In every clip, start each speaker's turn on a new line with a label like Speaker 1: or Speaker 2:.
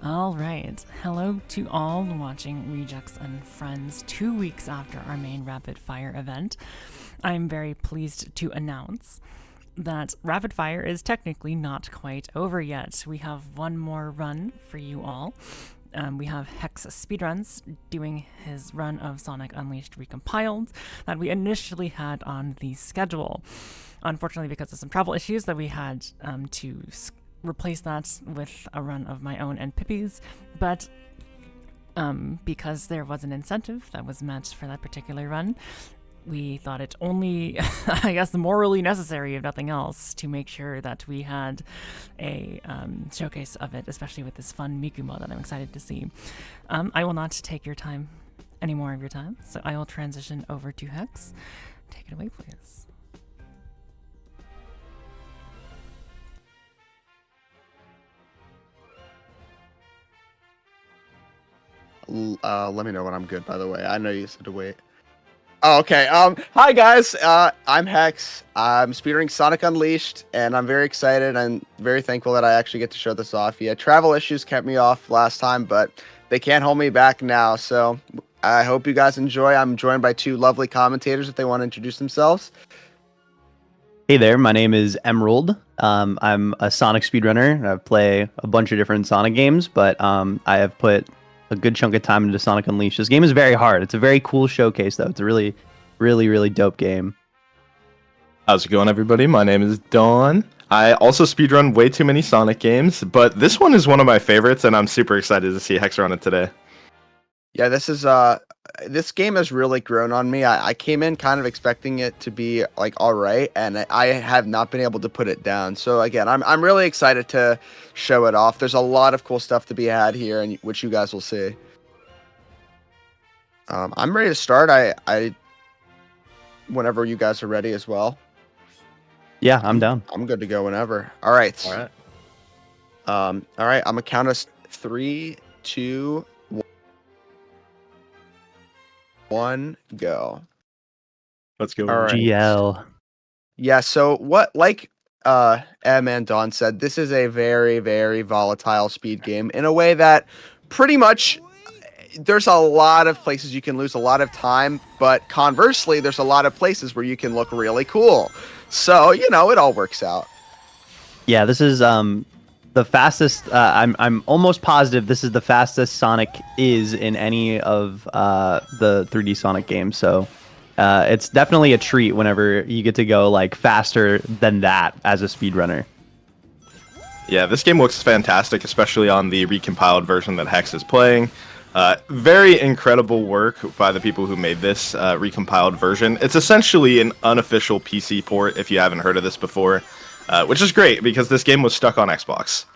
Speaker 1: All right. Hello to all watching Rejects and Friends 2 weeks after our main rapid fire event. I'm very pleased to announce that rapid fire is technically not quite over yet. We have one more run for you all. We have Hex Speedruns doing his run of Sonic Unleashed Recompiled that we initially had on the schedule. Unfortunately, because of some travel issues, that we had to replace that with a run of my own and Pippi's, but because there was an incentive that was met for that particular run, we thought it only, I guess, morally necessary, if nothing else, to make sure that we had a showcase of it, especially with this fun Miku mod that I'm excited to see. I will not take any more of your time, so I will transition over to Hex. Take it away, please.
Speaker 2: Let me know when I'm good, by the way. I know you said to wait. Oh, okay. Hi guys. I'm Hex. I'm speedrunning Sonic Unleashed, and I'm very excited. I'm very thankful that I actually get to show this off. Yeah, travel issues kept me off last time, but they can't hold me back now. So I hope you guys enjoy. I'm joined by two lovely commentators if they want to introduce themselves.
Speaker 3: Hey there, my name is Emerald. I'm a Sonic speedrunner. I play a bunch of different Sonic games, but I have put a good chunk of time into Sonic Unleashed. This game is very hard. It's a very cool showcase, though. It's a really, really, really dope game.
Speaker 4: How's it going, everybody? My name is Dawn. I also speedrun way too many Sonic games, but this one is one of my favorites, and I'm super excited to see Hex run it today.
Speaker 2: Yeah, this game has really grown on me. I came in kind of expecting it to be like all right, and I have not been able to put it down. So again, I'm really excited to show it off. There's a lot of cool stuff to be had here, and which you guys will see. I'm ready to start. I whenever you guys are ready as well.
Speaker 3: Yeah, I'm down.
Speaker 2: I'm good to go whenever. All right.
Speaker 4: All right.
Speaker 2: All right. I'm gonna count us 3, 2, 1, go.
Speaker 4: Let's go.
Speaker 2: All right.
Speaker 3: GL.
Speaker 2: Yeah, so like Em and Dawn said, this is a very, very volatile speed game in a way that pretty much there's a lot of places you can lose a lot of time, but conversely, there's a lot of places where you can look really cool. So, it all works out.
Speaker 3: Yeah, this is the fastest. I'm almost positive this is the fastest Sonic is in any of the 3D Sonic games. So it's definitely a treat whenever you get to go like faster than that as a speedrunner.
Speaker 4: Yeah, this game looks fantastic, especially on the recompiled version that Hex is playing. Very incredible work by the people who made this recompiled version. It's essentially an unofficial PC port, if you haven't heard of this before, which is great because this game was stuck on Xbox.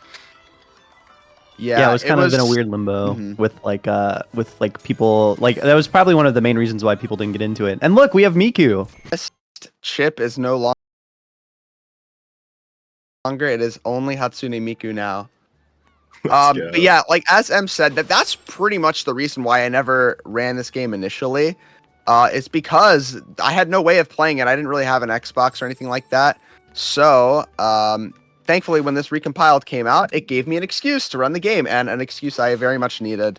Speaker 3: Yeah, it was kind of in a weird limbo with people like that was probably one of the main reasons why people didn't get into it. And look, we have Miku.
Speaker 2: This chip is no longer. It is only Hatsune Miku now. But yeah, like as Em said, that's pretty much the reason why I never ran this game initially. It's because I had no way of playing it. I didn't really have an Xbox or anything like that. So, thankfully, when this recompiled came out, it gave me an excuse to run the game, and an excuse I very much needed.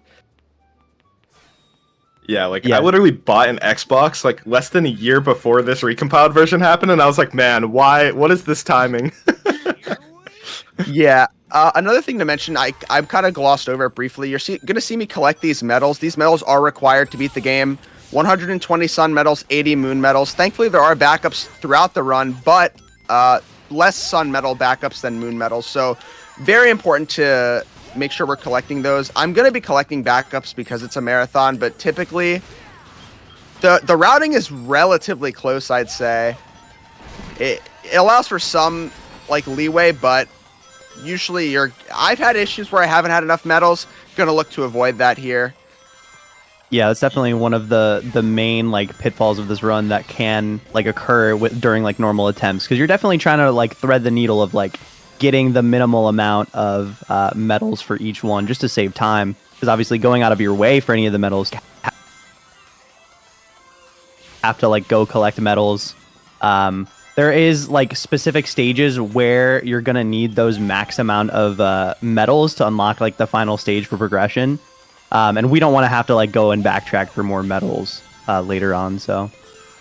Speaker 4: Yeah, I literally bought an Xbox like less than a year before this recompiled version happened, and I was like, man, why? What is this timing?
Speaker 2: Yeah. Another thing to mention, I've kind of glossed over it briefly. You're going to see me collect these medals. These medals are required to beat the game. 120 sun medals, 80 moon medals. Thankfully, there are backups throughout the run, but less sun medal backups than moon medals. So very important to make sure we're collecting those. I'm going to be collecting backups because it's a marathon, but typically the routing is relatively close, I'd say. It allows for some leeway, but usually I've had issues where I haven't had enough medals. Going to look to avoid that here.
Speaker 3: Yeah, that's definitely one of the main pitfalls of this run that can occur during normal attempts, because you're definitely trying to thread the needle of getting the minimal amount of medals for each one just to save time, because obviously going out of your way for any of the medals have to go collect medals there is like specific stages where you're gonna need those max amount of medals to unlock like the final stage for progression, and we don't want to have to like go and backtrack for more medals later on. So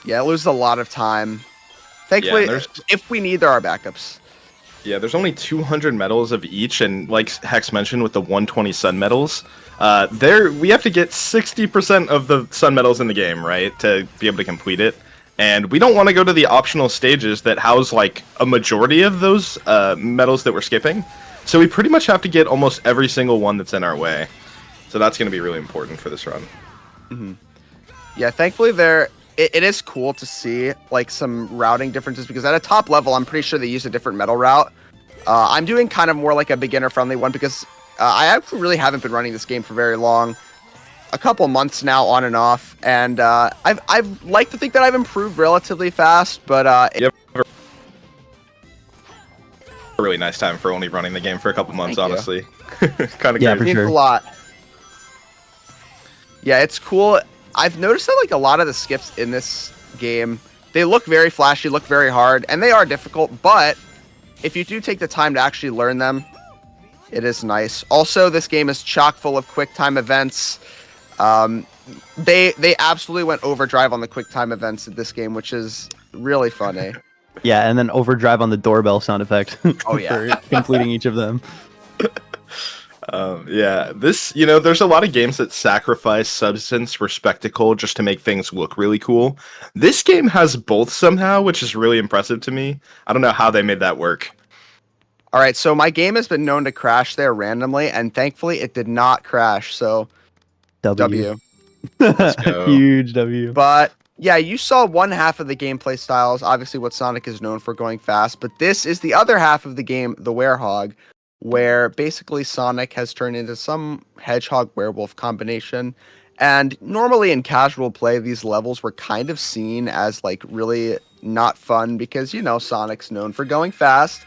Speaker 2: Yeah, it loses a lot of time. Thankfully,
Speaker 4: Yeah,
Speaker 2: if we need, there are backups.
Speaker 4: Yeah, there's only 200 medals of each, and like Hex mentioned with the 120 sun medals, we have to get 60% of the sun medals in the game, right, to be able to complete it. And we don't want to go to the optional stages that house like a majority of those medals that we're skipping. So we pretty much have to get almost every single one that's in our way. So that's going to be really important for this run.
Speaker 2: Mm-hmm. Yeah, thankfully it is cool to see like some routing differences because at a top level, I'm pretty sure they use a different metal route. I'm doing kind of more like a beginner-friendly one because I actually really haven't been running this game for very long, a couple months now on and off, and I've like to think that I've improved relatively fast, but
Speaker 4: You have a really nice time for only running the game for a couple months,
Speaker 2: Thank you.
Speaker 4: honestly. Kind of
Speaker 3: Yeah,
Speaker 4: crazy.
Speaker 3: for
Speaker 2: means
Speaker 3: sure.
Speaker 2: a lot. Yeah, it's cool. I've noticed that like a lot of the skips in this game, they look very flashy, look very hard, and they are difficult, but if you do take the time to actually learn them, it is nice. Also, this game is chock full of quick time events. They absolutely went overdrive on the quick time events in this game, which is really funny.
Speaker 3: yeah, and then overdrive on the doorbell sound effect.
Speaker 2: Oh, yeah.
Speaker 3: for completing each of them.
Speaker 4: Yeah, there's a lot of games that sacrifice substance for spectacle just to make things look really cool. This game has both somehow, which is really impressive to me. I don't know how they made that work.
Speaker 2: All right, so my game has been known to crash there randomly, and thankfully it did not crash, so W.
Speaker 4: Let's go.
Speaker 3: Huge W.
Speaker 2: But yeah, you saw one half of the gameplay styles, obviously what Sonic is known for going fast, but this is the other half of the game, the Werehog, where basically Sonic has turned into some hedgehog werewolf combination. And normally in casual play, these levels were kind of seen as like really not fun because, Sonic's known for going fast.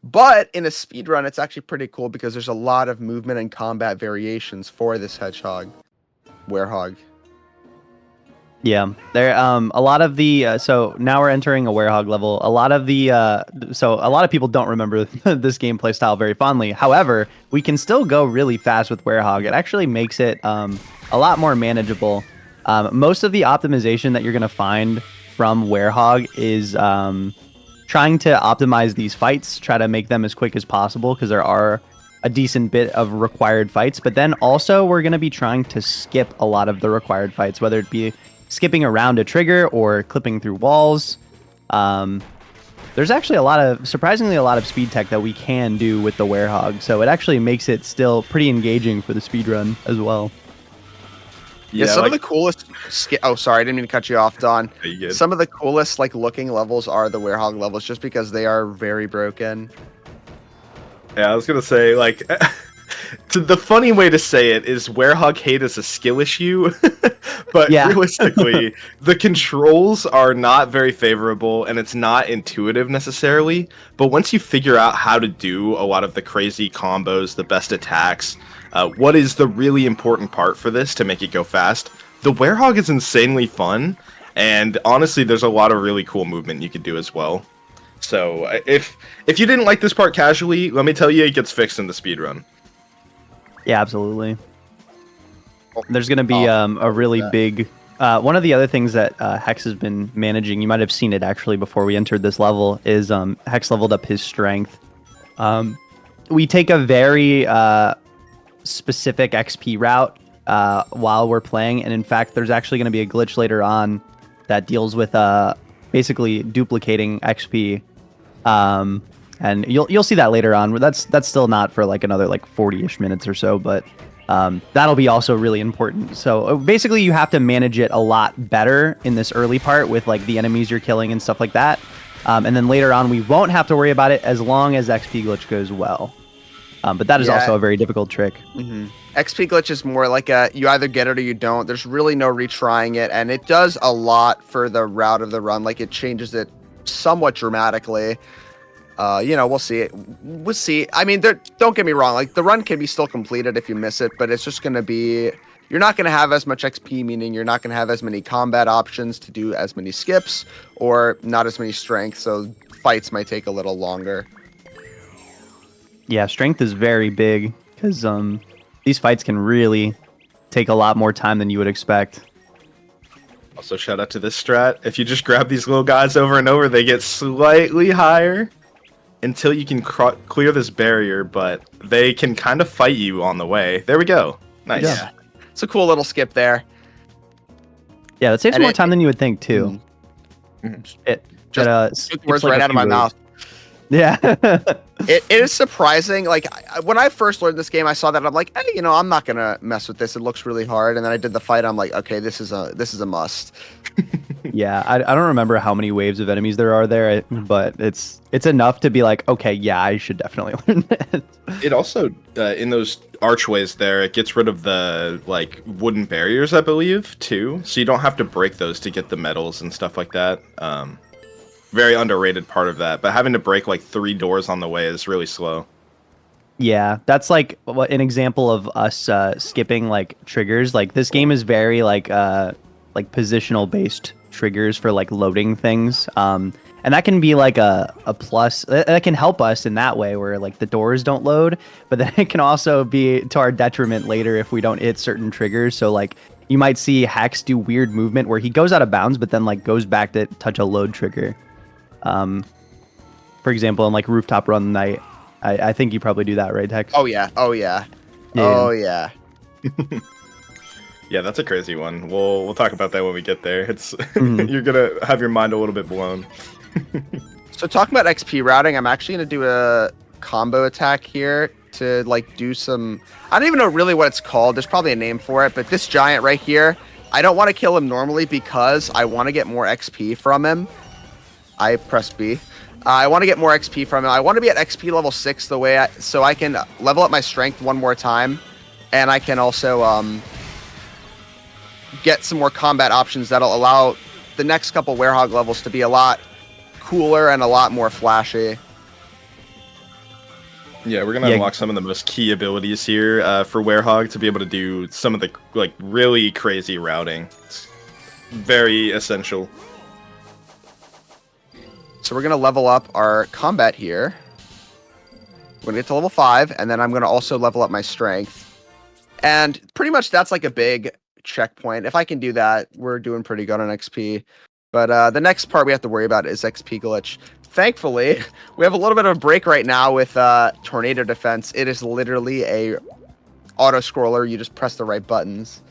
Speaker 2: But in a speedrun, it's actually pretty cool because there's a lot of movement and combat variations for this hedgehog, Werehog.
Speaker 3: Yeah, there a lot of the so now we're entering a werehog level. A lot of the so a lot of people don't remember this gameplay style very fondly. However, we can still go really fast with werehog. It actually makes it a lot more manageable. Most of the optimization that you're gonna find from werehog is trying to optimize these fights, try to make them as quick as possible because there are a decent bit of required fights. But then also we're gonna be trying to skip a lot of the required fights, whether it be skipping around a trigger or clipping through walls. There's actually surprisingly a lot of speed tech that we can do with the werehog, so it actually makes it still pretty engaging for the speedrun as well.
Speaker 2: Yeah, some of the coolest oh, sorry, I didn't mean to cut you off, Don.
Speaker 4: You good?
Speaker 2: Some of the coolest like looking levels are the Werehog levels just because they are very broken.
Speaker 4: Yeah, I was gonna say, like, the funny way to say it is Werehog hate is a skill issue, but
Speaker 3: Yeah.
Speaker 4: realistically, the controls are not very favorable, and it's not intuitive necessarily, but once you figure out how to do a lot of the crazy combos, the best attacks, what is the really important part for this to make it go fast, the Werehog is insanely fun, and honestly, there's a lot of really cool movement you could do as well. So, if you didn't like this part casually, let me tell you, it gets fixed in the speedrun.
Speaker 3: Yeah, absolutely. There's going to be a really big... one of the other things that Hex has been managing, you might have seen it actually before we entered this level, is Hex leveled up his strength. We take a very specific XP route while we're playing, and in fact, there's actually going to be a glitch later on that deals with basically duplicating XP. And you'll see that later on. That's still not for like another like 40-ish minutes or so, but that'll be also really important. So basically you have to manage it a lot better in this early part with like the enemies you're killing and stuff like that. And then later on we won't have to worry about it as long as XP glitch goes well. But that is also a very difficult trick.
Speaker 2: Mm-hmm. XP glitch is more like you either get it or you don't. There's really no retrying it, and it does a lot for the route of the run. Like it changes it somewhat dramatically. We'll see. We'll see. I mean, don't get me wrong. Like the run can be still completed if you miss it, but it's just gonna be you're not going to have as much XP, meaning you're not going to have as many combat options to do as many skips or not as many strength. So fights might take a little longer.
Speaker 3: Yeah, strength is very big because these fights can really take a lot more time than you would expect.
Speaker 4: Also, shout out to this strat. If you just grab these little guys over and over, they get slightly higher until you can clear this barrier, but they can kind of fight you on the way. There we go. Nice.
Speaker 2: Yeah. It's a cool little skip there.
Speaker 3: Yeah, that saves more time than you would think, too. It
Speaker 2: just took words right out of my mouth.
Speaker 3: Yeah.
Speaker 2: It is surprising. Like, when I first learned this game, I saw that. I'm like, hey, I'm not going to mess with this. It looks really hard. And then I did the fight. I'm like, okay, this is a must.
Speaker 3: Yeah, I don't remember how many waves of enemies there are there, but it's enough to be like, okay, yeah, I should definitely learn this.
Speaker 4: It also, in those archways there, it gets rid of the, like, wooden barriers, I believe, too. So you don't have to break those to get the medals and stuff like that. Very underrated part of that. But having to break, like, 3 doors on the way is really slow.
Speaker 3: Yeah, that's, like, an example of us skipping, like, triggers. Like, this game is very, like positional-based triggers for, like, loading things. And that can be like a plus. That can help us in that way where like the doors don't load, but then it can also be to our detriment later if we don't hit certain triggers. So like you might see Hex do weird movement where he goes out of bounds, but then like goes back to touch a load trigger. For example, in like Rooftop Run Night, I think you probably do that, right, Hex?
Speaker 2: Oh yeah. Oh yeah. Oh yeah.
Speaker 4: Yeah, that's a crazy one. We'll talk about that when we get there. It's you're gonna have your mind a little bit blown.
Speaker 2: So talking about XP routing, I'm actually gonna do a combo attack here to like do some. I don't even know really what it's called. There's probably a name for it, but this giant right here, I don't want to kill him normally because I want to get more XP from him. I press B. I want to get more XP from him. I want to be at XP level 6 so I can level up my strength one more time, and I can also get some more combat options that'll allow the next couple Werehog levels to be a lot cooler and a lot more flashy.
Speaker 4: Yeah, we're gonna unlock some of the most key abilities here for Werehog to be able to do some of the like really crazy routing. It's very essential.
Speaker 2: So we're gonna level up our combat here. We're gonna get to level 5, and then I'm gonna also level up my strength. And pretty much that's like a big checkpoint. If I can do that, we're doing pretty good on XP. But the next part we have to worry about is XP glitch. Thankfully, we have a little bit of a break right now with Tornado Defense. It is literally a auto-scroller. You just press the right buttons.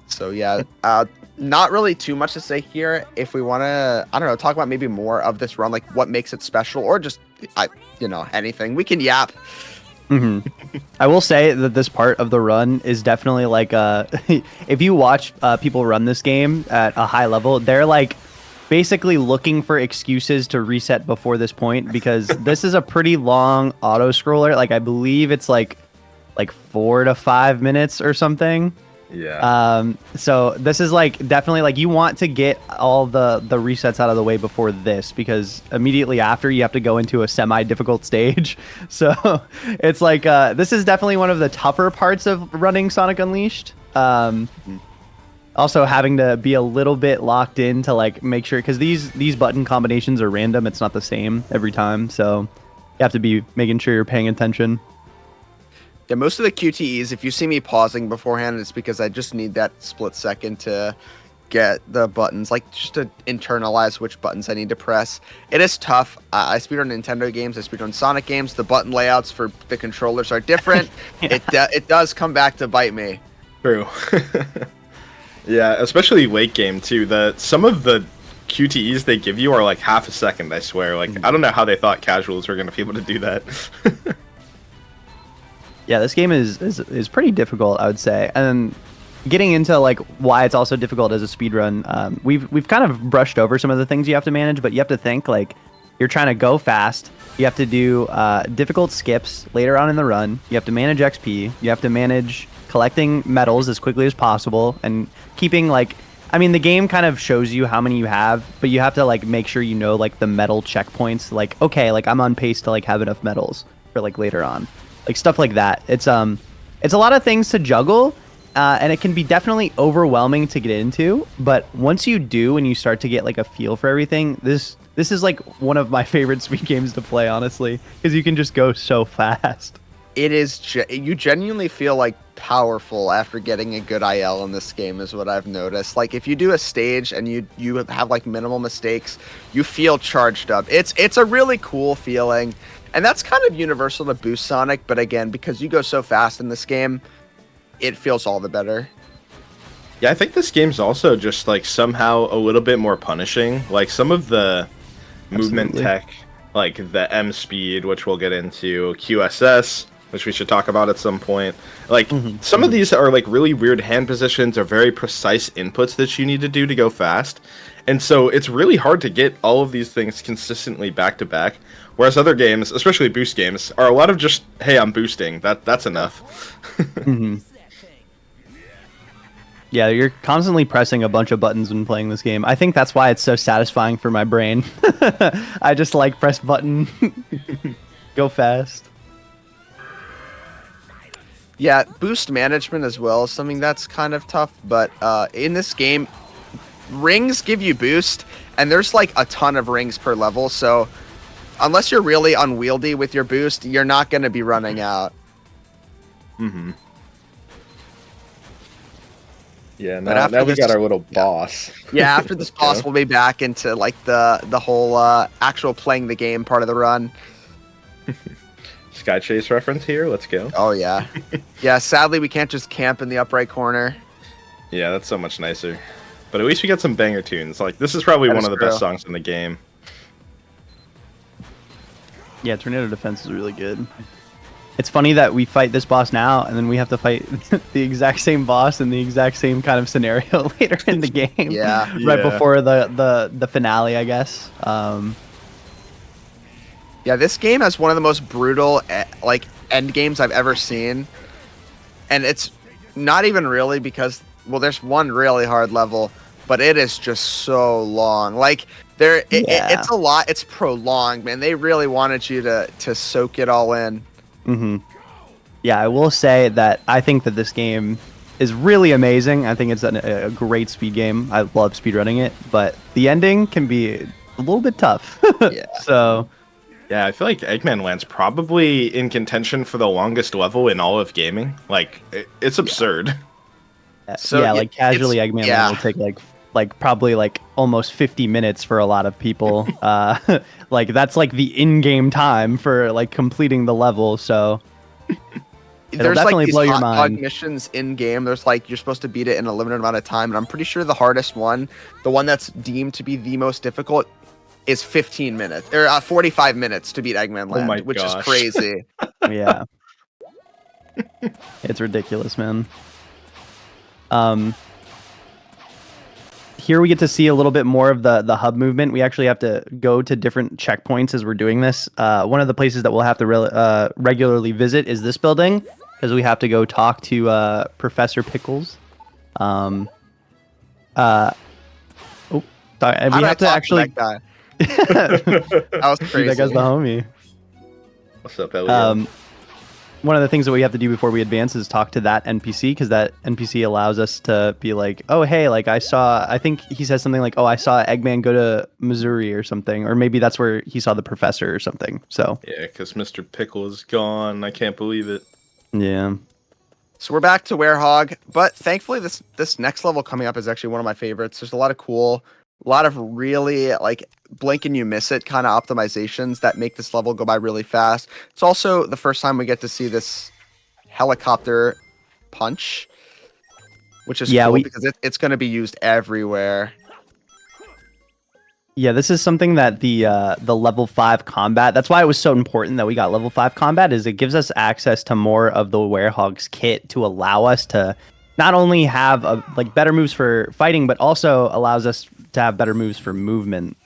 Speaker 2: So yeah, not really too much to say here. If we want to, I don't know, talk about maybe more of this run, like what makes it special, or just, anything. We can yap.
Speaker 3: I will say that this part of the run is definitely like if you watch people run this game at a high level, they're like basically looking for excuses to reset before this point because this is a pretty long auto scroller. Like I believe it's like 4 to 5 minutes or something.
Speaker 4: Yeah.
Speaker 3: So this is like definitely like you want to get all the resets out of the way before this because immediately after you have to go into a semi-difficult stage. So it's like this is definitely one of the tougher parts of running Sonic Unleashed. Also having to be a little bit locked in to like make sure because these button combinations are random. It's not the same every time. So you have to be making sure you're paying attention.
Speaker 2: Yeah, most of the QTEs, if you see me pausing beforehand, it's because I just need that split second to get the buttons, like just to internalize which buttons I need to press. It is tough. I speedrun Nintendo games, I speedrun Sonic games. The button layouts for the controllers are different.
Speaker 3: Yeah.
Speaker 2: It does come back to bite me.
Speaker 4: True. Yeah, especially late game too. Some of the QTEs they give you are like half a second, I swear. Like I don't know how they thought casuals were gonna be able to do that.
Speaker 3: Yeah, this game is pretty difficult, I would say. And getting into like why it's also difficult as a speedrun, we've kind of brushed over some of the things you have to manage, but you have to think like you're trying to go fast. You have to do difficult skips later on in the run. You have to manage XP. You have to manage collecting medals as quickly as possible and keeping like, I mean, the game kind of shows you how many you have, but you have to like make sure you know like the medal checkpoints. Like, okay, like I'm on pace to like have enough medals for like later on. Like stuff like that. It's a lot of things to juggle, and it can be definitely overwhelming to get into. But once you do, and you start to get like a feel for everything, this is like one of my favorite Speed games to play, honestly, because you can just go so fast.
Speaker 2: It is you genuinely feel like powerful after getting a good IL in this game is what I've noticed. Like if you do a stage and you have like minimal mistakes, you feel charged up. It's a really cool feeling. And that's kind of universal to Boost Sonic, but again, because you go so fast in this game, it feels all the better.
Speaker 4: Yeah, I think this game's also just like somehow a little bit more punishing. Like some of the movement
Speaker 3: Absolutely.
Speaker 4: tech, like the M speed, which we'll get into, QSS, which we should talk about at some point. Like some of these are like really weird hand positions or very precise inputs that you need to do to go fast. And so it's really hard to get all of these things consistently back to back. Whereas other games, especially boost games, are a lot of just, hey, I'm boosting. That's enough.
Speaker 3: Yeah, you're constantly pressing a bunch of buttons when playing this game. I think that's why it's so satisfying for my brain. I just like press button, go fast.
Speaker 2: Yeah, boost management as well is something that's kind of tough, but in this game, rings give you boost, and there's like a ton of rings per level, so unless you're really unwieldy with your boost, you're not going to be running out.
Speaker 4: Yeah,
Speaker 2: But after
Speaker 4: now we got
Speaker 2: this-
Speaker 4: our little boss.
Speaker 2: Yeah, after this boss, we'll be back into like the whole actual playing the game part of the run.
Speaker 4: Sky Chase reference here. Let's go.
Speaker 2: Oh yeah, yeah. Sadly, we can't just camp in the upright corner.
Speaker 4: Yeah, that's so much nicer. But at least we got some banger tunes. Like this is probably
Speaker 2: That
Speaker 4: one
Speaker 2: is
Speaker 4: of the
Speaker 2: true.
Speaker 4: best songs in the game.
Speaker 3: Yeah, Tornado Defense is really good. It's funny that we fight this boss now, and then we have to fight the exact same boss in the exact same kind of scenario later in the game.
Speaker 2: Yeah.
Speaker 3: Right
Speaker 4: Yeah.
Speaker 3: before the finale, I guess.
Speaker 2: Yeah, this game has one of the most brutal like end games I've ever seen, and it's not even really because there's one really hard level, but it is just so long. Like it's a lot. It's prolonged, man. They really wanted you to soak it all in.
Speaker 3: Yeah, I will say that I think that this game is really amazing. I think it's a great speed game. I love speedrunning it, but the ending can be a little bit tough.
Speaker 2: Yeah.
Speaker 3: So,
Speaker 4: Yeah, I feel like Eggman Land's probably in contention for the longest level in all of gaming. Like it's absurd.
Speaker 2: So,
Speaker 3: yeah,
Speaker 2: yeah,
Speaker 3: like casually
Speaker 2: it's-
Speaker 3: Eggman
Speaker 2: yeah.
Speaker 3: will take like probably like almost 50 minutes for a lot of people. Like that's like the in-game time for like completing the level. So
Speaker 2: There's
Speaker 3: definitely
Speaker 2: like these
Speaker 3: blow your
Speaker 2: hot dog
Speaker 3: mind.
Speaker 2: missions in game. There's like you're supposed to beat it in a limited amount of time, and I'm pretty sure the hardest one, the one that's deemed to be the most difficult, is 15 minutes or 45 minutes to beat Eggman Land,
Speaker 4: my
Speaker 2: which
Speaker 4: gosh.
Speaker 2: is crazy.
Speaker 3: Yeah. It's ridiculous, man. Here we get to see a little bit more of the hub movement. We actually have to go to different checkpoints as we're doing this. One of the places that we'll have to regularly visit is this building, because we have to go talk to Professor Pickles. Oh, sorry, and we
Speaker 2: How'd I
Speaker 3: have to
Speaker 2: talk
Speaker 3: actually.
Speaker 2: that guy. That was crazy.
Speaker 3: That guy's the homie.
Speaker 4: What's up, Elliot?
Speaker 3: One of the things that we have to do before we advance is talk to that NPC, because that NPC allows us to be like, oh, hey, like I think he says something like, oh, I saw Eggman go to Missouri or something, or maybe that's where he saw the professor or something. So,
Speaker 4: Yeah, because Mr. Pickle is gone. I can't believe it.
Speaker 3: yeah.
Speaker 2: So we're back to Werehog, but thankfully this next level coming up is actually one of my favorites. There's a lot of really like blink and you miss it kind of optimizations that make this level go by really fast. It's also the first time we get to see this helicopter punch, which is cool because it's going to be used everywhere.
Speaker 3: Yeah, this is something that the level 5 combat, that's why it was so important that we got level 5 combat, is it gives us access to more of the Werehog's kit to allow us to not only have like better moves for fighting, but also allows us to have better moves for movement.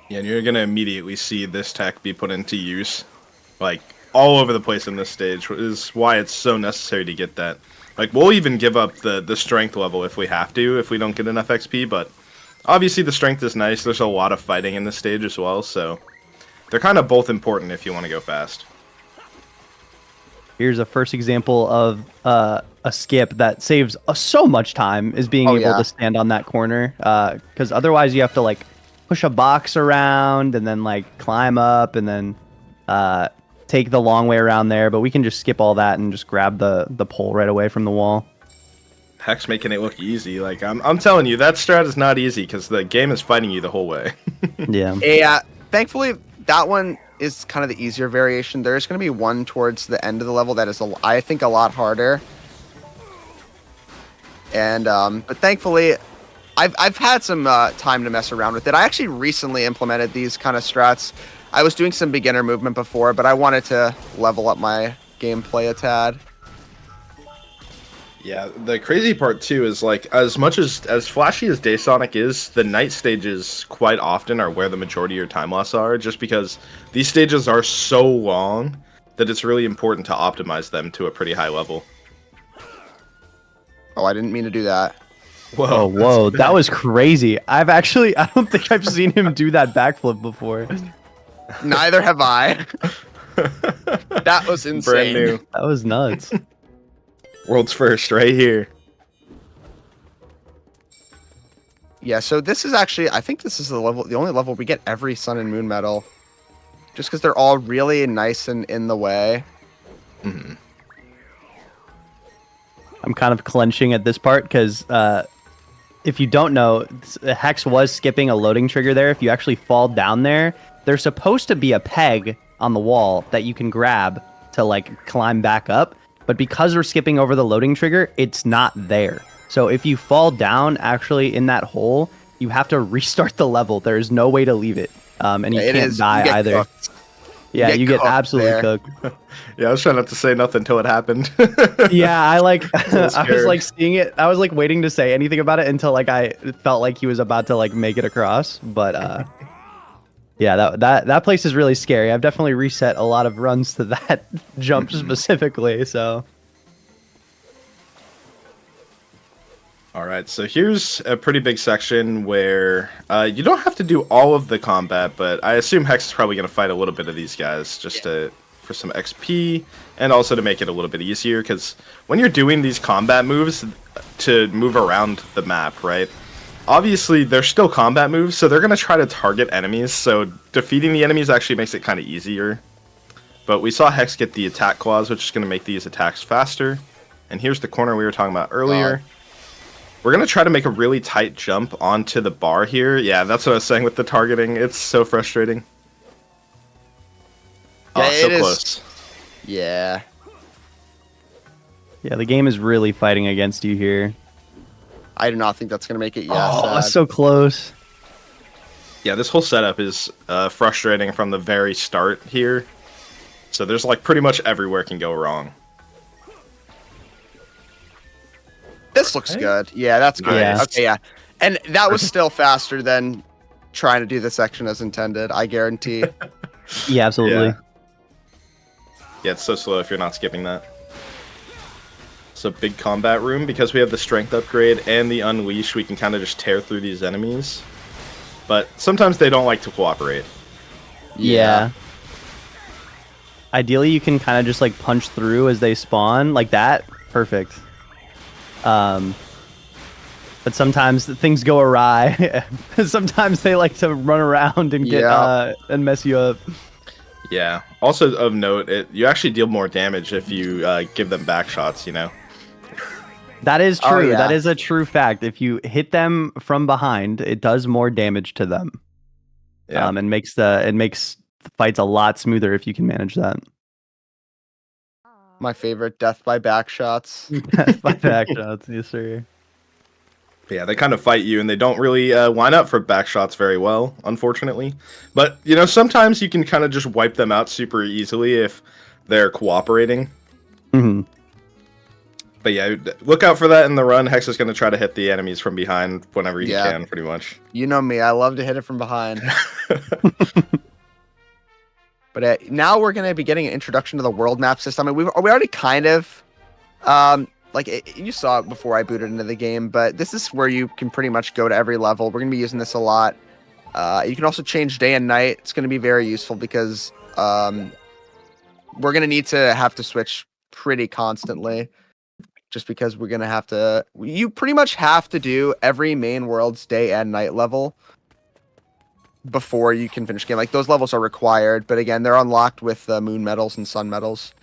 Speaker 4: Yeah, and you're gonna immediately see this tech be put into use, like all over the place in this stage. Is why it's so necessary to get that. Like we'll even give up the strength level if we have to, if we don't get enough XP. But obviously the strength is nice. There's a lot of fighting in this stage as well, so they're kind of both important if you want to go fast.
Speaker 3: Here's a first example of a skip that saves so much time, is being able to stand on that corner. Because otherwise you have to like push a box around and then like climb up and then take the long way around there. But we can just skip all that and just grab the pole right away from the wall.
Speaker 4: Hex making it look easy. Like I'm telling you, that strat is not easy because the game is fighting you the whole way.
Speaker 3: Yeah.
Speaker 2: Thankfully, that one is kind of the easier variation. There's going to be one towards the end of the level that is, I think, a lot harder. And but thankfully, I've had some time to mess around with it. I actually recently implemented these kind of strats. I was doing some beginner movement before, but I wanted to level up my gameplay a tad.
Speaker 4: Yeah, the crazy part too is like as much as flashy as Day Sonic is, the night stages quite often are where the majority of your time loss are, just because these stages are so long that it's really important to optimize them to a pretty high level.
Speaker 2: Oh, I didn't mean to do that.
Speaker 3: Whoa, that was crazy. I don't think I've seen him do that backflip before.
Speaker 2: Neither have I. That was insane.
Speaker 4: Brand new.
Speaker 3: That was nuts.
Speaker 4: World's first right here.
Speaker 2: Yeah, so this is actually, I think this is the only level we get every Sun and Moon medal. Just because they're all really nice and in the way.
Speaker 4: Mm-hmm.
Speaker 3: I'm kind of clenching at this part because if you don't know, Hex was skipping a loading trigger there. If you actually fall down there, there's supposed to be a peg on the wall that you can grab to like climb back up. But because we're skipping over the loading trigger, it's not there. So if you fall down actually in that hole, you have to restart the level. There is no way to leave it. And you can't die either.
Speaker 2: Cooked.
Speaker 3: Yeah, you get absolutely cooked.
Speaker 4: Yeah, I was trying not to say nothing until it happened.
Speaker 3: Yeah, I was
Speaker 4: scared.
Speaker 3: like seeing it. I was like waiting to say anything about it until like I felt like he was about to like make it across. But yeah, that place is really scary. I've definitely reset a lot of runs to that jump specifically. So.
Speaker 4: All right, so here's a pretty big section where you don't have to do all of the combat, but I assume Hex is probably going to fight a little bit of these guys just for some XP and also to make it a little bit easier, because when you're doing these combat moves to move around the map, right, obviously they're still combat moves, so they're going to try to target enemies, so defeating the enemies actually makes it kind of easier. But we saw Hex get the attack clause, which is going to make these attacks faster. And here's the corner we were talking about earlier. We're going to try to make a really tight jump onto the bar here. Yeah, that's what I was saying with the targeting. It's so frustrating.
Speaker 2: Yeah,
Speaker 4: so close.
Speaker 2: Yeah.
Speaker 3: Yeah, the game is really fighting against you here.
Speaker 2: I do not think that's going to make it.
Speaker 3: Oh, so close.
Speaker 4: Yeah, this whole setup is frustrating from the very start here. So there's like pretty much everywhere can go wrong.
Speaker 2: This looks good. Yeah, that's good.
Speaker 3: Nice.
Speaker 2: Okay, yeah. And that was still faster than trying to do the section as intended, I guarantee.
Speaker 3: Yeah, absolutely.
Speaker 4: Yeah, it's so slow if you're not skipping that. So big combat room, because we have the strength upgrade and the unleash, we can kind of just tear through these enemies. But sometimes they don't like to cooperate.
Speaker 3: Yeah. Ideally, you can kind of just like punch through as they spawn like that. Perfect. But sometimes things go awry. Sometimes they like to run around and get and mess you up.
Speaker 4: Yeah. Also of note, you actually deal more damage if you give them back shots, you know?
Speaker 3: That is true.
Speaker 2: Oh, yeah.
Speaker 3: That is a true fact. If you hit them from behind, it does more damage to them.
Speaker 4: Yeah.
Speaker 3: And makes the fights a lot smoother if you can manage that.
Speaker 2: My favorite, death by back shots.
Speaker 3: By back shots, yes sir.
Speaker 4: Yeah, they kind of fight you, and they don't really line up for back shots very well, unfortunately. But, you know, sometimes you can kind of just wipe them out super easily if they're cooperating.
Speaker 3: Mm-hmm.
Speaker 4: But yeah, look out for that in the run. Hex is going to try to hit the enemies from behind whenever he can, pretty much.
Speaker 2: You know me, I love to hit it from behind. But now we're going to be getting an introduction to the world map system. I mean, we already kind of, you saw it before I booted into the game, but this is where you can pretty much go to every level. We're going to be using this a lot. You can also change day and night. It's going to be very useful because we're going to need to have to switch pretty constantly. Just because we're gonna have to, you pretty much have to do every main world's day and night level before you can finish game. Like those levels are required, but again, they're unlocked with moon medals and sun medals.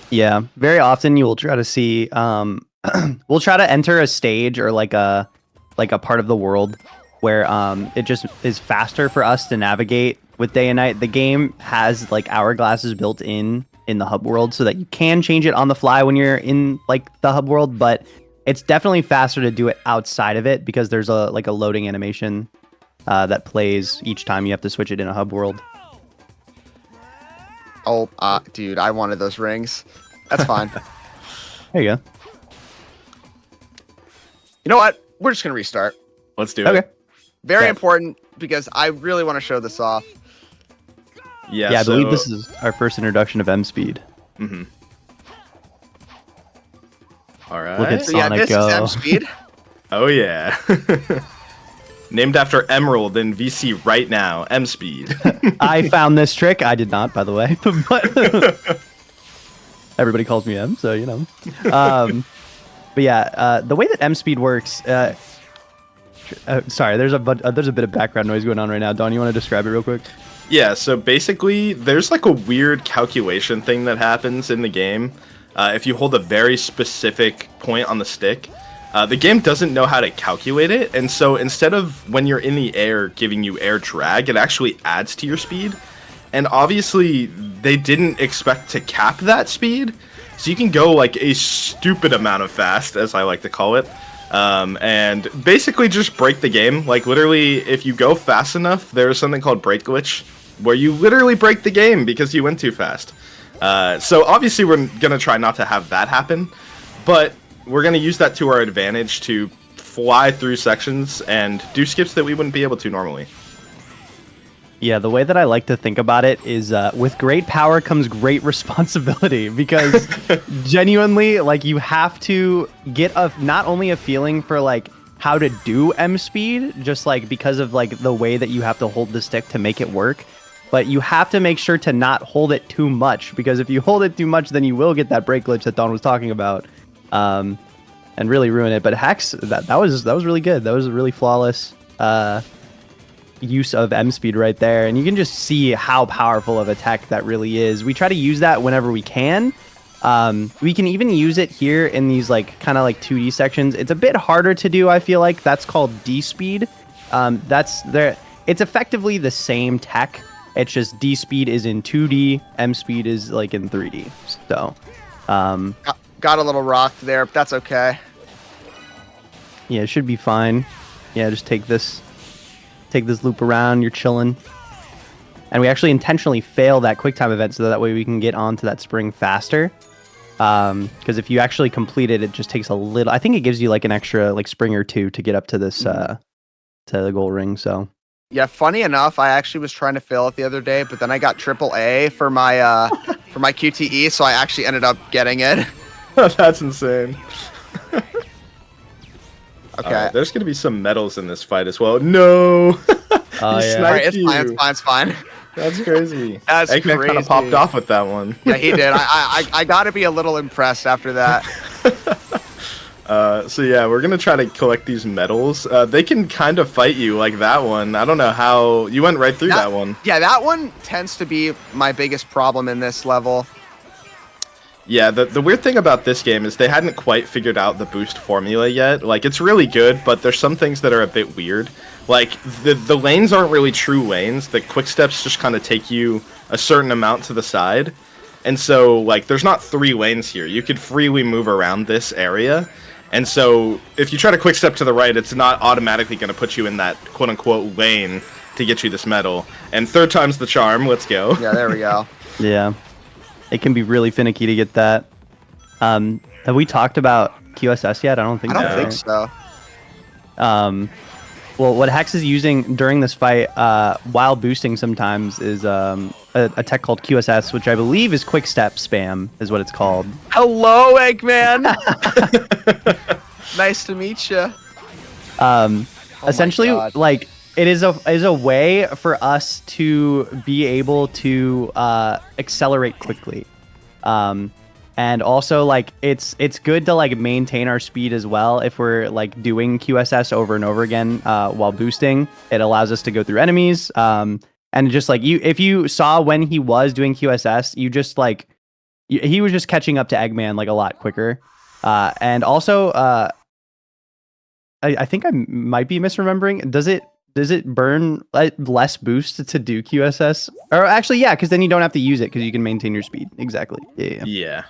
Speaker 3: Yeah, very often you will try to see. We'll try to enter a stage or like a part of the world where it just is faster for us to navigate with day and night. The game has like hourglasses built in the hub world so that you can change it on the fly when you're in like the hub world, but it's definitely faster to do it outside of it because there's a loading animation that plays each time you have to switch it in a hub world.
Speaker 2: Oh, dude, I wanted those rings. That's fine.
Speaker 3: There you go.
Speaker 2: You know what? We're just gonna restart.
Speaker 4: Let's do
Speaker 3: Okay.
Speaker 4: it.
Speaker 2: Very
Speaker 3: Okay.
Speaker 2: important because I really want to show this off.
Speaker 4: Yeah,
Speaker 3: Yeah, I believe this is our first introduction of M Speed.
Speaker 4: Mm-hmm. All right.
Speaker 3: Look at
Speaker 2: So yeah,
Speaker 3: Sonic
Speaker 2: this
Speaker 3: go.
Speaker 2: is M Speed.
Speaker 4: Oh yeah. Named after Emerald in VC right now. M Speed.
Speaker 3: I found this trick. I did not, by the way. But everybody calls me M, so you know. But yeah, the way that M Speed works. Sorry, there's a bit of background noise going on right now. Don, you want to describe it real quick?
Speaker 4: Yeah, so basically, there's like a weird calculation thing that happens in the game. If you hold a very specific point on the stick, the game doesn't know how to calculate it, and so instead of when you're in the air giving you air drag, it actually adds to your speed. And obviously, they didn't expect to cap that speed, so you can go like a stupid amount of fast, as I like to call it. And basically just break the game. Like literally, if you go fast enough, there's something called break glitch, where you literally break the game because you went too fast. So obviously we're gonna try not to have that happen, but we're gonna use that to our advantage to fly through sections and do skips that we wouldn't be able to normally.
Speaker 3: Yeah, the way that I like to think about it is with great power comes great responsibility, because genuinely, like, you have to get not only a feeling for like how to do M speed, just like because of like the way that you have to hold the stick to make it work, but you have to make sure to not hold it too much, because if you hold it too much, then you will get that break glitch that Don was talking about, and really ruin it. But Hex, that was really good. That was a really flawless use of M speed right there, and you can just see how powerful of a tech that really is. We try to use that whenever we can. We can even use it here in these like kind of like 2D sections. It's a bit harder to do, I feel like. That's called D speed. That's there. It's effectively the same tech. It's just D speed is in 2D, M speed is like in 3D. So
Speaker 2: Got a little rocked there, but that's okay.
Speaker 3: yeah, it should be fine. Yeah, just take this loop around, you're chilling. And we actually intentionally fail that QuickTime event so that way we can get onto that spring faster. Because if you actually complete it, it just takes a little, I think it gives you like an extra like spring or two to get up to this, to the goal ring, so.
Speaker 2: Yeah, funny enough, I actually was trying to fail it the other day, but then I got AAA for my for my QTE, so I actually ended up getting it.
Speaker 4: That's insane.
Speaker 2: Okay.
Speaker 4: There's gonna be some medals in this fight as well. No.
Speaker 3: Oh,
Speaker 4: He
Speaker 3: yeah.
Speaker 2: All right,
Speaker 4: sniped
Speaker 2: it's fine,
Speaker 4: you.
Speaker 2: it's fine, it's fine.
Speaker 4: That's crazy.
Speaker 2: That's
Speaker 4: Eggman kind of
Speaker 2: crazy.
Speaker 4: popped off with that one.
Speaker 2: Yeah, he did. I got to be a little impressed after that.
Speaker 4: So yeah, we're gonna try to collect these medals. They can kind of fight you, like that one. I don't know how you went right through that one.
Speaker 2: Yeah, that one tends to be my biggest problem in this level.
Speaker 4: Yeah, the weird thing about this game is they hadn't quite figured out the boost formula yet. Like, it's really good, but there's some things that are a bit weird. Like, the lanes aren't really true lanes. The quick steps just kind of take you a certain amount to the side. And so, like, there's not 3 lanes here. You could freely move around this area. And so, if you try to quick step to the right, it's not automatically going to put you in that quote-unquote lane to get you this medal. And third time's the charm. Let's go.
Speaker 2: Yeah, there we go.
Speaker 3: Yeah. It can be really finicky to get that. Have we talked about QSS yet? I don't think
Speaker 2: I don't
Speaker 3: so.
Speaker 2: think so.
Speaker 3: Well, what Hex is using during this fight, while boosting sometimes, is a tech called QSS, which I believe is quick step spam, is what it's called.
Speaker 2: Hello, Eggman. Nice to meet you.
Speaker 3: Essentially,
Speaker 2: God.
Speaker 3: like, it is a way for us to be able to accelerate quickly. And also, like, it's good to like maintain our speed as well. If we're like doing QSS over and over again while boosting, it allows us to go through enemies. And just like if you saw when he was doing QSS, you just like he was just catching up to Eggman like a lot quicker. And also, I think I might be misremembering. Does it burn less boost to do QSS? Or actually, yeah, because then you don't have to use it because you can maintain your speed. Exactly. Yeah.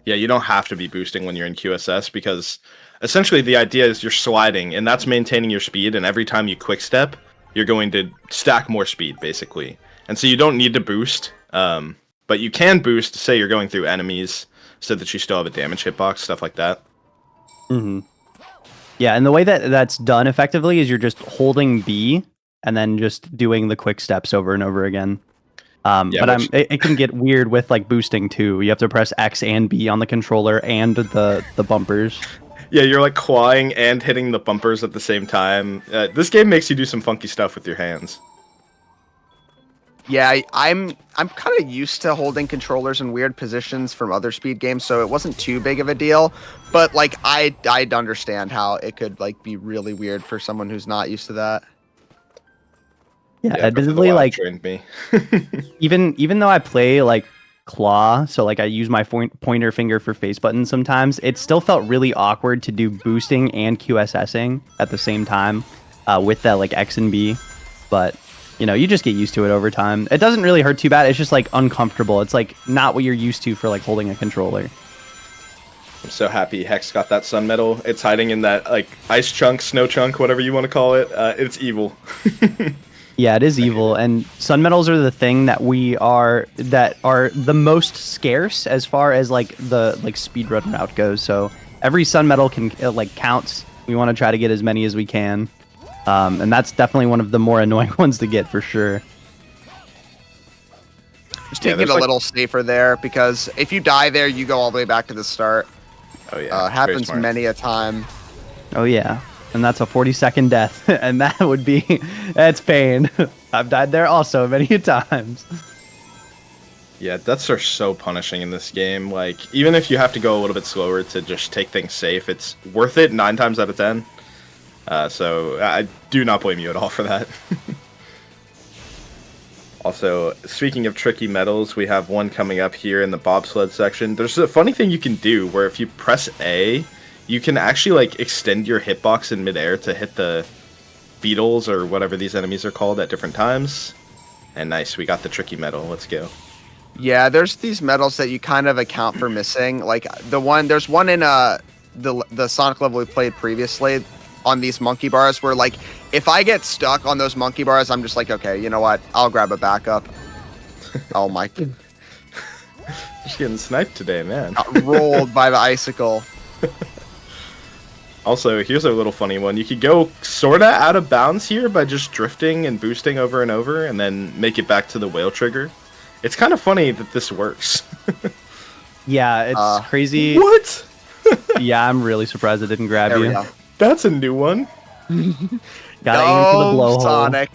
Speaker 4: Yeah, you don't have to be boosting when you're in QSS because essentially the idea is you're sliding and that's maintaining your speed, and every time you quick step, you're going to stack more speed basically. And so you don't need to boost, but you can boost, say you're going through enemies so that you still have a damage hitbox, stuff like that.
Speaker 3: Mm-hmm. Yeah, and the way that that's done effectively is you're just holding B and then just doing the quick steps over and over again. But it can get weird with like boosting too. You have to press X and B on the controller and the bumpers.
Speaker 4: Yeah, you're like clawing and hitting the bumpers at the same time. This game makes you do some funky stuff with your hands.
Speaker 2: Yeah, I'm kind of used to holding controllers in weird positions from other speed games, so it wasn't too big of a deal. But like I'd understand how it could like be really weird for someone who's not used to that.
Speaker 3: Yeah, admittedly, like
Speaker 4: trained me.
Speaker 3: even though I play like claw, so like I use my pointer finger for face buttons sometimes, it still felt really awkward to do boosting and QSSing at the same time with that like X and B. But you know, you just get used to it over time. It doesn't really hurt too bad. It's just like uncomfortable. It's like not what you're used to for like holding a controller.
Speaker 4: I'm so happy Hex got that sun medal. It's hiding in that like ice chunk, snow chunk, whatever you want to call it. It's evil.
Speaker 3: Yeah, it is evil, and sun medals are the thing that are the most scarce as far as like the like speedrun route goes. So every sun medal can like counts. We want to try to get as many as we can, and that's definitely one of the more annoying ones to get for sure.
Speaker 2: Just taking it a little safer there, because if you die there, you go all the way back to the start.
Speaker 4: Oh yeah,
Speaker 2: happens many a time.
Speaker 3: Oh yeah. And that's a 40-second death, and that's pain. I've died there also many times.
Speaker 4: Yeah, deaths are so punishing in this game. Like, even if you have to go a little bit slower to just take things safe, it's worth it 9 times out of 10. So I do not blame you at all for that. Also, speaking of tricky medals, we have one coming up here in the bobsled section. There's a funny thing you can do where if you press A, you can actually like extend your hitbox in midair to hit the beetles or whatever these enemies are called at different times. And nice, we got the tricky medal. Let's go.
Speaker 2: Yeah, there's these medals that you kind of account for missing. Like there's one in the Sonic level we played previously on these monkey bars where like if I get stuck on those monkey bars, I'm just like, okay, you know what? I'll grab a backup. Oh my!
Speaker 4: Just getting sniped today, man.
Speaker 2: Got rolled by the icicle.
Speaker 4: Also, here's a little funny one. You could go sorta out of bounds here by just drifting and boosting over and over and then make it back to the whale trigger. It's kind of funny that this works.
Speaker 3: Yeah, it's crazy.
Speaker 4: What?
Speaker 3: Yeah, I'm really surprised it didn't grab
Speaker 2: There
Speaker 3: you.
Speaker 2: we go.
Speaker 4: That's a new one.
Speaker 3: Gotta aim for the blowhole.
Speaker 2: Sonic.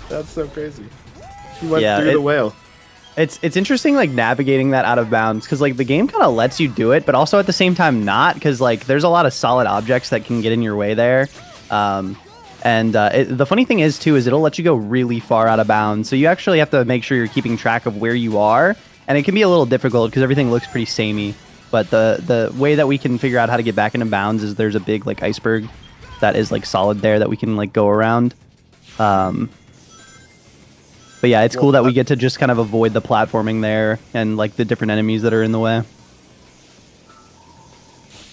Speaker 4: That's so crazy. He went through the whale.
Speaker 3: It's interesting like navigating that out of bounds because like the game kind of lets you do it, but also at the same time not, because like there's a lot of solid objects that can get in your way there. The funny thing is too is it'll let you go really far out of bounds, so you actually have to make sure you're keeping track of where you are, and it can be a little difficult because everything looks pretty samey. But the way that we can figure out how to get back into bounds is there's a big like iceberg that is like solid there that we can like go around. But yeah, it's cool that we get to just kind of avoid the platforming there and like the different enemies that are in the way.
Speaker 4: I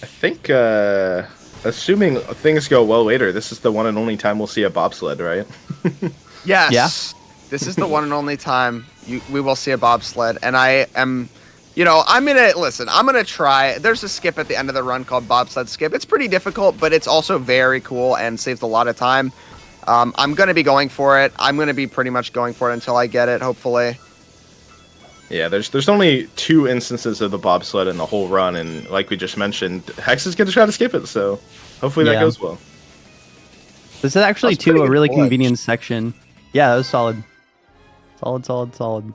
Speaker 4: think, assuming things go well later, this is the one and only time we'll see a bobsled, right?
Speaker 2: Yes.
Speaker 3: Yeah.
Speaker 2: This is the one and only time we will see a bobsled, and I am, I'm gonna try. There's a skip at the end of the run called Bobsled Skip. It's pretty difficult, but it's also very cool and saves a lot of time. I'm going to be going for it. I'm going to be pretty much going for it until I get it, hopefully.
Speaker 4: Yeah, there's only 2 instances of the bobsled in the whole run, and like we just mentioned, Hex is going to try to skip it, so hopefully that goes well.
Speaker 3: This is actually, too, a really convenient section. Yeah, that was solid. Solid.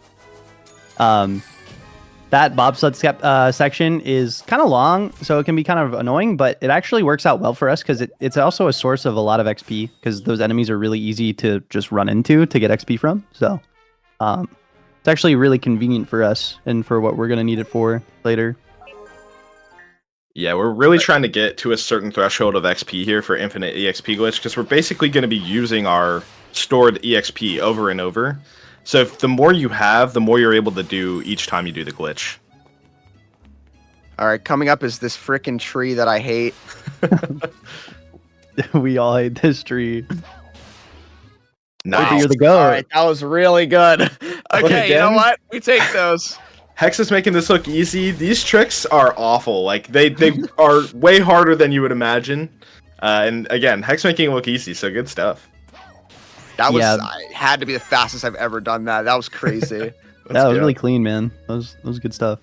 Speaker 3: that bobsled section is kind of long, so it can be kind of annoying, but it actually works out well for us because it's also a source of a lot of XP because those enemies are really easy to just run into to get XP from. So it's actually really convenient for us and for what we're going to need it for later.
Speaker 4: Yeah, we're really trying to get to a certain threshold of XP here for infinite EXP glitch because we're basically going to be using our stored EXP over and over. So if the more you have, the more you're able to do each time you do the glitch.
Speaker 2: All right, coming up is this freaking tree that I hate.
Speaker 3: We all hate this tree.
Speaker 4: Nice.
Speaker 3: You're the goat.
Speaker 2: All right, that was really good. Okay, you know
Speaker 4: again?
Speaker 2: what? We take those.
Speaker 4: Hex is making this look easy. These tricks are awful. Like they are way harder than you would imagine. And again, Hex making it look easy, so good stuff.
Speaker 2: That was
Speaker 3: Yeah.
Speaker 2: had to be the fastest I've ever done that. That was crazy.
Speaker 3: That was really clean, man. That was good stuff.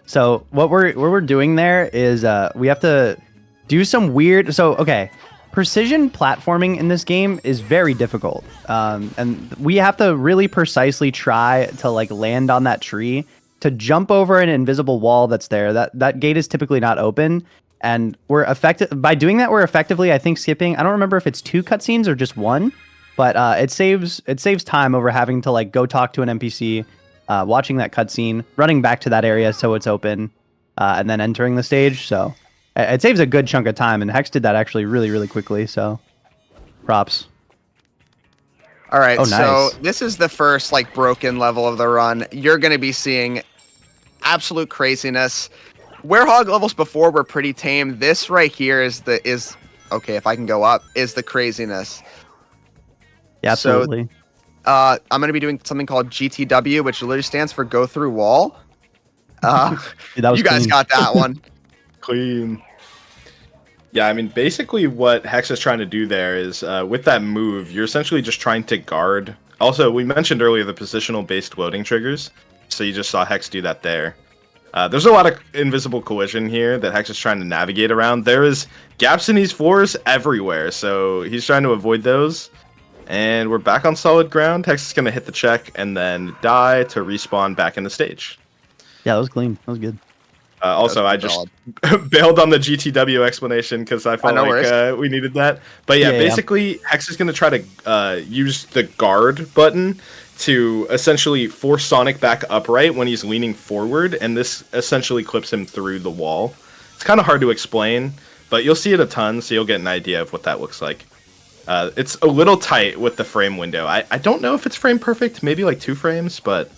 Speaker 3: So what we're doing there is we have to do some weird. So okay, precision platforming in this game is very difficult, and we have to really precisely try to like land on that tree to jump over an invisible wall that's there. That gate is typically not open, and we're effective by doing that. We're effectively, I think, skipping. I don't remember if it's 2 cutscenes or just 1. But it saves time over having to like go talk to an NPC, watching that cutscene, running back to that area so it's open, and then entering the stage. So it saves a good chunk of time, and Hex did that actually really, really quickly. So props.
Speaker 2: All right,
Speaker 3: Oh,
Speaker 2: so
Speaker 3: nice.
Speaker 2: this is the first like broken level of the run. You're going to be seeing absolute craziness. Werehog levels before were pretty tame. This right here is okay. If I can go up, is the craziness.
Speaker 3: Yeah,
Speaker 2: So,
Speaker 3: absolutely.
Speaker 2: I'm going to be doing something called GTW, which literally stands for go through wall.
Speaker 3: Dude, that was
Speaker 2: You guys
Speaker 3: clean.
Speaker 2: got that one.
Speaker 4: Clean. Yeah, I mean, basically what Hex is trying to do there is, with that move, you're essentially just trying to guard. Also, we mentioned earlier the positional-based loading triggers, so you just saw Hex do that there. There's a lot of invisible collision here that Hex is trying to navigate around. There is gaps in these floors everywhere, so he's trying to avoid those. And we're back on solid ground. Hex is going to hit the check and then die to respawn back in the stage.
Speaker 3: Yeah, that was clean. That was good.
Speaker 4: Also, I
Speaker 2: That's
Speaker 4: just bailed on the GTW explanation because I felt
Speaker 2: no
Speaker 4: like we needed that. But yeah,
Speaker 3: Yeah.
Speaker 4: basically, Hex is going to try to use the guard button to essentially force Sonic back upright when he's leaning forward, and this essentially clips him through the wall. It's kind of hard to explain, but you'll see it a ton, so you'll get an idea of what that looks like. It's a little tight with the frame window. I don't know if it's frame perfect, maybe like 2 frames, but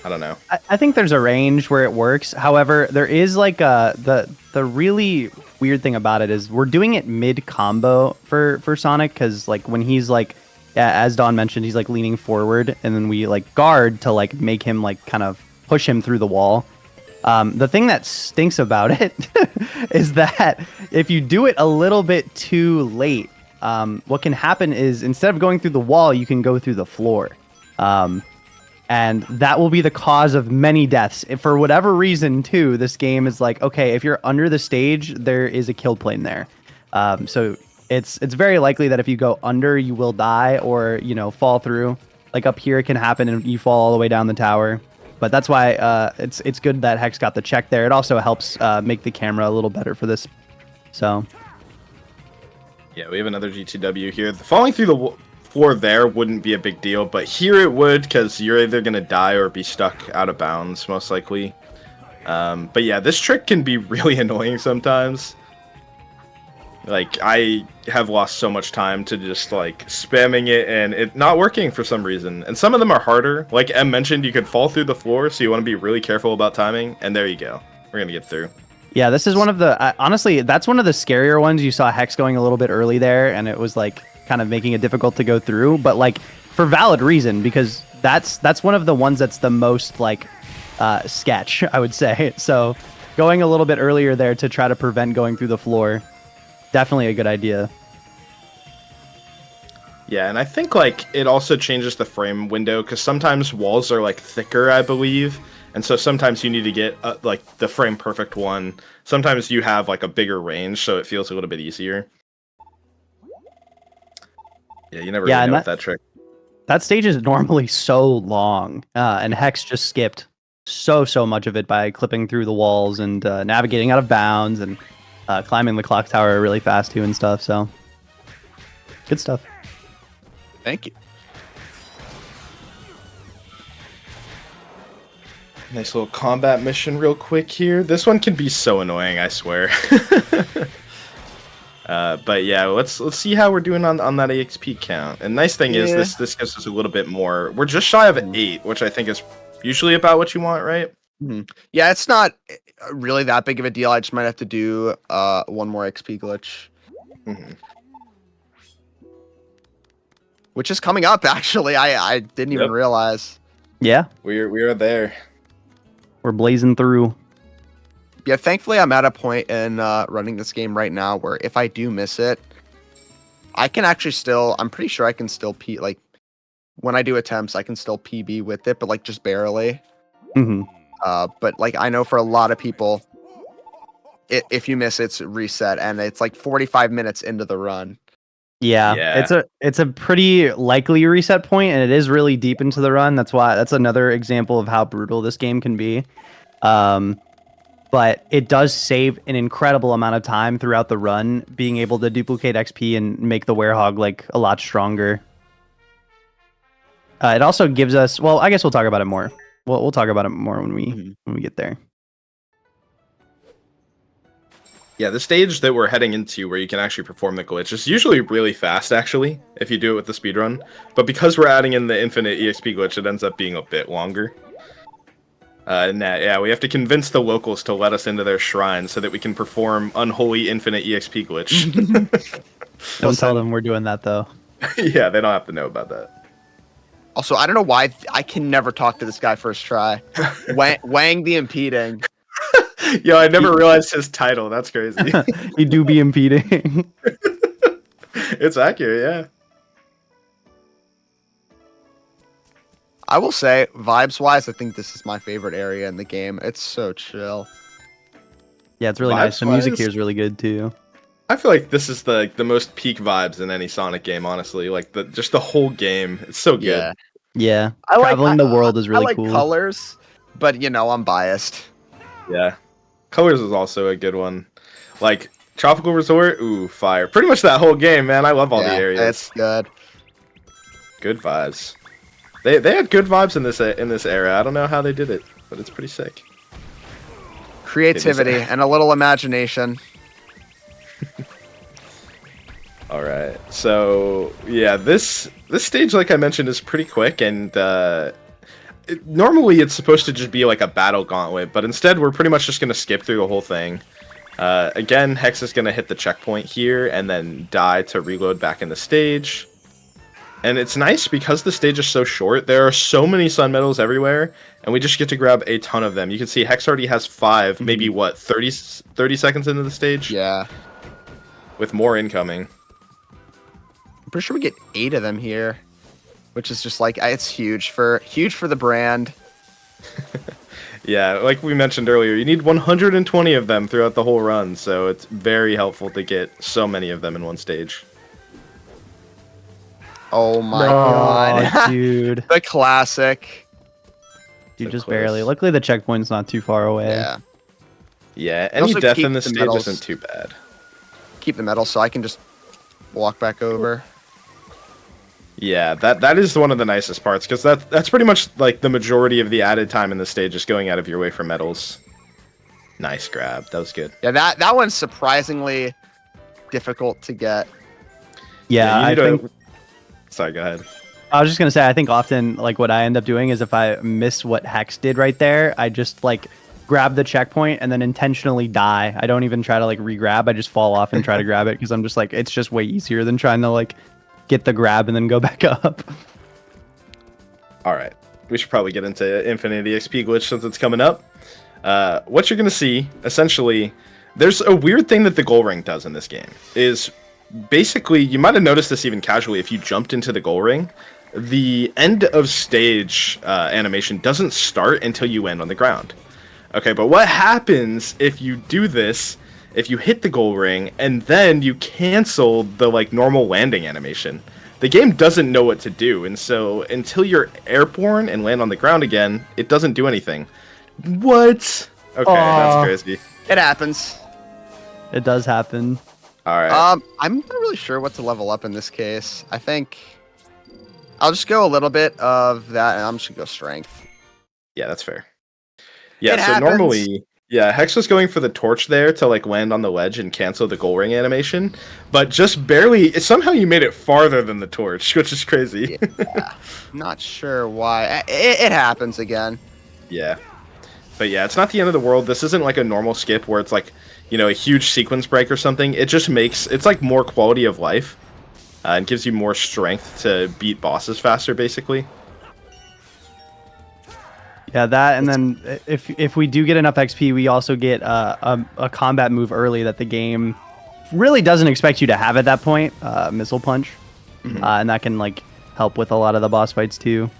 Speaker 4: I don't know.
Speaker 3: I think there's a range where it works. However, there is like the really weird thing about it is we're doing it mid combo for Sonic because like when he's like, as Dawn mentioned, he's like leaning forward and then we like guard to like make him like kind of push him through the wall. The thing that stinks about it is that if you do it a little bit too late, what can happen is instead of going through the wall, you can go through the floor. And that will be the cause of many deaths. If for whatever reason, too, this game is like, okay, if you're under the stage, there is a kill plane there. So it's very likely that if you go under, you will die or, fall through. Like up here, it can happen and you fall all the way down the tower. But that's why it's good that Hex got the check there. It also helps make the camera a little better for this. So...
Speaker 4: Yeah, we have another GTW here. Falling through the floor there wouldn't be a big deal, but here it would because you're either going to die or be stuck out of bounds, most likely. But yeah, this trick can be really annoying sometimes. Like, I have lost so much time to just, like, spamming it and it not working for some reason. And some of them are harder. Like Em mentioned, you could fall through the floor, so you want to be really careful about timing. And there you go. We're going to get through.
Speaker 3: Yeah, this is one of the honestly, that's one of the scarier ones. You saw Hex going a little bit early there, and it was like kind of making it difficult to go through, but like for valid reason because that's one of the ones that's the most like sketch, I would say. So going a little bit earlier there to try to prevent going through the floor, definitely a good idea.
Speaker 4: Yeah, and I think like it also changes the frame window because sometimes walls are like thicker, I believe. And so sometimes you need to get like the frame perfect one. Sometimes you have like a bigger range, so it feels a little bit easier. Yeah, you never really know with that trick.
Speaker 3: That stage is normally so long, and Hex just skipped so much of it by clipping through the walls and navigating out of bounds and climbing the clock tower really fast too and stuff. So good stuff.
Speaker 2: Thank you.
Speaker 4: Nice little combat mission real quick here. This one can be so annoying, I swear. But yeah, let's see how we're doing on that EXP count. And nice thing is this gives us a little bit more. We're just shy of 8, which I think is usually about what you want, right?
Speaker 2: Mm-hmm. Yeah, it's not really that big of a deal. I just might have to do one more XP glitch.
Speaker 4: Mm-hmm.
Speaker 2: Which is coming up, actually. I didn't even realize.
Speaker 3: Yeah.
Speaker 4: We are there.
Speaker 3: We're blazing through.
Speaker 2: Yeah, thankfully I'm at a point in running this game right now where if I do miss it, I can actually still, I'm pretty sure I can still like, when I do attempts, I can still PB with it, but like just barely.
Speaker 3: Mm-hmm.
Speaker 2: But like I know for a lot of people, if you miss it's reset, and it's like 45 minutes into the run.
Speaker 3: Yeah, it's a pretty likely reset point, and it is really deep into the run. That's another example of how brutal this game can be. But it does save an incredible amount of time throughout the run, being able to duplicate XP and make the werehog like a lot stronger. It also gives us, well, I guess we'll talk about it more. We'll talk about it more when we get there.
Speaker 4: Yeah, the stage that we're heading into where you can actually perform the glitch is usually really fast, actually, if you do it with the speedrun. But because we're adding in the infinite EXP glitch, it ends up being a bit longer. We have to convince the locals to let us into their shrine so that we can perform unholy infinite EXP glitch.
Speaker 3: Don't tell them we're doing that, though.
Speaker 4: Yeah, they don't have to know about that.
Speaker 2: Also, I don't know why I can never talk to this guy first try. Wang the impeding.
Speaker 4: Yo, I never realized his title. That's crazy.
Speaker 3: You do be impeding.
Speaker 4: It's accurate, yeah.
Speaker 2: I will say, vibes-wise, I think this is my favorite area in the game. It's so chill.
Speaker 3: Yeah, it's really nice. The music here is really good, too.
Speaker 4: I feel like this is the most peak vibes in any Sonic game, honestly. Like, just the whole game. It's so good.
Speaker 3: Yeah. Traveling the world is really
Speaker 2: cool. I like
Speaker 3: cool.
Speaker 2: colors, but, I'm biased.
Speaker 4: Yeah. Colors is also a good one. Like, Tropical Resort, ooh, fire. Pretty much that whole game, man. I love all the areas.
Speaker 2: It's good.
Speaker 4: Good vibes. They had good vibes in this era. I don't know how they did it, but it's pretty sick.
Speaker 2: Creativity and a little imagination.
Speaker 4: All right. So, yeah, this stage, like I mentioned, is pretty quick, and normally it's supposed to just be like a battle gauntlet, but instead we're pretty much just going to skip through the whole thing. Again, Hex is going to hit the checkpoint here and then die to reload back in the stage. And it's nice because the stage is so short, there are so many sun medals everywhere, and we just get to grab a ton of them. You can see Hex already has 5, maybe what, 30 seconds into the stage?
Speaker 2: Yeah.
Speaker 4: With more incoming.
Speaker 2: I'm pretty sure we get 8 of them here, which is just like, it's huge for the brand.
Speaker 4: Yeah, like we mentioned earlier, you need 120 of them throughout the whole run, so it's very helpful to get so many of them in one stage.
Speaker 2: Oh my god,
Speaker 3: dude.
Speaker 2: The classic.
Speaker 3: Dude, just barely. Luckily, the checkpoint's not too far away.
Speaker 2: Yeah.
Speaker 4: Yeah, any death in this stage isn't too bad.
Speaker 2: Keep the medals so I can just walk back over.
Speaker 4: Yeah, that is one of the nicest parts, because that's pretty much like the majority of the added time in the stage is going out of your way for medals. Nice grab. That was good.
Speaker 2: Yeah, that one's surprisingly difficult to get.
Speaker 3: Yeah, I think...
Speaker 4: Sorry, go ahead.
Speaker 3: I was just gonna say, I think often, like, what I end up doing is if I miss what Hex did right there, I just, like, grab the checkpoint and then intentionally die. I don't even try to, like, re-grab. I just fall off and try to grab it, because I'm just like, it's just way easier than trying to, like, get the grab and then go back up.
Speaker 4: Alright. We should probably get into Infinity XP glitch since it's coming up. What you're gonna see, essentially, there's a weird thing that the goal ring does in this game, is... Basically, you might have noticed this even casually if you jumped into the goal ring. The end of stage animation doesn't start until you land on the ground. Okay, but what happens if you do this, if you hit the goal ring, and then you cancel the like normal landing animation? The game doesn't know what to do, and so until you're airborne and land on the ground again, it doesn't do anything. What? Okay, that's crazy.
Speaker 2: It happens.
Speaker 3: It does happen.
Speaker 4: All right.
Speaker 2: I'm not really sure what to level up in this case. I think I'll just go a little bit of that, and I'm just gonna go strength.
Speaker 4: Yeah, that's fair. Yeah,
Speaker 2: It
Speaker 4: so
Speaker 2: happens.
Speaker 4: normally, yeah, Hex was going for the torch there to like land on the ledge and cancel the goal ring animation, but just barely. Somehow you made it farther than the torch, which is crazy.
Speaker 2: Yeah, not sure why. It happens again.
Speaker 4: Yeah, but yeah, it's not the end of the world. This isn't like a normal skip where it's like, a huge sequence break or something. It just it's like more quality of life, and gives you more strength to beat bosses faster, basically.
Speaker 3: Yeah, that, and then if we do get enough XP, we also get a combat move early that the game really doesn't expect you to have at that point, Missile Punch, and that can like help with a lot of the boss fights too.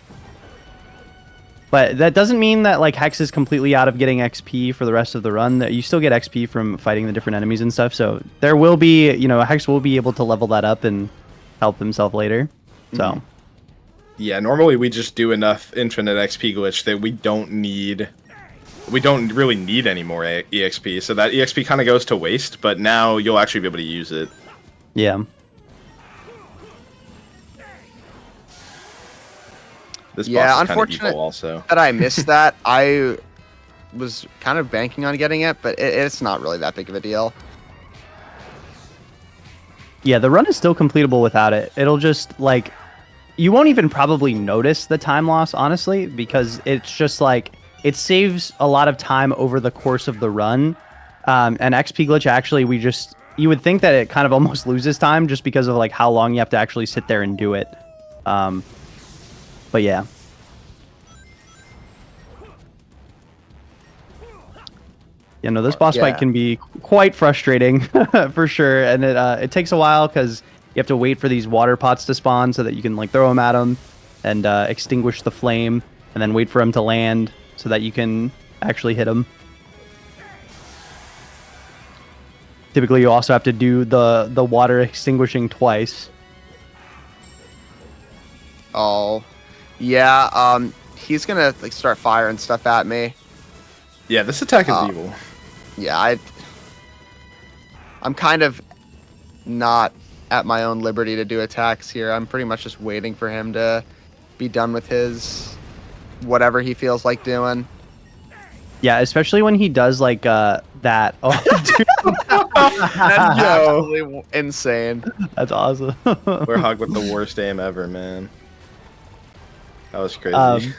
Speaker 3: But that doesn't mean that like Hex is completely out of getting XP for the rest of the run. That you still get XP from fighting the different enemies and stuff. So there will be, Hex will be able to level that up and help himself later. So.
Speaker 4: Yeah, normally we just do enough infinite XP glitch that we don't really need any more EXP. So that EXP kind of goes to waste, but now you'll actually be able to use it.
Speaker 3: Yeah.
Speaker 4: This boss is
Speaker 2: unfortunate
Speaker 4: evil also.
Speaker 2: that I missed that. I was kind of banking on getting it, but it's not really that big of a deal.
Speaker 3: Yeah, the run is still completable without it. It'll just like you won't even probably notice the time loss, honestly, because it's just like it saves a lot of time over the course of the run. And XP glitch, actually, you would think that it kind of almost loses time just because of like how long you have to actually sit there and do it. But yeah. This boss fight can be quite frustrating for sure, and it takes a while because you have to wait for these water pots to spawn so that you can like throw them at them and extinguish the flame, and then wait for them to land so that you can actually hit them. Typically, you also have to do the water extinguishing twice.
Speaker 2: Oh, yeah. He's gonna like start firing stuff at me.
Speaker 4: Yeah, this attack is evil.
Speaker 2: Yeah, I'm kind of not at my own liberty to do attacks here. I'm pretty much just waiting for him to be done with his whatever he feels like doing.
Speaker 3: Yeah, especially when he does like that. Oh, dude.
Speaker 2: That's absolutely insane.
Speaker 3: That's awesome.
Speaker 4: We're Hog with the worst aim ever, man. That was crazy.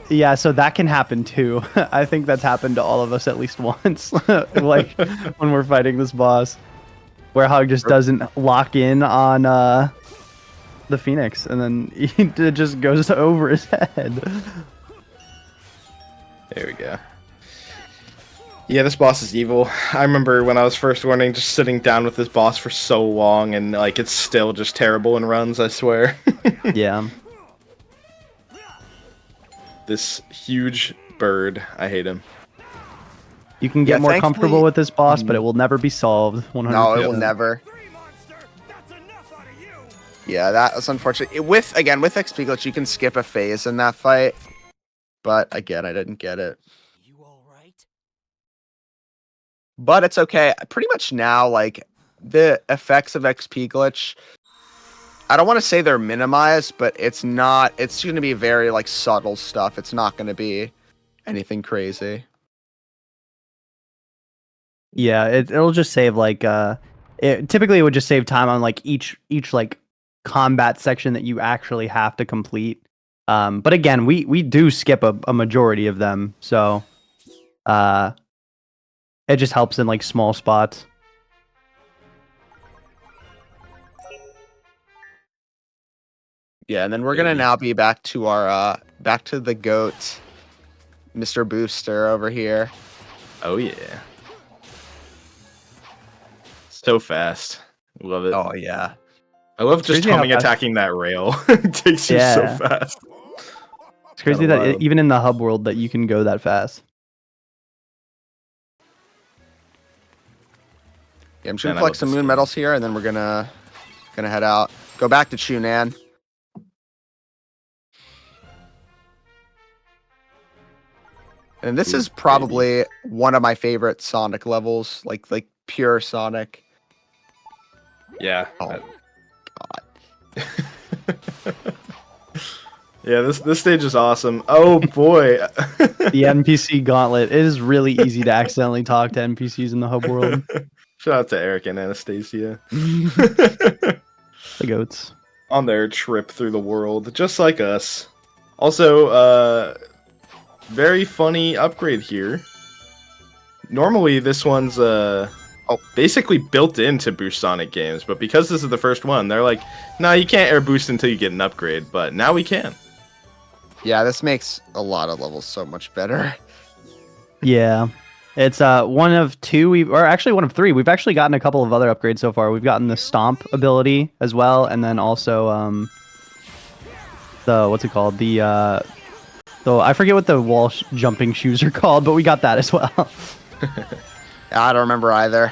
Speaker 3: Yeah, so that can happen too. I think that's happened to all of us at least once. Like when we're fighting this boss, where Hog just doesn't lock in on the Phoenix, and then it just goes over his head.
Speaker 4: There we go. Yeah, this boss is evil. I remember when I was first learning, just sitting down with this boss for so long, and like it's still just terrible in runs, I swear.
Speaker 3: Yeah.
Speaker 4: This huge bird, I hate him.
Speaker 3: You can get more comfortable
Speaker 2: thankfully-
Speaker 3: with this boss, but it will never be solved. 100%.
Speaker 2: No, it will never. Yeah, that was unfortunate. With XP glitch, you can skip a phase in that fight. But again, I didn't get it.
Speaker 5: You all right?
Speaker 2: But it's okay. Pretty much now, like the effects of XP glitch, I don't want to say they're minimized, but it's not. It's going to be very like subtle stuff. It's not going to be anything crazy.
Speaker 3: Yeah, it'll just save like typically it would just save time on like each like combat section that you actually have to complete. But again, we do skip a majority of them, so it just helps in like small spots.
Speaker 2: Yeah, and then we're gonna now be back to our back to the goat, Mr. Booster over here.
Speaker 4: Oh yeah. So fast. Love it.
Speaker 2: Oh yeah.
Speaker 4: I love just
Speaker 3: Crazy how
Speaker 4: homing
Speaker 3: fast-
Speaker 4: attacking that rail. It takes you so
Speaker 3: Yeah.
Speaker 4: fast.
Speaker 3: It's crazy
Speaker 4: Kinda
Speaker 3: that
Speaker 4: wild.
Speaker 3: even in the hub world that you can go that fast.
Speaker 2: Yeah, I'm just
Speaker 4: Man,
Speaker 2: gonna
Speaker 4: I
Speaker 2: collect
Speaker 4: love
Speaker 2: some
Speaker 4: this
Speaker 2: moon
Speaker 4: game.
Speaker 2: medals here, and then we're gonna head out. Go back to Chunan. And this is probably one of my favorite Sonic levels, like pure Sonic.
Speaker 4: Yeah.
Speaker 2: Oh, God.
Speaker 4: Yeah, this stage is awesome. Oh boy.
Speaker 3: The NPC gauntlet. It is really easy to accidentally talk to NPCs in the hub world.
Speaker 4: Shout out to Eric and Anastasia.
Speaker 3: The goats.
Speaker 4: On their trip through the world, just like us. Also, very funny upgrade here. Normally, this one's basically built into Boost Sonic games, but because this is the first one, they're like, nah, you can't air boost until you get an upgrade, but now we can.
Speaker 2: Yeah, this makes a lot of levels so much better.
Speaker 3: Yeah. It's one of two, or actually one of three. We've actually gotten a couple of other upgrades so far. We've gotten the Stomp ability as well, and then also the what's it called? The I forget what the wall jumping shoes are called, but we got that as well.
Speaker 2: I don't remember either.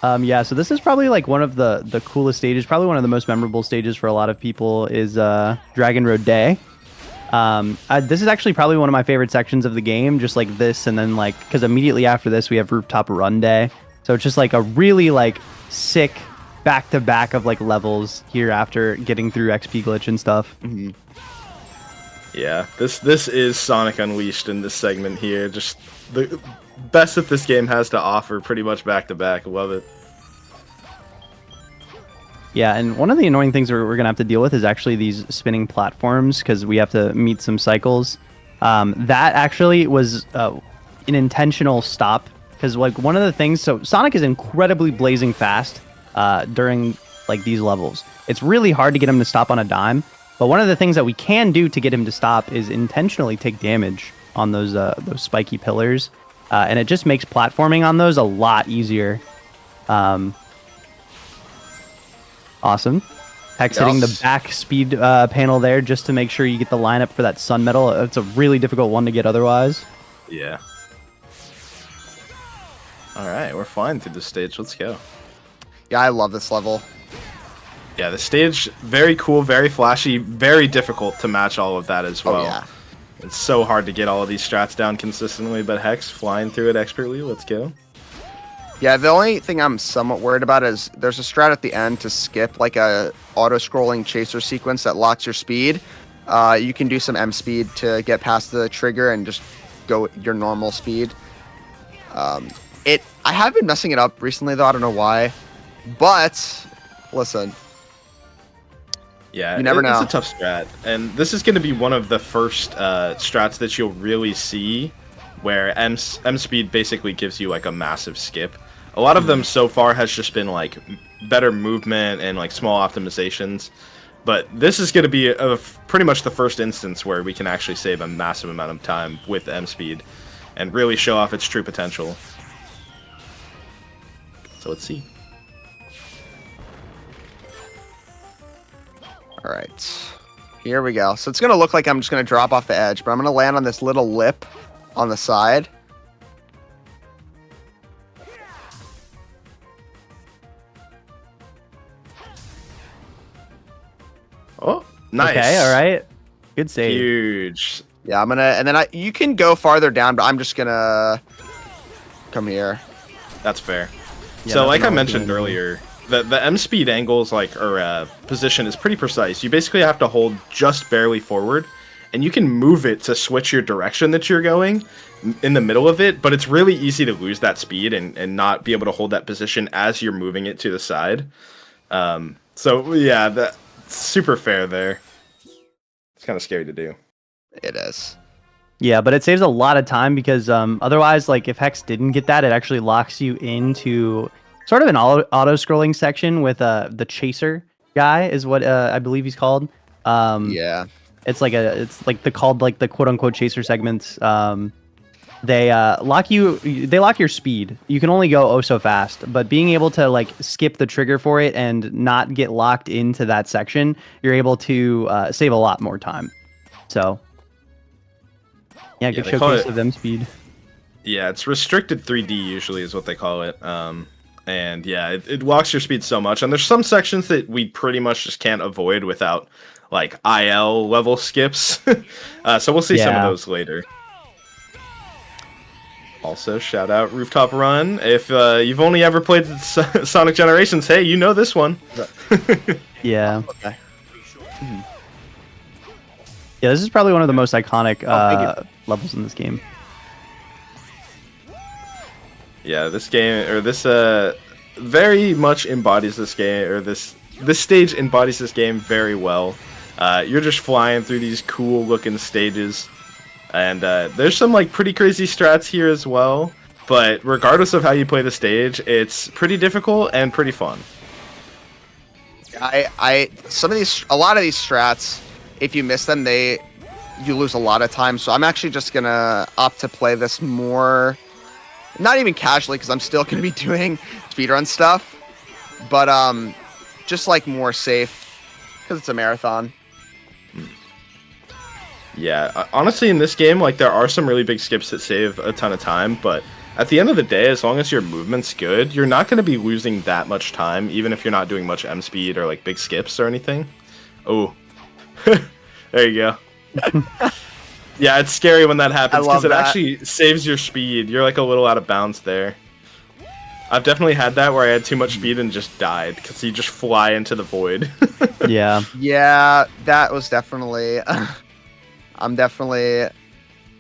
Speaker 3: Yeah, so this is probably like one of the coolest stages, probably one of the most memorable stages for a lot of people is Dragon Road Day. This is actually probably one of my favorite sections of the game, just like this, and then like, because immediately after this we have Rooftop Run Day. So it's just like a really like sick back-to-back of like levels here after getting through XP glitch and stuff.
Speaker 2: Mm-hmm.
Speaker 4: Yeah, this is Sonic Unleashed in this segment here. Just the best that this game has to offer, pretty much back-to-back. Love it.
Speaker 3: Yeah, and one of the annoying things we're going to have to deal with is actually these spinning platforms, because we have to meet some cycles. That actually was an intentional stop, because like one of the things, so Sonic is incredibly blazing fast during like these levels. It's really hard to get him to stop on a dime, but one of the things that we can do to get him to stop is intentionally take damage on those spiky pillars, and it just makes platforming on those a lot easier. Awesome. Hex hitting the back speed panel there just to make sure you get the lineup for that Sun Medal. It's a really difficult one to get otherwise.
Speaker 4: Yeah. All right, we're flying through the stage. Let's go.
Speaker 2: Yeah, I love this level.
Speaker 4: Yeah, the stage, very cool, very flashy, very difficult to match all of that as well.
Speaker 2: Oh, yeah.
Speaker 4: It's so hard to get all of these strats down consistently, but Hex flying through it expertly. Let's go.
Speaker 2: Yeah, the only thing I'm somewhat worried about is there's a strat at the end to skip like a auto-scrolling chaser sequence that locks your speed. You can do some M speed to get past the trigger and just go your normal speed. I have been messing it up recently though, I don't know why. But listen.
Speaker 4: Yeah,
Speaker 2: you never know.
Speaker 4: It's a tough strat. And this is going to be one of the first strats that you'll really see where M speed basically gives you like a massive skip. A lot of them so far has just been like better movement and like small optimizations, but this is going to be pretty much the first instance where we can actually save a massive amount of time with M speed and really show off its true potential. So let's see.
Speaker 2: All right, here we go. So it's going to look like I'm just going to drop off the edge, but I'm going to land on this little lip on the side.
Speaker 4: Oh, nice.
Speaker 3: Okay, all right. Good save.
Speaker 4: Huge.
Speaker 2: Yeah, I'm going to, and then you can go farther down, but I'm just going to come here.
Speaker 4: That's fair.
Speaker 3: Yeah,
Speaker 4: so
Speaker 3: that's
Speaker 4: like I
Speaker 3: another
Speaker 4: mentioned
Speaker 3: good
Speaker 4: earlier, the M speed angles or position is pretty precise. You basically have to hold just barely forward, and you can move it to switch your direction that you're going in the middle of it, but it's really easy to lose that speed and not be able to hold that position as you're moving it to the side. So yeah, that's super fair there. It's kind of scary to do.
Speaker 2: It is.
Speaker 3: Yeah, but it saves a lot of time because otherwise, like if Hex didn't get that, it actually locks you into sort of an auto-scrolling section with the Chaser guy is what I believe he's called.
Speaker 2: Yeah.
Speaker 3: It's like the quote-unquote Chaser segments. They lock your speed. You can only go oh so fast, but being able to like skip the trigger for it and not get locked into that section, you're able to save a lot more time. So yeah, good showcase of M speed.
Speaker 4: Yeah, it's restricted 3D usually is what they call it. And yeah, it locks your speed so much. And there's some sections that we pretty much just can't avoid without like IL level skips. So we'll see some of those later. Also, shout out Rooftop Run. If you've only ever played Sonic Generations, hey, you know this one.
Speaker 3: Yeah.
Speaker 2: Okay.
Speaker 3: Yeah, this is probably one of the most iconic levels in this game.
Speaker 4: Yeah, this game, or this very much embodies this game, or this stage embodies this game very well. You're just flying through these cool looking stages, and there's some like pretty crazy strats here as well. But regardless of how you play the stage, it's pretty difficult and pretty fun.
Speaker 2: A lot of these strats, if you miss them, you lose a lot of time. So I'm actually just gonna opt to play this more, not even casually, because I'm still gonna be doing speedrun stuff, but just like more safe, because it's a marathon.
Speaker 4: Yeah, honestly, in this game, like there are some really big skips that save a ton of time, but at the end of the day, as long as your movement's good, you're not going to be losing that much time, even if you're not doing much M speed or like big skips or anything. Oh, there you go. Yeah, it's scary when that happens because it actually saves your speed. You're like a little out of bounds there. I've definitely had that where I had too much speed and just died because you just fly into the void.
Speaker 3: Yeah.
Speaker 2: Yeah, that was definitely. I'm definitely,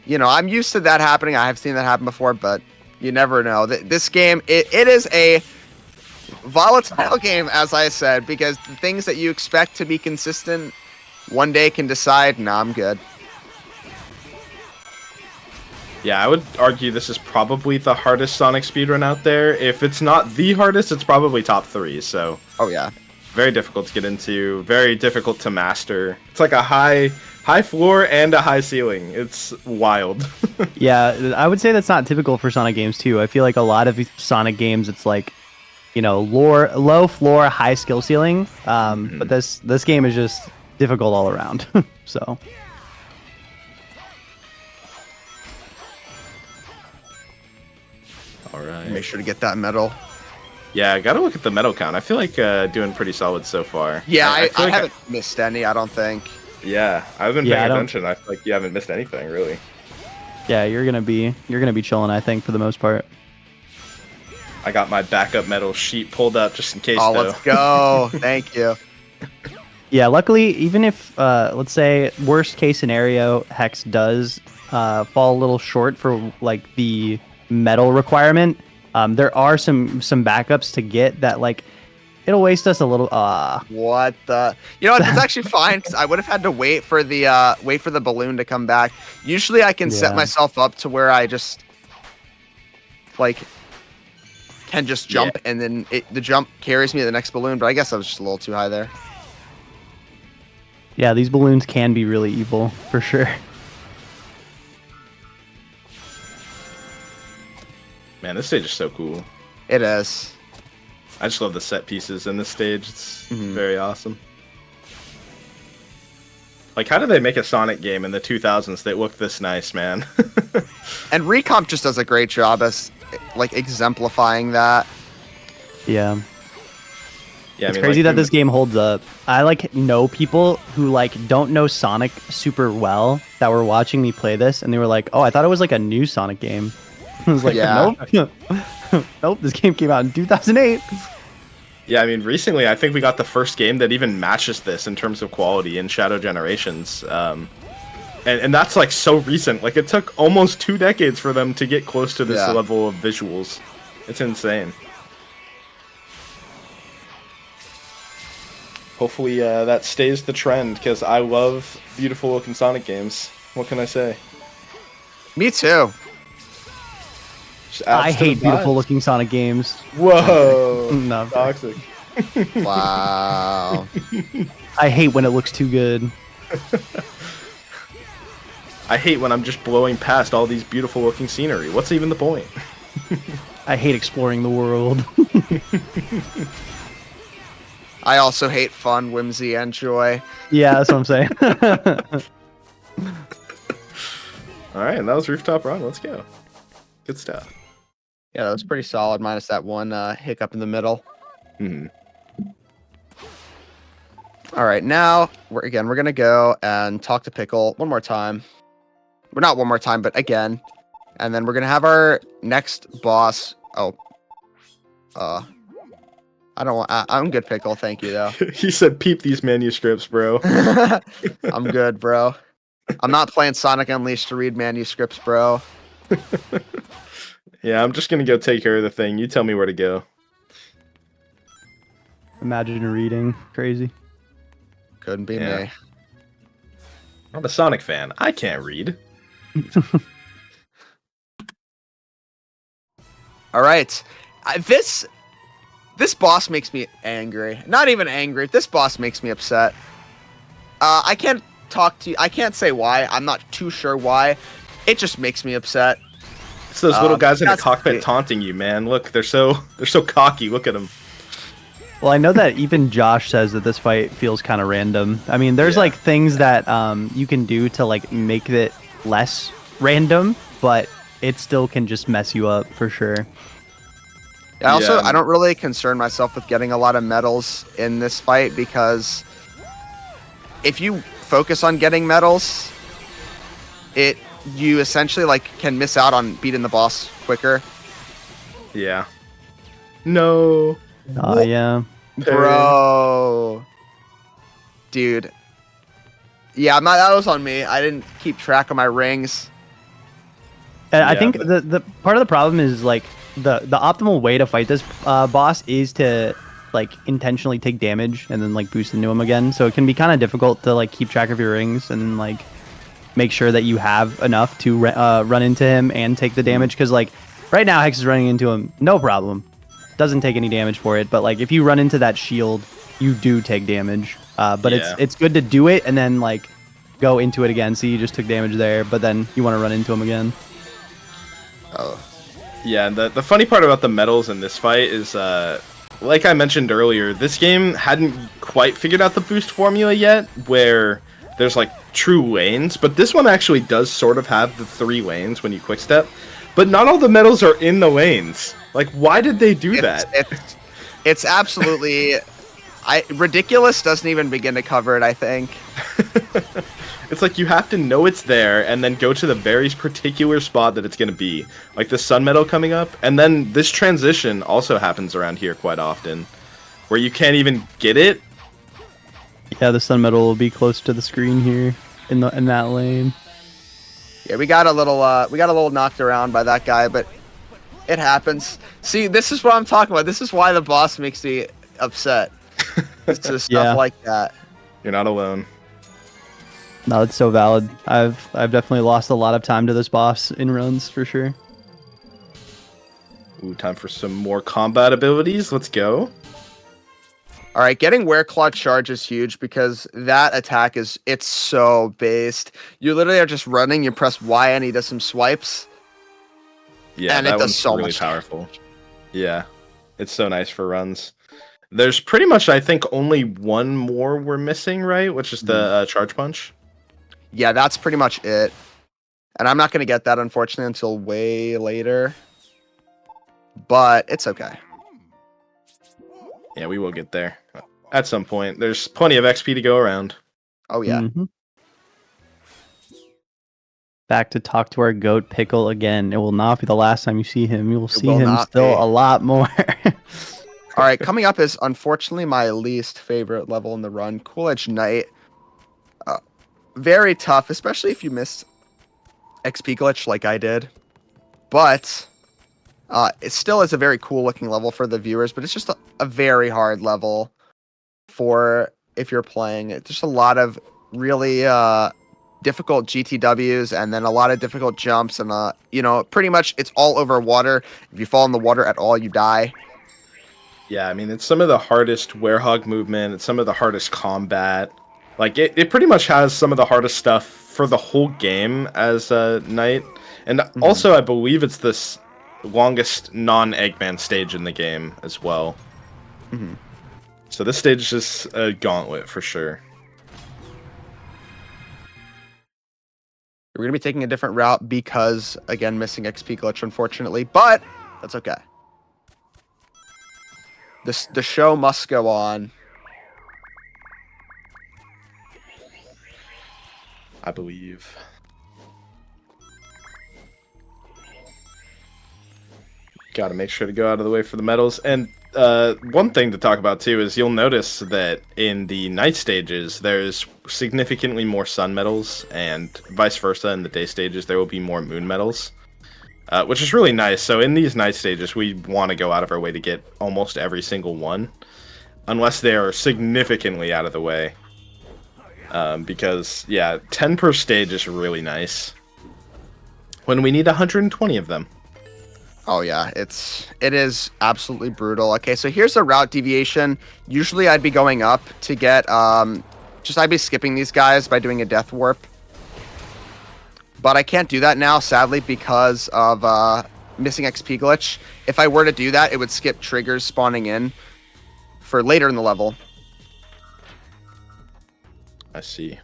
Speaker 2: I'm used to that happening. I have seen that happen before, but you never know. This game, it is a volatile game, as I said, because the things that you expect to be consistent one day can decide, nah, I'm good.
Speaker 4: Yeah, I would argue this is probably the hardest Sonic speedrun out there. If it's not the hardest, it's probably top 3, so...
Speaker 2: Oh, yeah.
Speaker 4: Very difficult to get into, very difficult to master. It's like a high floor and a high ceiling. It's wild.
Speaker 3: Yeah, I would say that's not typical for Sonic games, too. I feel like a lot of Sonic games, it's like, low floor, high skill ceiling. But this game is just difficult all around, so...
Speaker 4: Alright.
Speaker 2: Make sure to get that medal.
Speaker 4: Yeah, I gotta look at the medal count. I feel like doing pretty solid so far.
Speaker 2: Yeah, I haven't missed any, I don't think.
Speaker 4: Yeah, I've been paying attention. I feel like you haven't missed anything, really.
Speaker 3: Yeah, you're gonna be chilling, I think, for the most part.
Speaker 4: I got my backup medal sheet pulled up just in case.
Speaker 2: Oh, let's go! Thank you.
Speaker 3: Yeah, luckily, even if let's say worst case scenario, Hex does fall a little short for like the medal requirement, there are some backups to get that like it'll waste us a little.
Speaker 2: What the? You know what? It's actually fine because I would have had to wait for the balloon to come back. Usually, I can set myself up to where I just like can just jump and then the jump carries me to the next balloon. But I guess I was just a little too high there.
Speaker 3: Yeah, these balloons can be really evil for sure.
Speaker 4: Man, this stage is so cool.
Speaker 2: It is.
Speaker 4: I just love the set pieces in this stage. It's very awesome. Like, how did they make a Sonic game in the 2000s that looked this nice, man?
Speaker 2: And Recomp just does a great job as like exemplifying that.
Speaker 3: Yeah.
Speaker 4: Yeah,
Speaker 3: it's crazy that this game holds up. I like know people who like don't know Sonic super well that were watching me play this, and they were like, "Oh, I thought it was like a new Sonic game." I was like, "Nope, nope. This game came out in 2008."
Speaker 4: Yeah, I mean, recently I think we got the first game that even matches this in terms of quality in Shadow Generations, and that's like so recent. Like it took almost 2 decades for them to get close to this level of visuals. It's insane. Hopefully that stays the trend, because I love beautiful looking Sonic games. What can I say?
Speaker 2: Me too.
Speaker 3: I hate beautiful looking Sonic games.
Speaker 4: Whoa.
Speaker 3: No,
Speaker 4: toxic.
Speaker 2: Wow.
Speaker 3: I hate when it looks too good.
Speaker 4: I hate when I'm just blowing past all these beautiful looking scenery. What's even the point?
Speaker 3: I hate exploring the world.
Speaker 2: I also hate fun, whimsy, and joy.
Speaker 3: Yeah, that's what I'm saying.
Speaker 4: Alright, and that was Rooftop Run. Let's go. Good stuff.
Speaker 2: Yeah, that was pretty solid, minus that one hiccup in the middle. All right, now we're gonna go and talk to Pickle one more time. Well, not one more time, but again, and then we're gonna have our next boss. Oh, I don't want. I'm good, Pickle. Thank you, though.
Speaker 4: He said, "Peep these manuscripts, bro."
Speaker 2: I'm good, bro. I'm not playing Sonic Unleashed to read manuscripts, bro.
Speaker 4: Yeah, I'm just gonna go take care of the thing. You tell me where to go.
Speaker 3: Imagine reading. Crazy.
Speaker 2: Couldn't be
Speaker 4: Yeah.
Speaker 2: me.
Speaker 4: I'm a Sonic fan. I can't read.
Speaker 2: All right, this boss makes me angry. Not even angry. This boss makes me upset. I can't talk to you. I can't say why. I'm not too sure why. It just makes me upset.
Speaker 4: It's those little guys in the
Speaker 2: that's
Speaker 4: cockpit
Speaker 2: it.
Speaker 4: taunting you, man. Look, they're so cocky. Look at them.
Speaker 3: Well, I know that even Josh says that this fight feels kind of random. I mean, there's
Speaker 4: Yeah.
Speaker 3: like things that you can do to like make it less random, but it still can just mess you up for sure.
Speaker 2: I
Speaker 4: Yeah.
Speaker 2: don't really concern myself with getting a lot of medals in this fight because if you focus on getting medals, you essentially like can miss out on beating the boss quicker.
Speaker 4: Yeah. No.
Speaker 3: Oh yeah.
Speaker 2: Bro. Dude. Yeah, that was on me. I didn't keep track of my rings.
Speaker 3: And I
Speaker 4: Yeah,
Speaker 3: think
Speaker 4: but-
Speaker 3: the part of the problem is like the optimal way to fight this boss is to like intentionally take damage and then like boost into him again. So it can be kind of difficult to like keep track of your rings and then like make sure that you have enough to run into him and take the damage. Because like right now Hex is running into him, no problem, doesn't take any damage for it. But like if you run into that shield, you do take damage. But
Speaker 4: Yeah.
Speaker 3: it's good to do it and then like go into it again. See, you just took damage there, but then you want to run into him again.
Speaker 2: Oh.
Speaker 4: Yeah, and the funny part about the medals in this fight is, like I mentioned earlier, this game hadn't quite figured out the boost formula yet, where there's like true lanes, but this one actually does sort of have the 3 lanes when you quickstep, but not all the medals are in the lanes. Like, why did they do that?
Speaker 2: It's absolutely ridiculous. Doesn't even begin to cover it, I think.
Speaker 4: It's like you have to know it's there and then go to the very particular spot that it's going to be. Like the sun medal coming up, and then this transition also happens around here quite often, where you can't even get it.
Speaker 3: Yeah, the sun medal will be close to the screen here in that lane.
Speaker 2: Yeah, we got a little knocked around by that guy, but it happens. See, this is what I'm talking about. This is why the boss makes me upset. It's just
Speaker 3: Yeah.
Speaker 2: stuff like that.
Speaker 4: You're not alone.
Speaker 3: No, it's so valid. I've definitely lost a lot of time to this boss in runs for sure.
Speaker 4: Ooh, time for some more combat abilities. Let's go.
Speaker 2: All right, getting Wereclaw charge is huge because that attack it's so based. You literally are just running, you press Y and he does some swipes.
Speaker 4: Yeah,
Speaker 2: And it
Speaker 4: that
Speaker 2: does
Speaker 4: one's
Speaker 2: so
Speaker 4: really
Speaker 2: much
Speaker 4: powerful. Yeah, it's so nice for runs. There's pretty much, I think, only one more we're missing, right? Which is the charge punch.
Speaker 2: Yeah, that's pretty much it. And I'm not going to get that, unfortunately, until way later. But it's okay.
Speaker 4: Yeah, we will get there at some point. There's plenty of XP to go around.
Speaker 2: Oh, yeah.
Speaker 3: Mhm. Back to talk to our goat Pickle again. It will not be the last time you see him. You will see
Speaker 2: will
Speaker 3: him
Speaker 2: not
Speaker 3: still
Speaker 2: be.
Speaker 3: a lot more.
Speaker 2: All right, coming up is, unfortunately, my least favorite level in the run, Cool Edge Knight. Very tough, especially if you missed XP glitch like I did. But it still is a very cool looking level for the viewers, but it's just a very hard level for if you're playing. It's just a lot of really difficult GTWs and then a lot of difficult jumps and pretty much it's all over water. If you fall in the water at all, you die.
Speaker 4: Yeah, I mean, it's some of the hardest werehog movement. It's some of the hardest combat. Like, it pretty much has some of the hardest stuff for the whole game as a knight. And also, I believe it's the longest non-Eggman stage in the game as well.
Speaker 2: Mm-hmm.
Speaker 4: So this stage is just a gauntlet for sure.
Speaker 2: We're going to be taking a different route because, again, missing XP glitch, unfortunately. But that's okay. The show must go on.
Speaker 4: I believe. Got to make sure to go out of the way for the medals. And one thing to talk about too is you'll notice that in the night stages there's significantly more sun medals, and vice versa in the day stages there will be more moon medals, which is really nice. So in these night stages we want to go out of our way to get almost every single one, unless they are significantly out of the way. Because yeah, 10 per stage is really nice when we need 120 of them.
Speaker 2: Oh yeah, it is absolutely brutal. Okay, so here's a route deviation. Usually I'd be going up to get I'd be skipping these guys by doing a death warp. But I can't do that now, sadly, because of missing XP glitch. If I were to do that, it would skip triggers spawning in for later in the level.
Speaker 4: I see.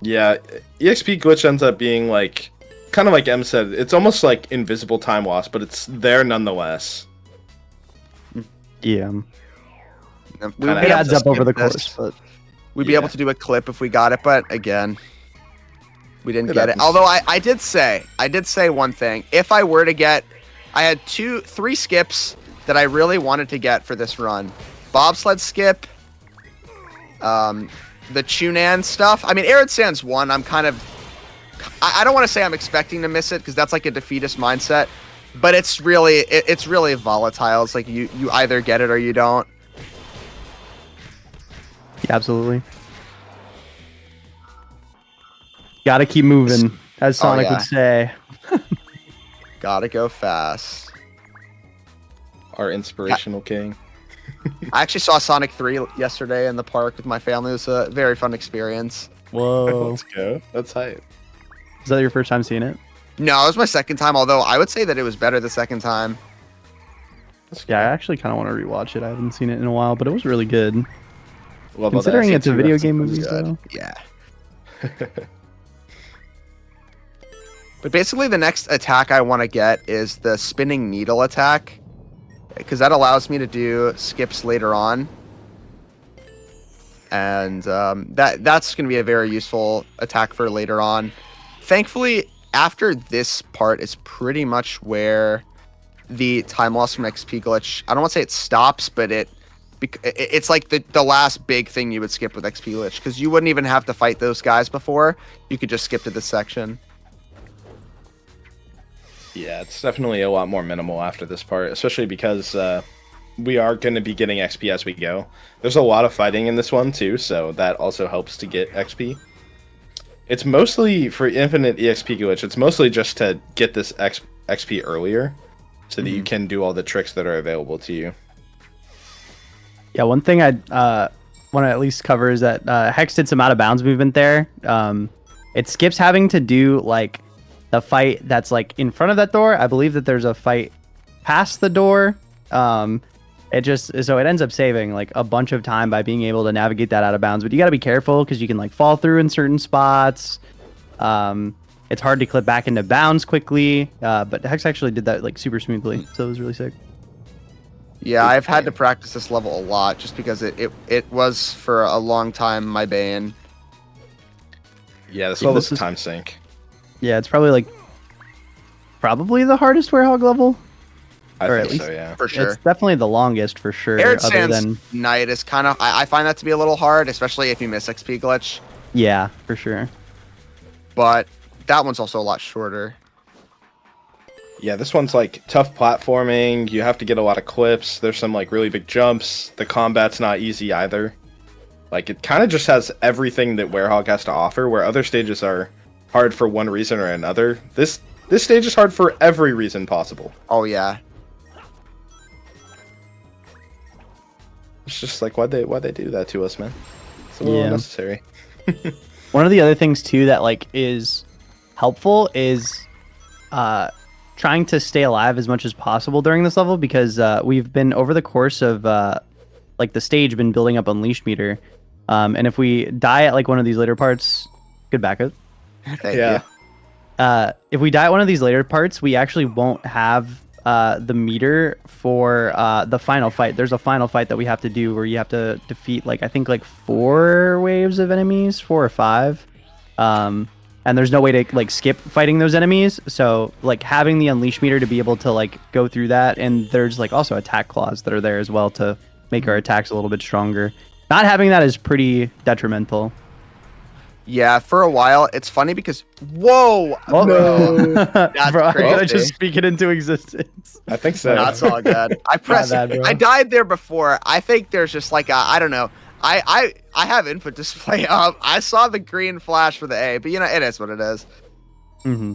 Speaker 4: Yeah, EXP glitch ends up being like, kind of like M said, it's almost like invisible time loss, but it's there nonetheless.
Speaker 3: Yeah.
Speaker 2: It
Speaker 3: adds up over the course, but
Speaker 2: we'd be able to do a clip if we got it, but again, we didn't get it.
Speaker 4: happens.
Speaker 2: Although I did say one thing. If I were to get, I had 3 skips that I really wanted to get for this run. Bobsled skip, the Chunan stuff. I mean, Arid Sands 1, I'm kind of, I don't want to say I'm expecting to miss it because that's like a defeatist mindset, but it's really volatile. It's like you either get it or you don't.
Speaker 3: yeah, absolutely. Gotta keep moving, as Sonic would say.
Speaker 2: Gotta go fast.
Speaker 4: Our inspirational king.
Speaker 2: I actually saw Sonic 3 yesterday in the park with my family. It was a very fun experience.
Speaker 3: Whoa.
Speaker 4: Let's go. That's hype.
Speaker 3: Is that your first time seeing it?
Speaker 2: No, it was my second time, although I would say that it was better the second time.
Speaker 3: Yeah, I actually kind of want to rewatch it. I haven't seen it in a while, but it was really good.
Speaker 4: Love all that
Speaker 3: Considering it's a
Speaker 4: SC2
Speaker 3: video
Speaker 4: references.
Speaker 3: game movie,
Speaker 2: Good.
Speaker 3: though.
Speaker 2: Yeah. But basically the next attack I want to get is the spinning needle attack, because that allows me to do skips later on. And that's going to be a very useful attack for later on. Thankfully, after this part is pretty much where the time loss from XP glitch, I don't want to say it stops, but it's like the last big thing you would skip with XP glitch, because you wouldn't even have to fight those guys before. You could just skip to this section.
Speaker 4: Yeah, it's definitely a lot more minimal after this part, especially because we are going to be getting XP as we go. There's a lot of fighting in this one too, so that also helps to get XP. It's mostly for infinite EXP glitch. It's mostly just to get this XP earlier, so that you can do all the tricks that are available to you.
Speaker 3: Yeah, one thing I'd want to at least cover is that Hex did some out of bounds movement there. It skips having to do like the fight that's like in front of that door. I believe that there's a fight past the door. It ends up saving like a bunch of time by being able to navigate that out of bounds. But you got to be careful because you can like fall through in certain spots. It's hard to clip back into bounds quickly. But Hex actually did that like super smoothly, so it was really sick.
Speaker 2: Yeah, I've had to practice this level a lot just because it was for a long time my bane.
Speaker 4: Yeah, this
Speaker 3: Yeah,
Speaker 4: level's
Speaker 3: this is-
Speaker 4: time sink.
Speaker 3: Yeah, it's probably the hardest Werehog level.
Speaker 4: I
Speaker 3: Or
Speaker 4: think
Speaker 3: at least-
Speaker 4: so, yeah.
Speaker 2: For sure.
Speaker 3: It's definitely the longest for sure.
Speaker 2: Arid
Speaker 3: other
Speaker 2: Sands
Speaker 3: than
Speaker 2: Night is kind of, I find that to be a little hard, especially if you miss XP glitch.
Speaker 3: yeah, for sure.
Speaker 2: But that one's also a lot shorter.
Speaker 4: Yeah, this one's like tough platforming. You have to get a lot of clips. There's some like really big jumps. The combat's not easy either. Like it kind of just has everything that Werehog has to offer, where other stages are hard for one reason or another. This stage is hard for every reason possible.
Speaker 2: Oh yeah.
Speaker 4: It's just like why'd they do that to us, man? It's a little
Speaker 3: Yeah.
Speaker 4: unnecessary.
Speaker 3: One of the other things too that like is helpful is trying to stay alive as much as possible during this level, because we've been over the course of like the stage been building up unleash meter, and if we die at like one of these later parts, good backup.
Speaker 2: Thank
Speaker 4: Yeah.
Speaker 2: you.
Speaker 3: If we die at one of these later parts, we actually won't have the meter for the final fight. There's a final fight that we have to do where you have to defeat like I think like 4 waves of enemies, 4 or 5. And there's no way to like skip fighting those enemies. So like having the unleash meter to be able to like go through that, and there's like also attack claws that are there as well to make our attacks a little bit stronger. Not having that is pretty detrimental.
Speaker 2: Yeah, for a while, it's funny because whoa,
Speaker 3: No,
Speaker 2: That's
Speaker 3: bro, I'm gonna
Speaker 2: crazy.
Speaker 3: just speak it into existence.
Speaker 4: I think so.
Speaker 2: That's all good. I pressed.
Speaker 3: bad, bro.
Speaker 2: I died there before. I think there's just like I don't know. I have input display up. I saw the green flash for the A, but you know it is what it is.
Speaker 3: Mm-hmm.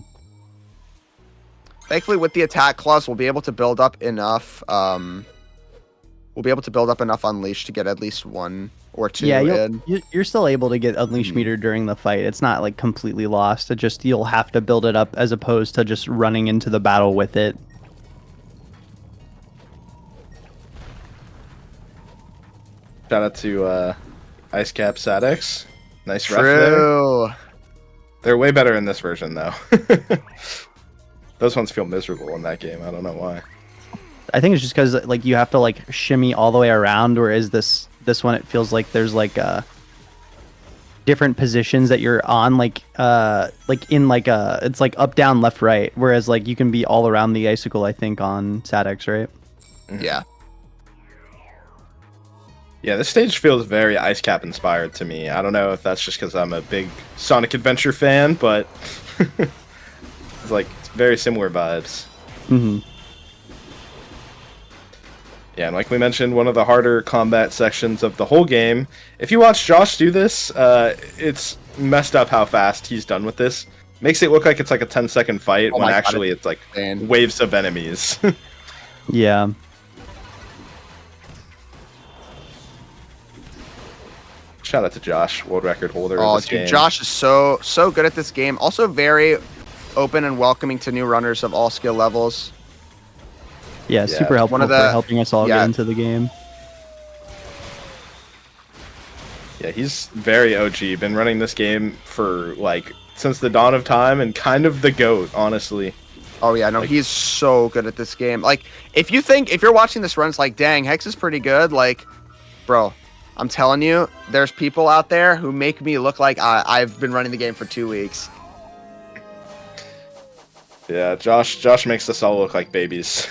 Speaker 2: Thankfully, with the attack clause, we'll be able to build up enough. We'll be able to build up enough unleash to get at least 1 or 2
Speaker 3: Yeah,
Speaker 2: in.
Speaker 3: you're still able to get unleash meter during the fight. It's not like completely lost. It just you'll have to build it up as opposed to just running into the battle with it.
Speaker 4: Shout out to Ice Cap Sadex. Nice ref there.
Speaker 2: True.
Speaker 4: They're way better in this version though. Those ones feel miserable in that game. I don't know why.
Speaker 3: I think it's just because like you have to like shimmy all the way around, whereas this one it feels like there's like different positions that you're on, like in like it's like up, down, left, right, whereas like you can be all around the icicle. I think on Sadex, right?
Speaker 2: Yeah.
Speaker 4: Yeah, this stage feels very Ice Cap inspired to me. I don't know if that's just because I'm a big Sonic Adventure fan, but it's like it's very similar vibes.
Speaker 3: Mm-hmm.
Speaker 4: Yeah, and like we mentioned, one of the harder combat sections of the whole game. If you watch Josh do this, it's messed up how fast he's done with this. Makes it look like it's like a 10-second fight
Speaker 2: Oh
Speaker 4: when
Speaker 2: my God,
Speaker 4: actually it's like
Speaker 2: insane.
Speaker 4: waves of enemies.
Speaker 3: Yeah.
Speaker 4: Shout out to Josh, world record holder
Speaker 2: Oh,
Speaker 4: of this
Speaker 2: dude,
Speaker 4: game.
Speaker 2: Josh is so good at this game. Also very open and welcoming to new runners of all skill levels.
Speaker 3: Yeah, super helpful
Speaker 2: one of
Speaker 3: for
Speaker 2: the-
Speaker 3: helping us all
Speaker 2: yeah.
Speaker 3: get into the game.
Speaker 4: Yeah, he's very OG. Been running this game for like since the dawn of time and kind of the GOAT, honestly.
Speaker 2: Oh yeah, no,
Speaker 4: Like-
Speaker 2: he's so good at this game. Like, if you're watching this run, it's like, dang, Hex is pretty good. Like, bro, I'm telling you, there's people out there who make me look like I've been running the game for 2 weeks.
Speaker 4: Yeah, Josh makes us all look like babies.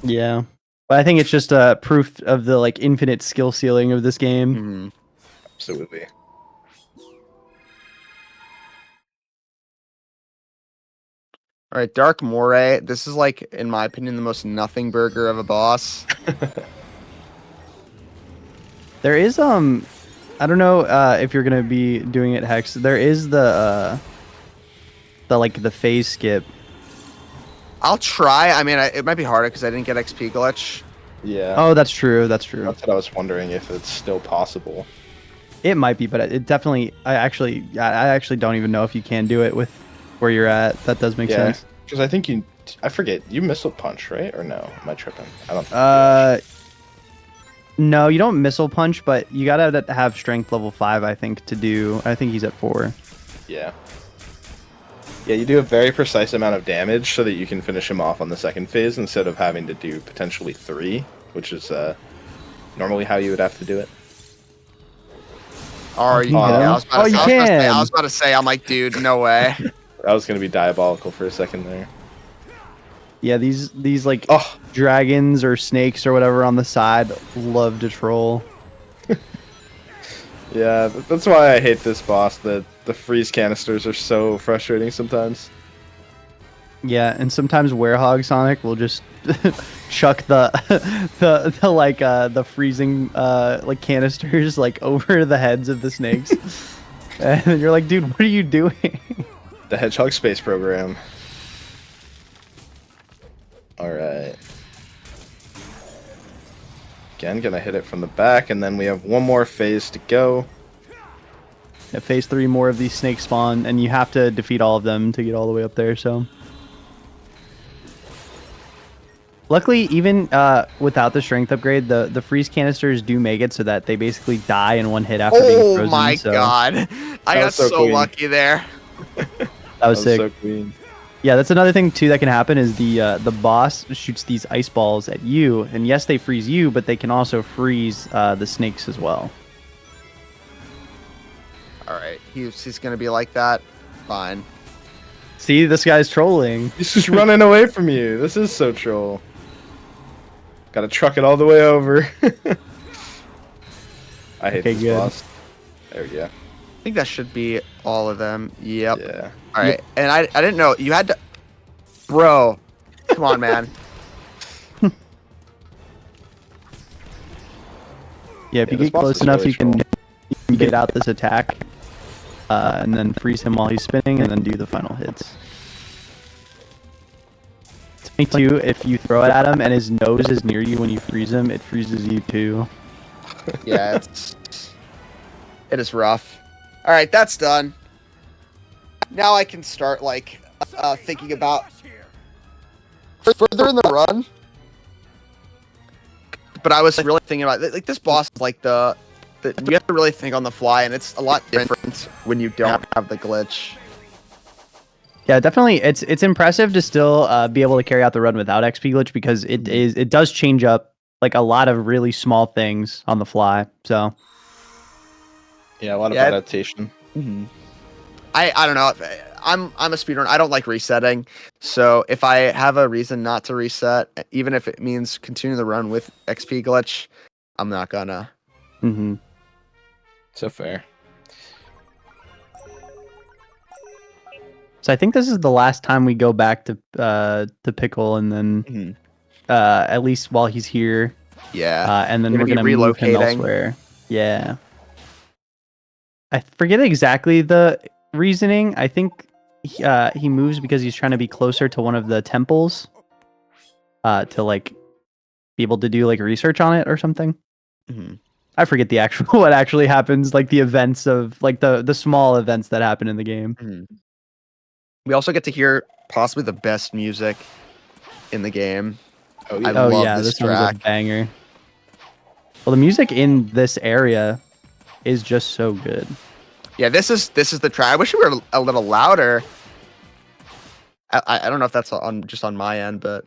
Speaker 3: Yeah, but I think it's just a proof of the like infinite skill ceiling of this game.
Speaker 2: Mhm.
Speaker 4: Absolutely.
Speaker 2: All right, Dark Moray. This is like, in my opinion, the most nothing burger of a boss.
Speaker 3: There is I don't know if you're gonna be doing it, Hex. There is the like the phase skip.
Speaker 2: I'll try. I mean, it might be harder because I didn't get XP glitch.
Speaker 4: Yeah.
Speaker 3: Oh, that's true. That's true.
Speaker 4: That's what I was wondering if it's still possible.
Speaker 3: It might be, but it definitely. I actually don't even know if you can do it with where you're at. That does make
Speaker 4: Yeah,
Speaker 3: sense.
Speaker 4: because I think I forget, you missile punch, right? Or no? Am I tripping? I don't think
Speaker 3: No, you don't missile punch, but you gotta have strength level 5, I think, to do. I think he's at 4.
Speaker 4: Yeah. Yeah, you do a very precise amount of damage so that you can finish him off on the second phase instead of having to do potentially 3, which is normally how you would have to do it.
Speaker 2: Or you,
Speaker 3: can.
Speaker 2: yeah, I was about to
Speaker 3: You
Speaker 2: say,
Speaker 3: can.
Speaker 2: I was about to say, I'm like, dude, no way.
Speaker 4: That was going to be diabolical for a second there.
Speaker 3: Yeah, these like
Speaker 4: Oh,
Speaker 3: dragons or snakes or whatever on the side love to troll.
Speaker 4: yeah, that's why I hate this boss. The freeze canisters are so frustrating sometimes.
Speaker 3: Yeah, and sometimes Werehog Sonic will just chuck the the freezing like canisters like over the heads of the snakes. And you're like, dude, what are you doing?
Speaker 4: The Hedgehog Space Program. Alright. Again, gonna hit it from the back, and then we have one more phase to go.
Speaker 3: At phase 3, more of these snakes spawn, and you have to defeat all of them to get all the way up there. So, luckily, even without the strength upgrade, the freeze canisters do make it so that they basically die in one hit after being
Speaker 2: Oh
Speaker 3: frozen.
Speaker 2: my
Speaker 3: so
Speaker 2: god. I got
Speaker 4: was so
Speaker 2: so
Speaker 4: clean.
Speaker 2: lucky there.
Speaker 3: that was sick.
Speaker 4: So clean.
Speaker 3: Yeah, that's another thing too that can happen is the boss shoots these ice balls at you, and yes, they freeze you, but they can also freeze the snakes as well.
Speaker 2: All right, he's gonna be like that. Fine.
Speaker 3: See, this guy's trolling.
Speaker 4: He's just running away from you. This is so troll. Gotta truck it all the way over. I hate this boss. There we go.
Speaker 2: I think that should be all of them. Yep.
Speaker 4: Yeah.
Speaker 2: All right, and I didn't know you had to, bro. Come on, man.
Speaker 3: Yeah, if you
Speaker 4: this
Speaker 3: get
Speaker 4: boss
Speaker 3: close
Speaker 4: is
Speaker 3: enough,
Speaker 4: really
Speaker 3: you can get out this attack, and then freeze him while he's spinning, and then do the final hits. It's funny too, if you throw it at him and his nose is near you when you freeze him, it freezes you too.
Speaker 2: Yeah, it is rough. All right, that's done. Now I can start like thinking about further in the run. But I was really thinking about like this boss is like the you have to really think on the fly, and it's a lot different when you don't have the glitch.
Speaker 3: Yeah, definitely. It's impressive to still be able to carry out the run without XP glitch because it does change up like a lot of really small things on the fly. So
Speaker 4: Yeah, a lot of adaptation.
Speaker 2: I don't know. I'm a speedrunner. I don't like resetting. So if I have a reason not to reset, even if it means continue the run with XP glitch, I'm not gonna.
Speaker 4: So fair.
Speaker 3: So I think this is the last time we go back to Pickle, and then at least while he's here.
Speaker 2: Yeah.
Speaker 3: And then
Speaker 2: Gonna
Speaker 3: we're gonna
Speaker 2: be
Speaker 3: move him
Speaker 2: relocating.
Speaker 3: elsewhere. Yeah. I forget exactly the reasoning. I think he moves because he's trying to be closer to one of the temples, to like be able to do like research on it or something. I forget the actual what actually happens, like the events of like the small events that happen in the game.
Speaker 2: We also get to hear possibly the best music in the game.
Speaker 4: Oh yeah.
Speaker 2: I love
Speaker 3: this
Speaker 2: this
Speaker 3: one's a
Speaker 2: track.
Speaker 3: banger. Well, the music in this area is just so good.
Speaker 2: Yeah, this is the track. I wish we were a little louder. I don't know if that's just on my end, but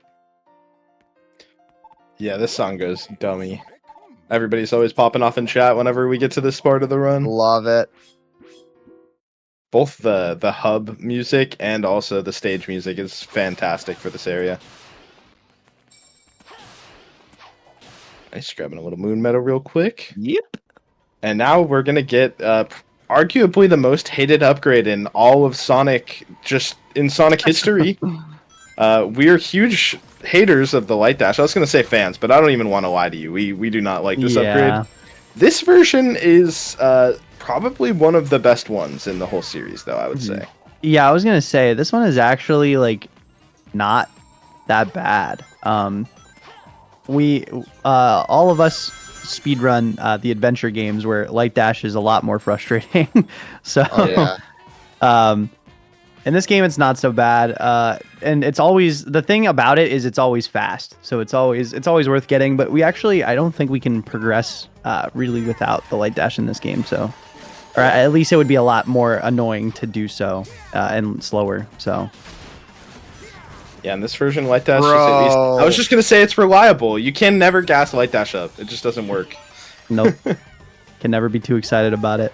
Speaker 4: Yeah, this song goes dummy. Everybody's always popping off in chat whenever we get to this part of the run.
Speaker 2: love it.
Speaker 4: Both the hub music and also the stage music is fantastic for this area. Nice, grabbing a little moon medal real quick.
Speaker 2: Yep.
Speaker 4: And now we're gonna get arguably the most hated upgrade in all of Sonic, just in Sonic history. We're huge haters of the Light Dash. I was gonna say fans, but I don't even want to lie to you. We do not like this upgrade. This version is probably one of the best ones in the whole series, though, I would say.
Speaker 3: Yeah, I was gonna say this one is actually like not that bad. We all of us speedrun the adventure games where Light Dash is a lot more frustrating. So in this game it's not so bad. And it's always the thing about it is it's always fast. So it's always worth getting, but I don't think we can progress really without the Light Dash in this game. So or at least it would be a lot more annoying to do so and slower. So
Speaker 4: yeah, in this version, Light Dash is at least... I was just going to say it's reliable. You can never gas Light Dash up. It just doesn't work.
Speaker 3: Nope. Can never be too excited about it.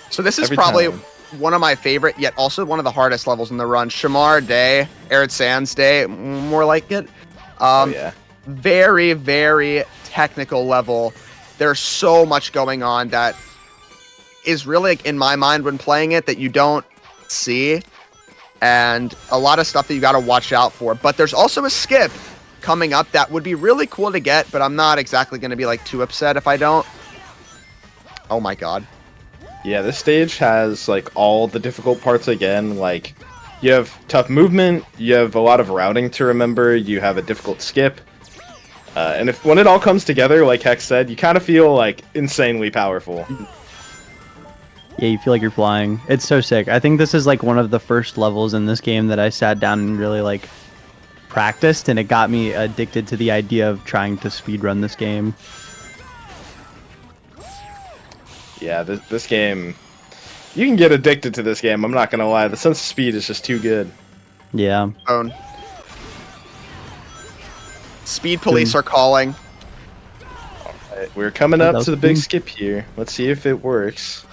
Speaker 2: So this is probably one of my favorite, yet also one of the hardest levels in the run. Shamar Day, Arid Sands Day, more like it. Very, very technical level. There's so much going on that is really, like, in my mind when playing it, that you don't see. And a lot of stuff that you got to watch out for. But there's also a skip coming up that would be really cool to get, but I'm not exactly going to be like too upset if I don't. Oh my god.
Speaker 4: Yeah, this stage has like all the difficult parts again. Like you have tough movement, you have a lot of routing to remember, you have a difficult skip. And when it all comes together, like Hex said, you kind of feel like insanely powerful.
Speaker 3: Yeah, you feel like you're flying. It's so sick. I think this is like one of the first levels in this game that I sat down and really like practiced, and it got me addicted to the idea of trying to speedrun this game.
Speaker 4: Yeah, this game, you can get addicted to this game, I'm not gonna lie. The sense of speed is just too good.
Speaker 3: Yeah.
Speaker 2: Speed police are calling.
Speaker 4: We're coming up to the big
Speaker 3: clean.
Speaker 4: skip here. Let's see if it works.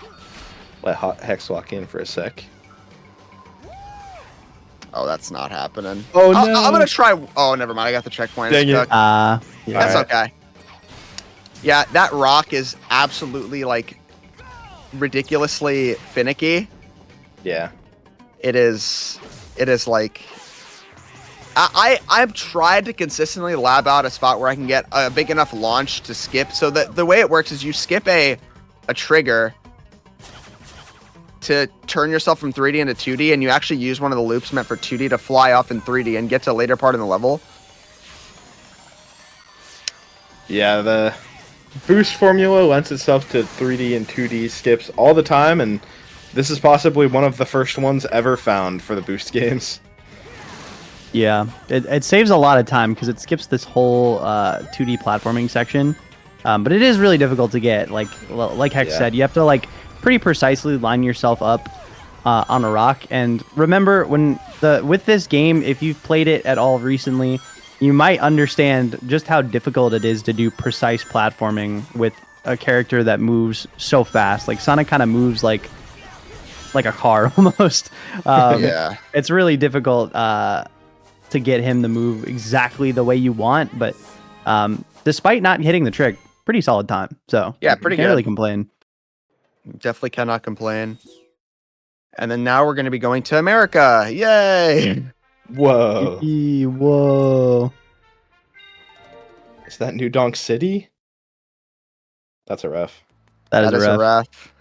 Speaker 4: Let Hex walk in for a sec.
Speaker 2: Oh, that's not happening.
Speaker 4: Oh,
Speaker 2: I'm
Speaker 4: no.
Speaker 2: gonna try. Oh, never mind. I got the checkpoint.
Speaker 4: Dang
Speaker 2: It's
Speaker 4: it.
Speaker 2: cooked.
Speaker 3: Yeah.
Speaker 2: That's
Speaker 4: Alright.
Speaker 2: okay. Yeah, that rock is absolutely like ridiculously finicky.
Speaker 4: Yeah.
Speaker 2: It is like I've tried to consistently lab out a spot where I can get a big enough launch to skip. So that the way it works is you skip a trigger to turn yourself from 3D into 2D, and you actually use one of the loops meant for 2D to fly off in 3D and get to a later part in the level.
Speaker 4: Yeah, the boost formula lends itself to 3D and 2D skips all the time, and this is possibly one of the first ones ever found for the boost games.
Speaker 3: Yeah, it saves a lot of time because it skips this whole 2D platforming section, but it is really difficult to get. Like Hex
Speaker 4: Yeah.
Speaker 3: said, you have to like pretty precisely line yourself up on a rock. And remember, with this game, if you've played it at all recently, you might understand just how difficult it is to do precise platforming with a character that moves so fast. Like Sonic kind of moves like a car almost.
Speaker 2: Yeah.
Speaker 3: It's really difficult to get him to move exactly the way you want, but despite not hitting the trick, pretty solid time. So
Speaker 2: Yeah, pretty
Speaker 3: can't
Speaker 2: good.
Speaker 3: really complain.
Speaker 2: Definitely cannot complain. And then now we're going to be going to America. Yay!
Speaker 4: Whoa.
Speaker 3: Whoa.
Speaker 4: Is that New Donk City? That's a rough.
Speaker 3: That is
Speaker 2: a
Speaker 3: rough.
Speaker 2: rough.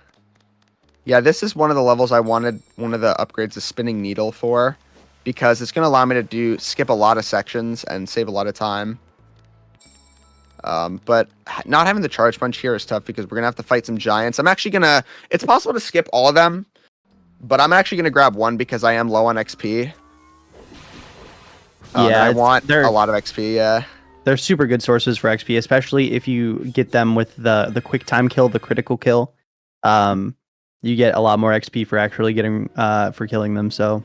Speaker 2: Yeah, this is one of the levels I wanted one of the upgrades of Spinning Needle for, because it's going to allow me to skip a lot of sections and save a lot of time. But not having the charge punch here is tough because we're going to have to fight some giants. I'm actually going to... It's possible to skip all of them, but I'm actually going to grab one because I am low on XP. And I want a lot of XP, yeah.
Speaker 3: They're super good sources for XP, especially if you get them with the quick time kill, the critical kill. You get a lot more XP for actually getting for killing them. So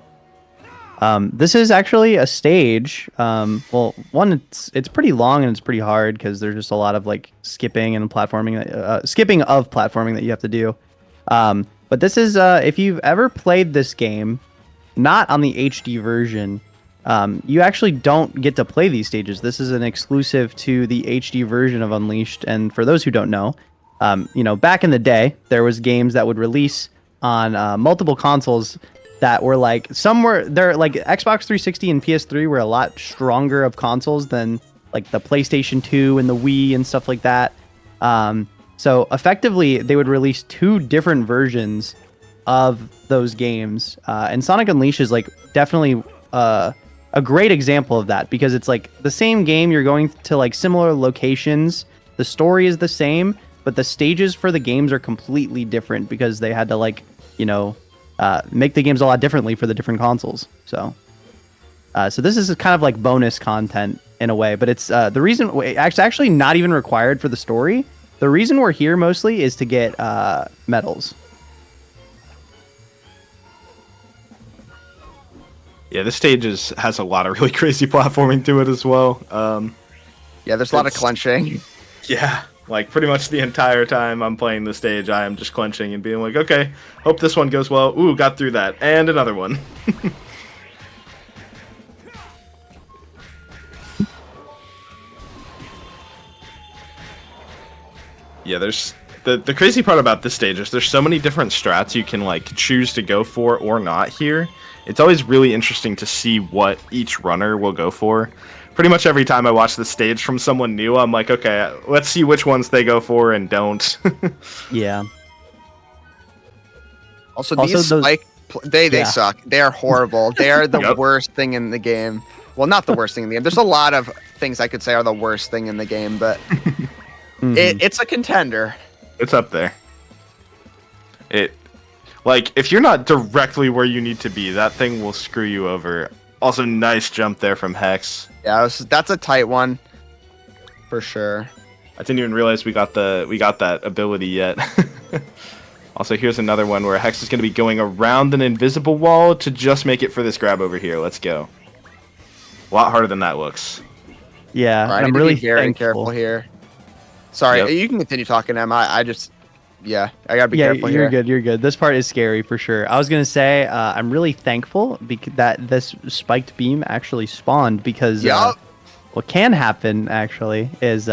Speaker 3: this is actually a stage. Well, one, it's pretty long and it's pretty hard because there's just a lot of like skipping and platforming, skipping of platforming that you have to do. But this is if you've ever played this game, not on the HD version. You actually don't get to play these stages. This is an exclusive to the HD version of Unleashed. And for those who don't know, back in the day, there was games that would release on multiple consoles that were like they're like Xbox 360 and PS3 were a lot stronger of consoles than like the PlayStation 2 and the Wii and stuff like that. So effectively, they would release two different versions of those games. And Sonic Unleashed is like definitely a great example of that because it's like the same game. You're going to like similar locations. The story is the same, but the stages for the games are completely different because they had to like, make the games a lot differently for the different consoles. So this is kind of like bonus content in a way, but it's the reason it's actually not even required for the story. The reason we're here mostly is to get medals.
Speaker 4: Yeah, this stage has a lot of really crazy platforming to it as well.
Speaker 2: Yeah, there's a lot of clenching.
Speaker 4: Yeah, like pretty much the entire time I'm playing the stage, I am just clenching and being like, okay, hope this one goes well. Ooh, got through that. And another one. Yeah, there's the crazy part about this stage is there's so many different strats you can like choose to go for or not here. It's always really interesting to see what each runner will go for. Pretty much every time I watch the stage from someone new, I'm like, okay, let's see which ones they go for and don't.
Speaker 3: Yeah.
Speaker 2: Also these spike, they suck. They are horrible. They are the
Speaker 4: Yep.
Speaker 2: worst thing in the game. Well, not the worst thing in the game. There's a lot of things I could say are the worst thing in the game, but it's a contender.
Speaker 4: It's up there. Like, if you're not directly where you need to be, that thing will screw you over. Also, nice jump there from Hex.
Speaker 2: Yeah, that's a tight one, for sure.
Speaker 4: I didn't even realize we got that ability yet. Also, here's another one where Hex is going to be going around an invisible wall to just make it for this grab over here. Let's go. A lot harder than that looks.
Speaker 3: Yeah,
Speaker 2: I
Speaker 3: I'm
Speaker 2: need to
Speaker 3: really
Speaker 2: be very
Speaker 3: thankful.
Speaker 2: careful here. Sorry,
Speaker 4: Yep.
Speaker 2: you can continue talking, Em. I just, yeah, I gotta be
Speaker 3: Yeah,
Speaker 2: careful
Speaker 3: you're
Speaker 2: here.
Speaker 3: good. You're good. This part is scary for sure. I was gonna say I'm really thankful that this spiked beam actually spawned because
Speaker 2: Yup.
Speaker 3: what can happen actually is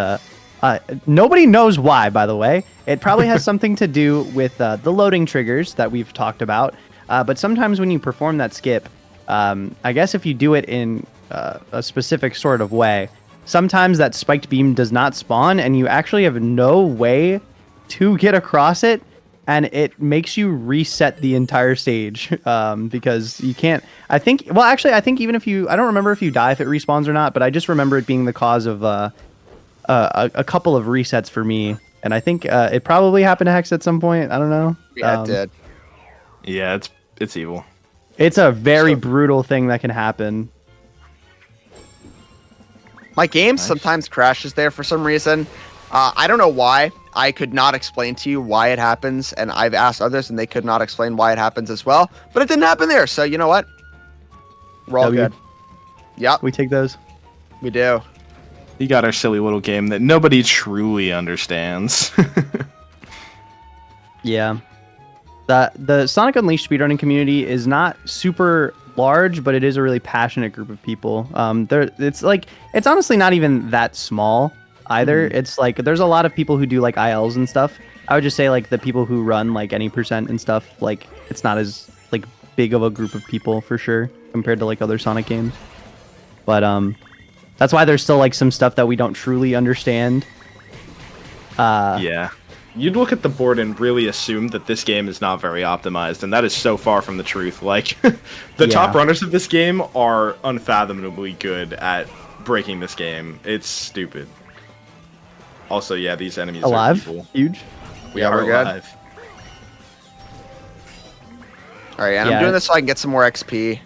Speaker 3: nobody knows why. By the way, it probably has something to do with the loading triggers that we've talked about. But sometimes when you perform that skip, I guess if you do it in a specific sort of way, sometimes that spiked beam does not spawn, and you actually have no way to get across it, and it makes you reset the entire stage because you can't. I think even if you, I don't remember if you die if it respawns or not, but I just remember it being the cause of a couple of resets for me, and I think it probably happened to Hex at some point. I don't know.
Speaker 2: Yeah, it did.
Speaker 4: Yeah, it's evil.
Speaker 3: It's a very brutal thing that can happen.
Speaker 2: My game sometimes crashes there for some reason. I don't know why. I could not explain to you why it happens, and I've asked others, and they could not explain why it happens as well. But it didn't happen there, so you know what? We're all
Speaker 3: W.
Speaker 2: good. Yep,
Speaker 3: We take those.
Speaker 2: we do.
Speaker 4: You got our silly little game that nobody truly understands.
Speaker 3: Yeah. The Sonic Unleashed speedrunning community is not super large, but it is a really passionate group of people. It's honestly not even that small either. It's like there's a lot of people who do like ILs and stuff. I would just say like the people who run like any percent and stuff, like it's not as like big of a group of people for sure compared to like other Sonic games. But that's why there's still like some stuff that we don't truly understand.
Speaker 4: Yeah. You'd look at the board and really assume that this game is not very optimized, and that is so far from the truth. Like, the top runners of this game are unfathomably good at breaking this game. It's stupid. Also, yeah, these enemies
Speaker 3: Alive,
Speaker 4: are evil.
Speaker 3: huge.
Speaker 4: We
Speaker 2: Yeah,
Speaker 4: are
Speaker 2: we're good.
Speaker 4: alive.
Speaker 2: All right, and
Speaker 3: Yeah,
Speaker 2: I'm doing this so I can get some more XP.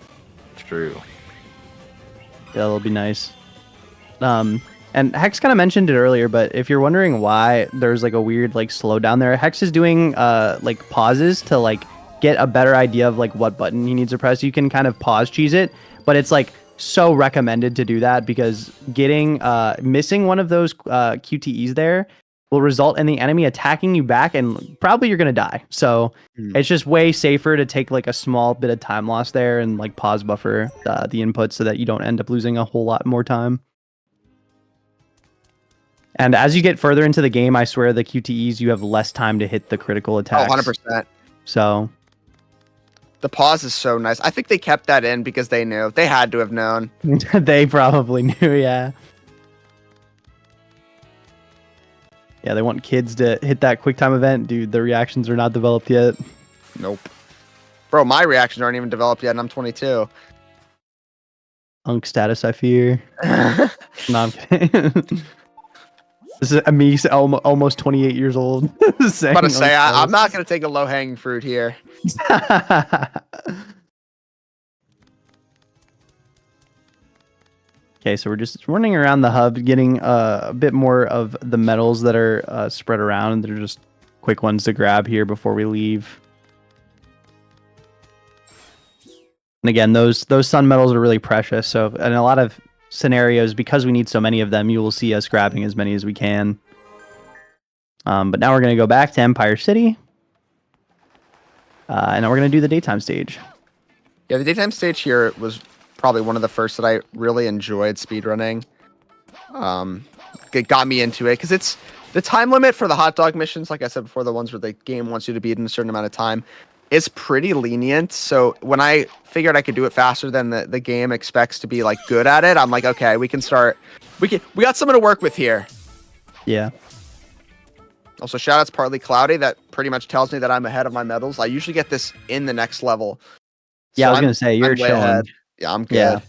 Speaker 4: True.
Speaker 3: Yeah, that'll be nice. And Hex kind of mentioned it earlier, but if you're wondering why there's like a weird like slowdown there, Hex is doing like pauses to like get a better idea of like what button he needs to press. You can kind of pause cheese it, but it's like so recommended to do that because getting missing one of those QTEs there will result in the enemy attacking you back and probably you're gonna die. So it's just way safer to take like a small bit of time loss there and like pause buffer the input so that you don't end up losing a whole lot more time. And as you get further into the game, I swear the QTEs, you have less time to hit the critical attacks.
Speaker 2: Oh, 100%.
Speaker 3: So
Speaker 2: The pause is so nice. I think they kept that in because they knew. They had to have known.
Speaker 3: they probably knew, yeah. Yeah, they want kids to hit that quick time event. Dude, the reactions are not developed yet.
Speaker 2: Nope. Bro, my reactions aren't even developed yet, and I'm 22.
Speaker 3: Unk status, I fear. No, I'm kidding. This is me, almost 28 years old.
Speaker 2: I'm
Speaker 3: saying
Speaker 2: about to say,
Speaker 3: unk
Speaker 2: I'm not going to take a low-hanging fruit here.
Speaker 3: status. Okay, so we're just running around the hub, getting a bit more of the medals that are spread around. They're just quick ones to grab here before we leave. And again, those sun medals are really precious. So in a lot of scenarios, because we need so many of them, you will see us grabbing as many as we can. But now we're going to go back to Empire City. And now we're going to do the daytime stage.
Speaker 2: Yeah, the daytime stage here was probably one of the first that I really enjoyed speedrunning. It got me into it because it's the time limit for the hot dog missions, like I said before, the ones where the game wants you to beat in a certain amount of time, is pretty lenient. So when I figured I could do it faster than the game expects to be like good at it, I'm like, okay, we can start. We got someone to work with here.
Speaker 3: Yeah.
Speaker 2: Also, shout outs Partly Cloudy. That pretty much tells me that I'm ahead of my medals. I usually get this in the next level.
Speaker 3: Yeah,
Speaker 2: So
Speaker 3: I was going to say, you're
Speaker 2: I'm way
Speaker 3: chilling.
Speaker 2: ahead. Yeah, I'm good.
Speaker 3: Yeah.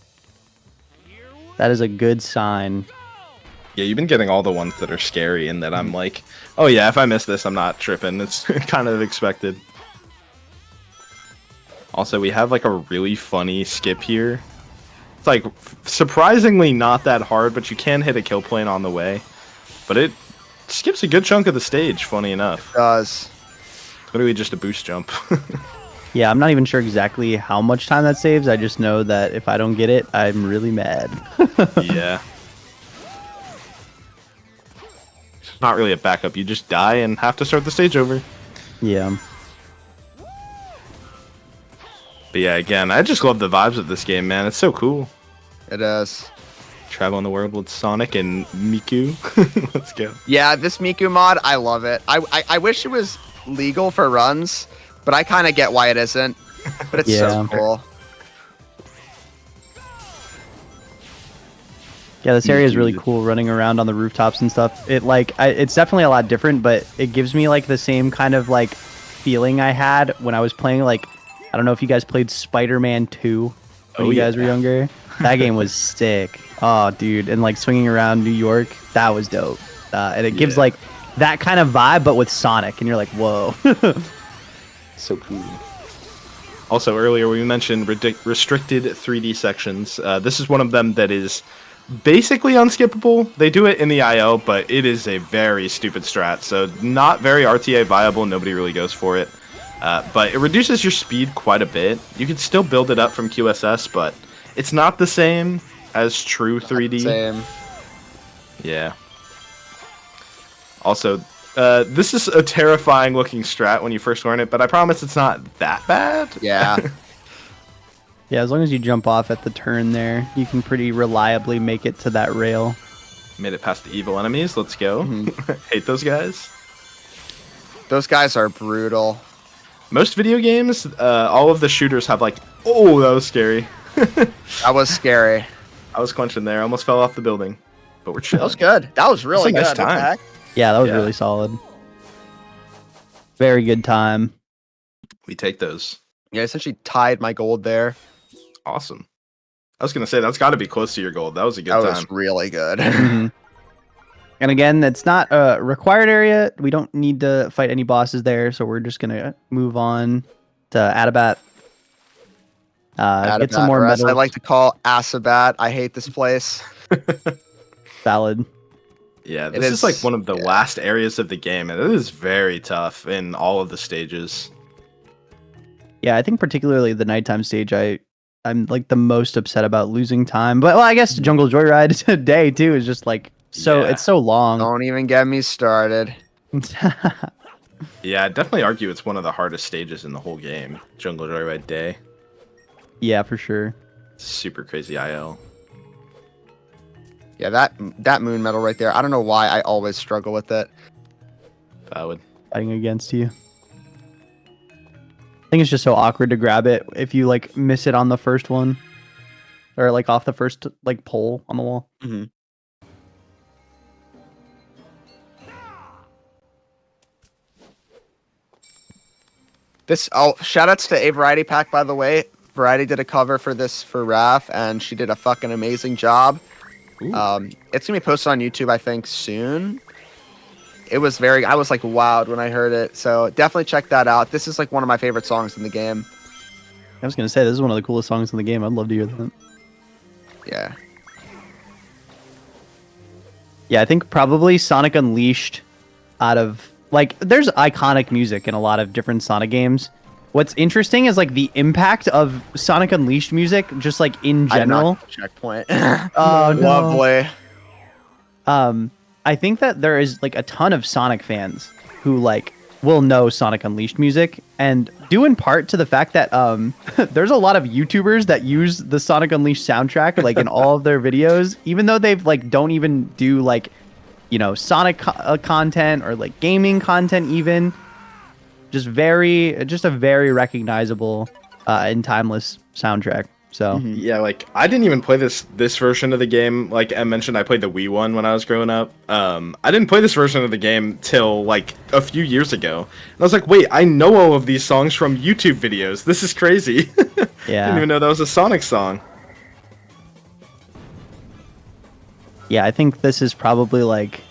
Speaker 3: That is a good sign.
Speaker 4: Yeah, you've been getting all the ones that are scary, and that I'm like, oh yeah, if I miss this, I'm not tripping. It's kind of expected. Also, we have like a really funny skip here. It's like surprisingly not that hard, but you can hit a kill plane on the way. But it skips a good chunk of the stage, funny enough.
Speaker 2: It does.
Speaker 4: It's literally just a boost jump.
Speaker 3: Yeah, I'm not even sure exactly how much time that saves. I just know that if I don't get it, I'm really mad.
Speaker 4: Yeah. not really a backup. You just die and have to start the stage over.
Speaker 3: Yeah.
Speaker 4: But yeah, again, I just love the vibes of this game, man. It's so cool.
Speaker 2: It is.
Speaker 4: Traveling the world with Sonic and Miku. Let's go.
Speaker 2: Yeah, this Miku mod, I love it. I wish it was legal for runs, but I kind of get why it isn't. But it's so
Speaker 3: Yeah.
Speaker 2: cool.
Speaker 3: Yeah, this area is really cool running around on the rooftops and stuff. It's definitely a lot different, but it gives me like the same kind of like feeling I had when I was playing like, I don't know if you guys played Spider-Man 2 when you guys were younger. That game was sick. Oh, dude. And like swinging around New York, that was dope. And it gives like that kind of vibe, but with Sonic. And you're like, whoa.
Speaker 4: So cool. Also, earlier we mentioned restricted 3D sections. This is one of them that is basically unskippable. They do it in the IO, but it is a very stupid strat. So not very RTA viable. Nobody really goes for it. But it reduces your speed quite a bit. You can still build it up from QSS, but it's not the same as true 3D.
Speaker 2: Same.
Speaker 4: Yeah. Also, this is a terrifying looking strat when you first learn it, but I promise it's not that bad.
Speaker 2: Yeah.
Speaker 3: Yeah, as long as you jump off at the turn there, you can pretty reliably make it to that rail.
Speaker 4: Made it past the evil enemies. Let's go. Hate those guys.
Speaker 2: Those guys are brutal.
Speaker 4: Most video games, all of the shooters have like, oh, that was scary.
Speaker 2: That was scary.
Speaker 4: I was clenching there. I almost fell off the building. But we're
Speaker 2: That
Speaker 4: chilling.
Speaker 2: was good. That was really
Speaker 4: That's a
Speaker 2: good.
Speaker 4: nice time.
Speaker 2: What the heck?
Speaker 3: Yeah, that was
Speaker 4: Yeah.
Speaker 3: really solid. Very good time.
Speaker 4: We take those.
Speaker 2: Yeah, I essentially tied my gold there.
Speaker 4: Awesome. I was going to say, that's got to be close to your gold. That was a good
Speaker 2: That
Speaker 4: time.
Speaker 2: was really good.
Speaker 3: Mhm. And again, it's not a required area. We don't need to fight any bosses there, so we're just gonna move on to Adabat. Get some more
Speaker 2: or as
Speaker 3: medals.
Speaker 2: I like to call Asabat. I hate this place.
Speaker 3: Valid.
Speaker 4: Yeah,
Speaker 2: It
Speaker 4: this is
Speaker 2: is-
Speaker 4: like one of the
Speaker 2: yeah.
Speaker 4: last areas of the game, and it is very tough in all of the stages.
Speaker 3: Yeah, I think particularly the nighttime stage, I'm like the most upset about losing time. But well, I guess Jungle Joyride today too is just like
Speaker 4: Yeah.
Speaker 3: it's so long.
Speaker 2: Don't even get me started.
Speaker 4: Yeah, I'd definitely argue it's one of the hardest stages in the whole game. Jungle Joyride Day.
Speaker 3: Yeah, for sure.
Speaker 4: Super crazy IL.
Speaker 2: Yeah, that moon medal right there. I don't know why I always struggle with it.
Speaker 4: Valid.
Speaker 3: Fighting against you. I think it's just so awkward to grab it if you like miss it on the first one, or like off the first like pole on the wall.
Speaker 2: Shout outs to A Variety Pack, by the way. Variety did a cover for this for Raph, and she did a fucking amazing job. It's gonna be posted on YouTube, I think, soon. I was like wowed when I heard it, so definitely check that out. This is like one of my favorite songs in the game.
Speaker 3: I was gonna say this is one of the coolest songs in the game. I'd love to hear that.
Speaker 2: Yeah.
Speaker 3: Yeah, I think probably Sonic Unleashed out of like there's iconic music in a lot of different Sonic games. What's interesting is like the impact of Sonic Unleashed music just like in
Speaker 2: I
Speaker 3: general.
Speaker 2: knocked the checkpoint.
Speaker 3: Oh no.
Speaker 2: Lovely.
Speaker 3: I think that there is like a ton of Sonic fans who like will know Sonic Unleashed music, and due in part to the fact that there's a lot of YouTubers that use the Sonic Unleashed soundtrack like in all of their videos, even though they've like don't even do like, you know, Sonic content or like gaming content even. Just a very recognizable and timeless soundtrack. So
Speaker 4: Yeah, like I didn't even play this version of the game. Like I mentioned, I played the Wii one when I was growing up. I didn't play this version of the game till like a few years ago. And I was like, wait, I know all of these songs from YouTube videos. This is crazy. I
Speaker 3: yeah.
Speaker 4: didn't even know that was a Sonic song.
Speaker 3: Yeah, I think this is probably like,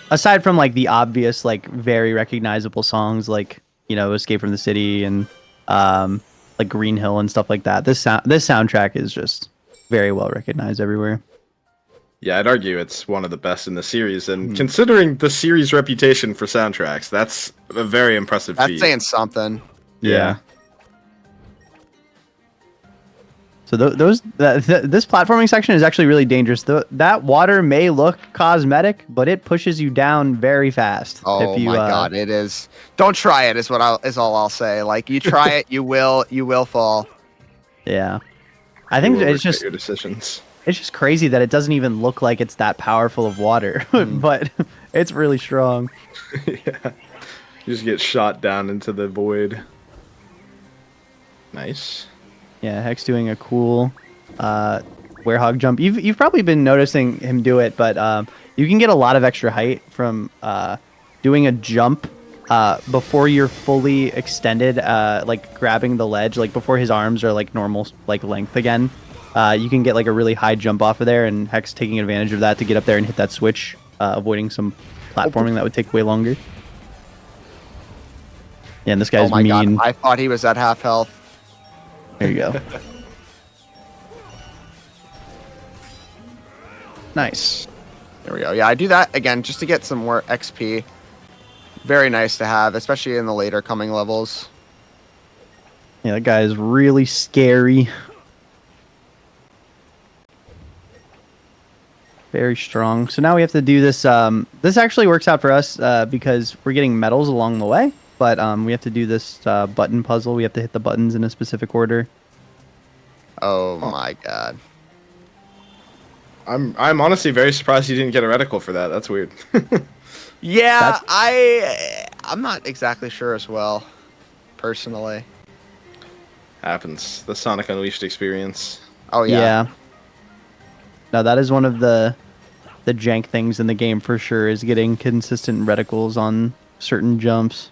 Speaker 3: aside from like the obvious like very recognizable songs like, you know, Escape from the City and like Green Hill and stuff like that. This soundtrack is just very well recognized everywhere.
Speaker 4: Yeah, I'd argue it's one of the best in the series, and considering the series' reputation for soundtracks, that's a very impressive feat.
Speaker 2: That's saying something.
Speaker 4: Yeah.
Speaker 3: So this platforming section is actually really dangerous. That water may look cosmetic, but it pushes you down very fast.
Speaker 2: Oh
Speaker 3: if you,
Speaker 2: my god, it is. Don't try it. Is all I'll say. Like you try it, you will fall.
Speaker 3: Yeah, I
Speaker 4: You
Speaker 3: think
Speaker 4: will
Speaker 3: it's
Speaker 4: regret
Speaker 3: just
Speaker 4: your decisions.
Speaker 3: it's just crazy that it doesn't even look like it's that powerful of water, but it's really strong.
Speaker 4: Yeah. You just get shot down into the void. Nice.
Speaker 3: Yeah, Hex doing a cool werehog jump. You've probably been noticing him do it, but you can get a lot of extra height from doing a jump before you're fully extended, like grabbing the ledge, like before his arms are like normal like length again. You can get like a really high jump off of there, and Hex taking advantage of that to get up there and hit that switch, avoiding some platforming that would take way longer. Yeah, and this guy's
Speaker 2: Oh my
Speaker 3: mean.
Speaker 2: god, I thought he was at half health.
Speaker 3: There you go. Nice.
Speaker 2: There we go. Yeah, I do that again just to get some more XP. Very nice to have, especially in the later coming levels.
Speaker 3: Yeah, that guy is really scary. Very strong. So now we have to do this. This actually works out for us because we're getting medals along the way. But we have to do this button puzzle. We have to hit the buttons in a specific order.
Speaker 2: Oh my god.
Speaker 4: I'm honestly very surprised you didn't get a reticle for that. That's weird.
Speaker 2: Yeah, I'm not exactly sure as well, personally.
Speaker 4: Happens. The Sonic Unleashed experience.
Speaker 2: Oh yeah.
Speaker 3: No, that is one of the jank things in the game for sure, is getting consistent reticles on certain jumps.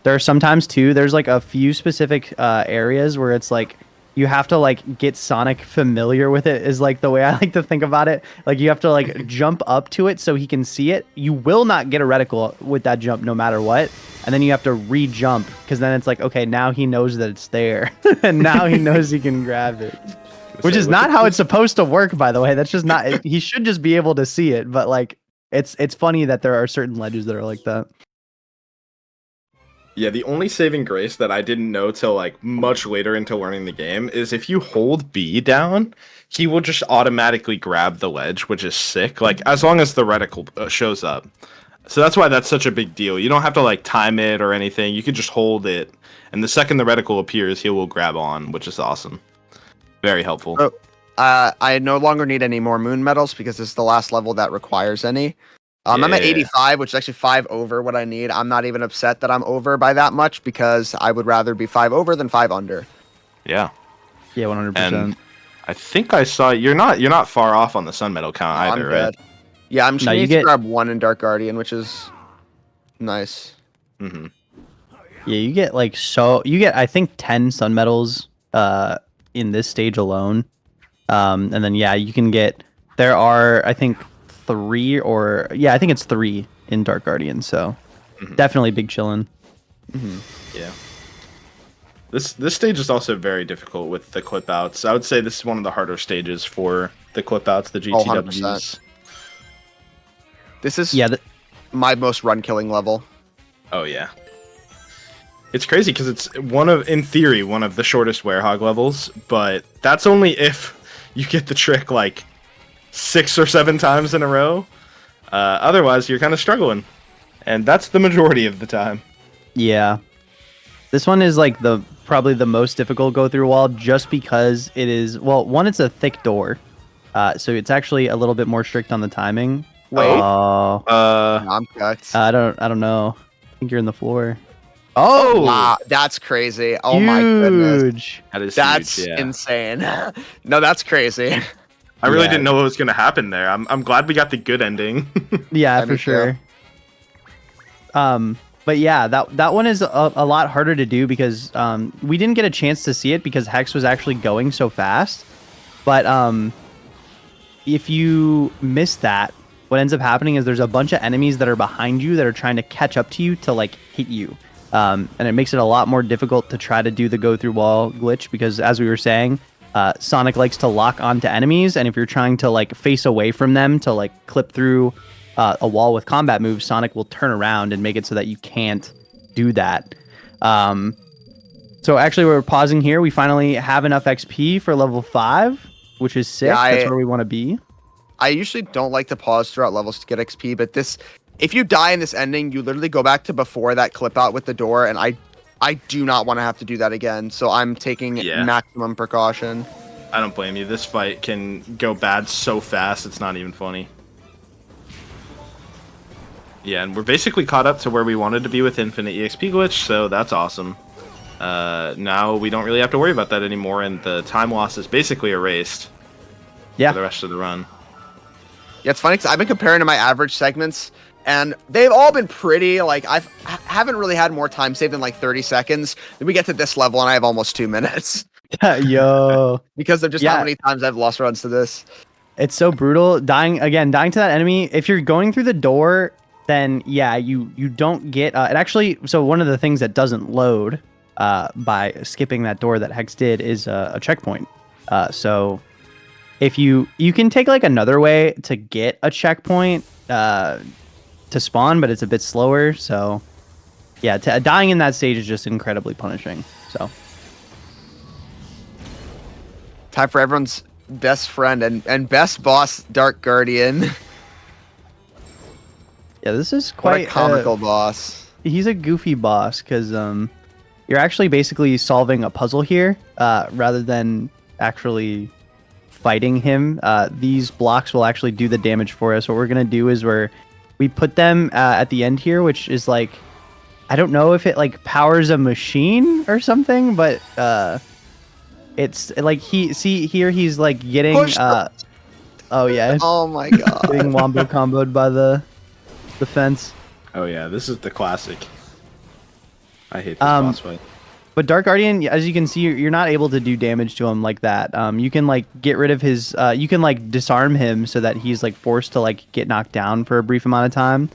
Speaker 3: There are sometimes too, there's like a few specific areas where it's like you have to like get Sonic familiar with it, is like the way I like to think about it. Like you have to like jump up to it so he can see it. You will not get a reticle with that jump no matter what. And then you have to re-jump because then it's like, okay, now he knows that it's there. And now he knows he can grab it. Which is not how it's supposed to work, by the way. That's just not, he should just be able to see it. But like, it's funny that there are certain ledges that are like that.
Speaker 4: Yeah, the only saving grace that I didn't know till like much later into learning the game is if you hold B down, he will just automatically grab the ledge, which is sick. Like as long as the reticle shows up. So that's why that's such a big deal. You don't have to like time it or anything. You can just hold it, and the second the reticle appears, he will grab on, which is awesome. Very helpful.
Speaker 2: Oh, I no longer need any more moon medals because this is the last level that requires any. I'm at 85, which is actually 5 over what I need. I'm not even upset that I'm over by that much because I would rather be 5 over than 5 under.
Speaker 4: Yeah.
Speaker 3: Yeah, 100%.
Speaker 4: And I think I saw you're not far off on the sun medal count either, right?
Speaker 2: Yeah, I'm just
Speaker 3: No,
Speaker 2: gonna
Speaker 3: you
Speaker 2: need to
Speaker 3: get-
Speaker 2: grab 1 in Dark Guardian, which is nice.
Speaker 4: Mm-hmm.
Speaker 3: Yeah, you get like I think 10 sun medals in this stage alone. And then yeah, you can get, there are I think 3 I think it's 3 in Dark Guardian, so definitely big chillin'.
Speaker 4: Yeah. This stage is also very difficult with the clip outs. I would say this is one of the harder stages for the clip outs, the GTWs.
Speaker 2: 100%. This is my most run killing level.
Speaker 4: Oh yeah. It's crazy because it's in theory, one of the shortest werehog levels, but that's only if you get the trick like 6 or 7 times in a row. Otherwise, you're kind of struggling, and that's the majority of the time.
Speaker 3: Yeah, this one is like probably the most difficult go through wall, just because it is, well, one, it's a thick door, so it's actually a little bit more strict on the timing.
Speaker 2: Wait.
Speaker 3: I'm
Speaker 2: cooked.
Speaker 3: I don't know. I think you're in the floor.
Speaker 2: Oh, wow, that's crazy. Oh my goodness.
Speaker 4: That's
Speaker 2: huge, yeah. Insane. No, that's crazy.
Speaker 4: I really didn't know what was going to happen there. I'm glad we got the good ending.
Speaker 3: Yeah, for sure. But yeah, that one is a lot harder to do because we didn't get a chance to see it because Hex was actually going so fast. But if you miss that, what ends up happening is there's a bunch of enemies that are behind you that are trying to catch up to you to like hit you. And it makes it a lot more difficult to try to do the go through wall glitch because, as we were saying, Sonic likes to lock onto enemies, and if you're trying to like face away from them to like clip through a wall with combat moves, Sonic will turn around and make it so that you can't do that. So actually, we're pausing here. We finally have enough XP for level 5, which is sick.
Speaker 2: Yeah,
Speaker 3: That's where we want to be.
Speaker 2: I usually don't like to pause throughout levels to get XP, but this, if you die in this ending, you literally go back to before that clip out with the door, and I do not want to have to do that again. So I'm taking maximum precaution.
Speaker 4: I don't blame you. This fight can go bad so fast, it's not even funny. Yeah, and we're basically caught up to where we wanted to be with Infinite EXP Glitch, so that's awesome. Now we don't really have to worry about that anymore, and the time loss is basically erased for the rest of the run.
Speaker 2: Yeah, it's funny because I've been comparing to my average segments, and they've all been pretty, like, haven't really had more time saved than like 30 seconds. Then we get to this level, and I have almost 2 minutes.
Speaker 3: Yo.
Speaker 2: Because of just how many times I've lost runs to this.
Speaker 3: It's so brutal. Dying to that enemy. If you're going through the door, then yeah, you don't get... it actually... So one of the things that doesn't load by skipping that door that Hex did is a checkpoint. So if you can take like another way to get a checkpoint to spawn, but it's a bit slower. So yeah, dying in that stage is just incredibly punishing. So
Speaker 2: time for everyone's best friend and best boss, Dark Guardian.
Speaker 3: Yeah, this is quite
Speaker 2: what a comical boss.
Speaker 3: He's a goofy boss because you're actually basically solving a puzzle here rather than actually fighting him. These blocks will actually do the damage for us. What we're gonna do is we put them at the end here, which is like, I don't know if it like powers a machine or something, but it's like he's like getting oh yeah.
Speaker 2: Oh my god.
Speaker 3: Getting wombo comboed by the fence.
Speaker 4: Oh yeah, this is the classic. I hate this boss fight.
Speaker 3: But Dark Guardian, as you can see, you're not able to do damage to him like that. You can like get rid of his you can like disarm him so that he's like forced to like get knocked down for a brief amount of time.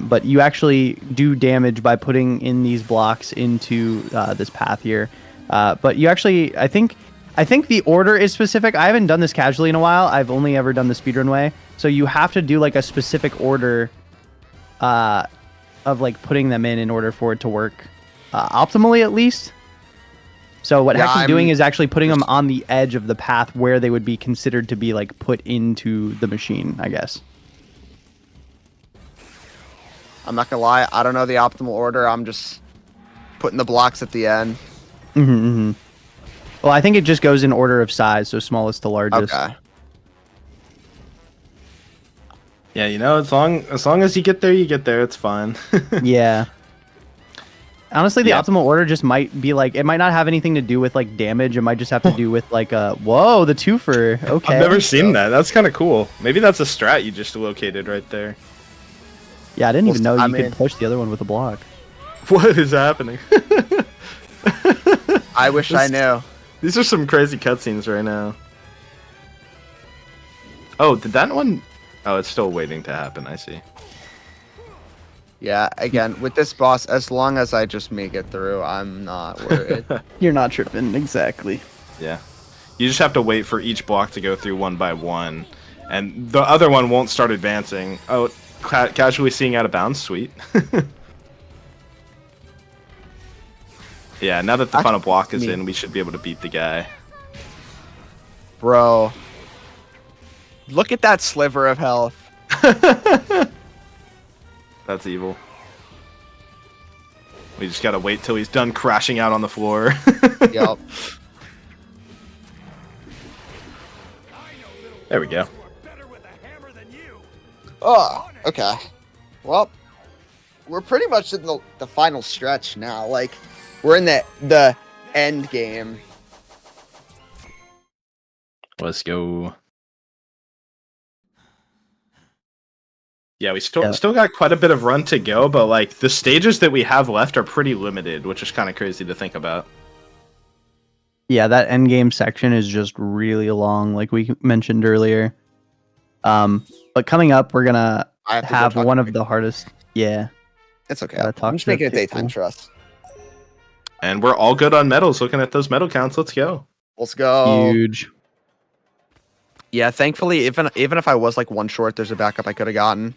Speaker 3: But you actually do damage by putting in these blocks into this path here. But you actually, I think the order is specific. I haven't done this casually in a while. I've only ever done the speedrun way. So you have to do like a specific order of like putting them in order for it to work optimally, at least. So what Hex is doing is actually putting them on the edge of the path where they would be considered to be like put into the machine, I guess.
Speaker 2: I'm not gonna lie, I don't know the optimal order. I'm just putting the blocks at the end.
Speaker 3: Well, I think it just goes in order of size, so smallest to largest.
Speaker 2: Okay.
Speaker 4: Yeah, you know, as long as you get there, it's fine.
Speaker 3: Yeah. Honestly, the optimal order just might be like, it might not have anything to do with like damage. It might just have to do with like whoa, the twofer. Okay.
Speaker 4: I've never seen that. That's kind of cool. Maybe that's a strat you just located right there.
Speaker 3: Yeah, I didn't even know you could push the other one with a block.
Speaker 4: What is happening?
Speaker 2: I wish I knew.
Speaker 4: These are some crazy cutscenes right now. Oh, did that one... Oh, it's still waiting to happen, I see.
Speaker 2: Yeah, again, with this boss, as long as I just make it through, I'm not worried.
Speaker 3: You're not tripping, exactly.
Speaker 4: Yeah. You just have to wait for each block to go through one by one, and the other one won't start advancing. Oh, casually seeing out of bounds, sweet. Yeah, now that the final block is in, we should be able to beat the guy.
Speaker 2: Bro. Look at that sliver of health.
Speaker 4: That's evil. We just gotta wait till he's done crashing out on the floor.
Speaker 2: Yup.
Speaker 4: There we go.
Speaker 2: Oh, okay. Well, we're pretty much in the final stretch now. Like, we're in the end game.
Speaker 4: Let's go. Yeah, we still got quite a bit of run to go, but like the stages that we have left are pretty limited, which is kind of crazy to think about.
Speaker 3: Yeah, that end game section is just really long, like we mentioned earlier. But coming up, we're gonna have one of the hardest. Yeah,
Speaker 2: it's okay. I'm just making a daytime trust.
Speaker 4: And we're all good on medals. Looking at those medal counts, let's go.
Speaker 2: Let's go.
Speaker 3: Huge.
Speaker 2: Yeah, thankfully, even if I was like one short, there's a backup I could have gotten.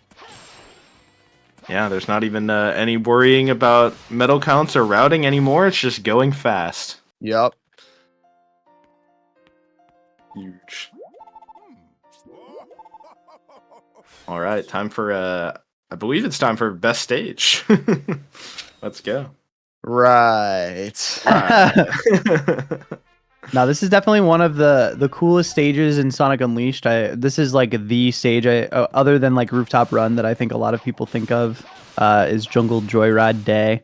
Speaker 4: Yeah, there's not even any worrying about medal counts or routing anymore. It's just going fast.
Speaker 2: Yep.
Speaker 4: Huge. All right, time for I believe it's time for best stage. Let's go.
Speaker 2: Right.
Speaker 3: Now, this is definitely one of the coolest stages in Sonic Unleashed. This is like the stage, other than like Rooftop Run, that I think a lot of people think of is Jungle Joyride Day.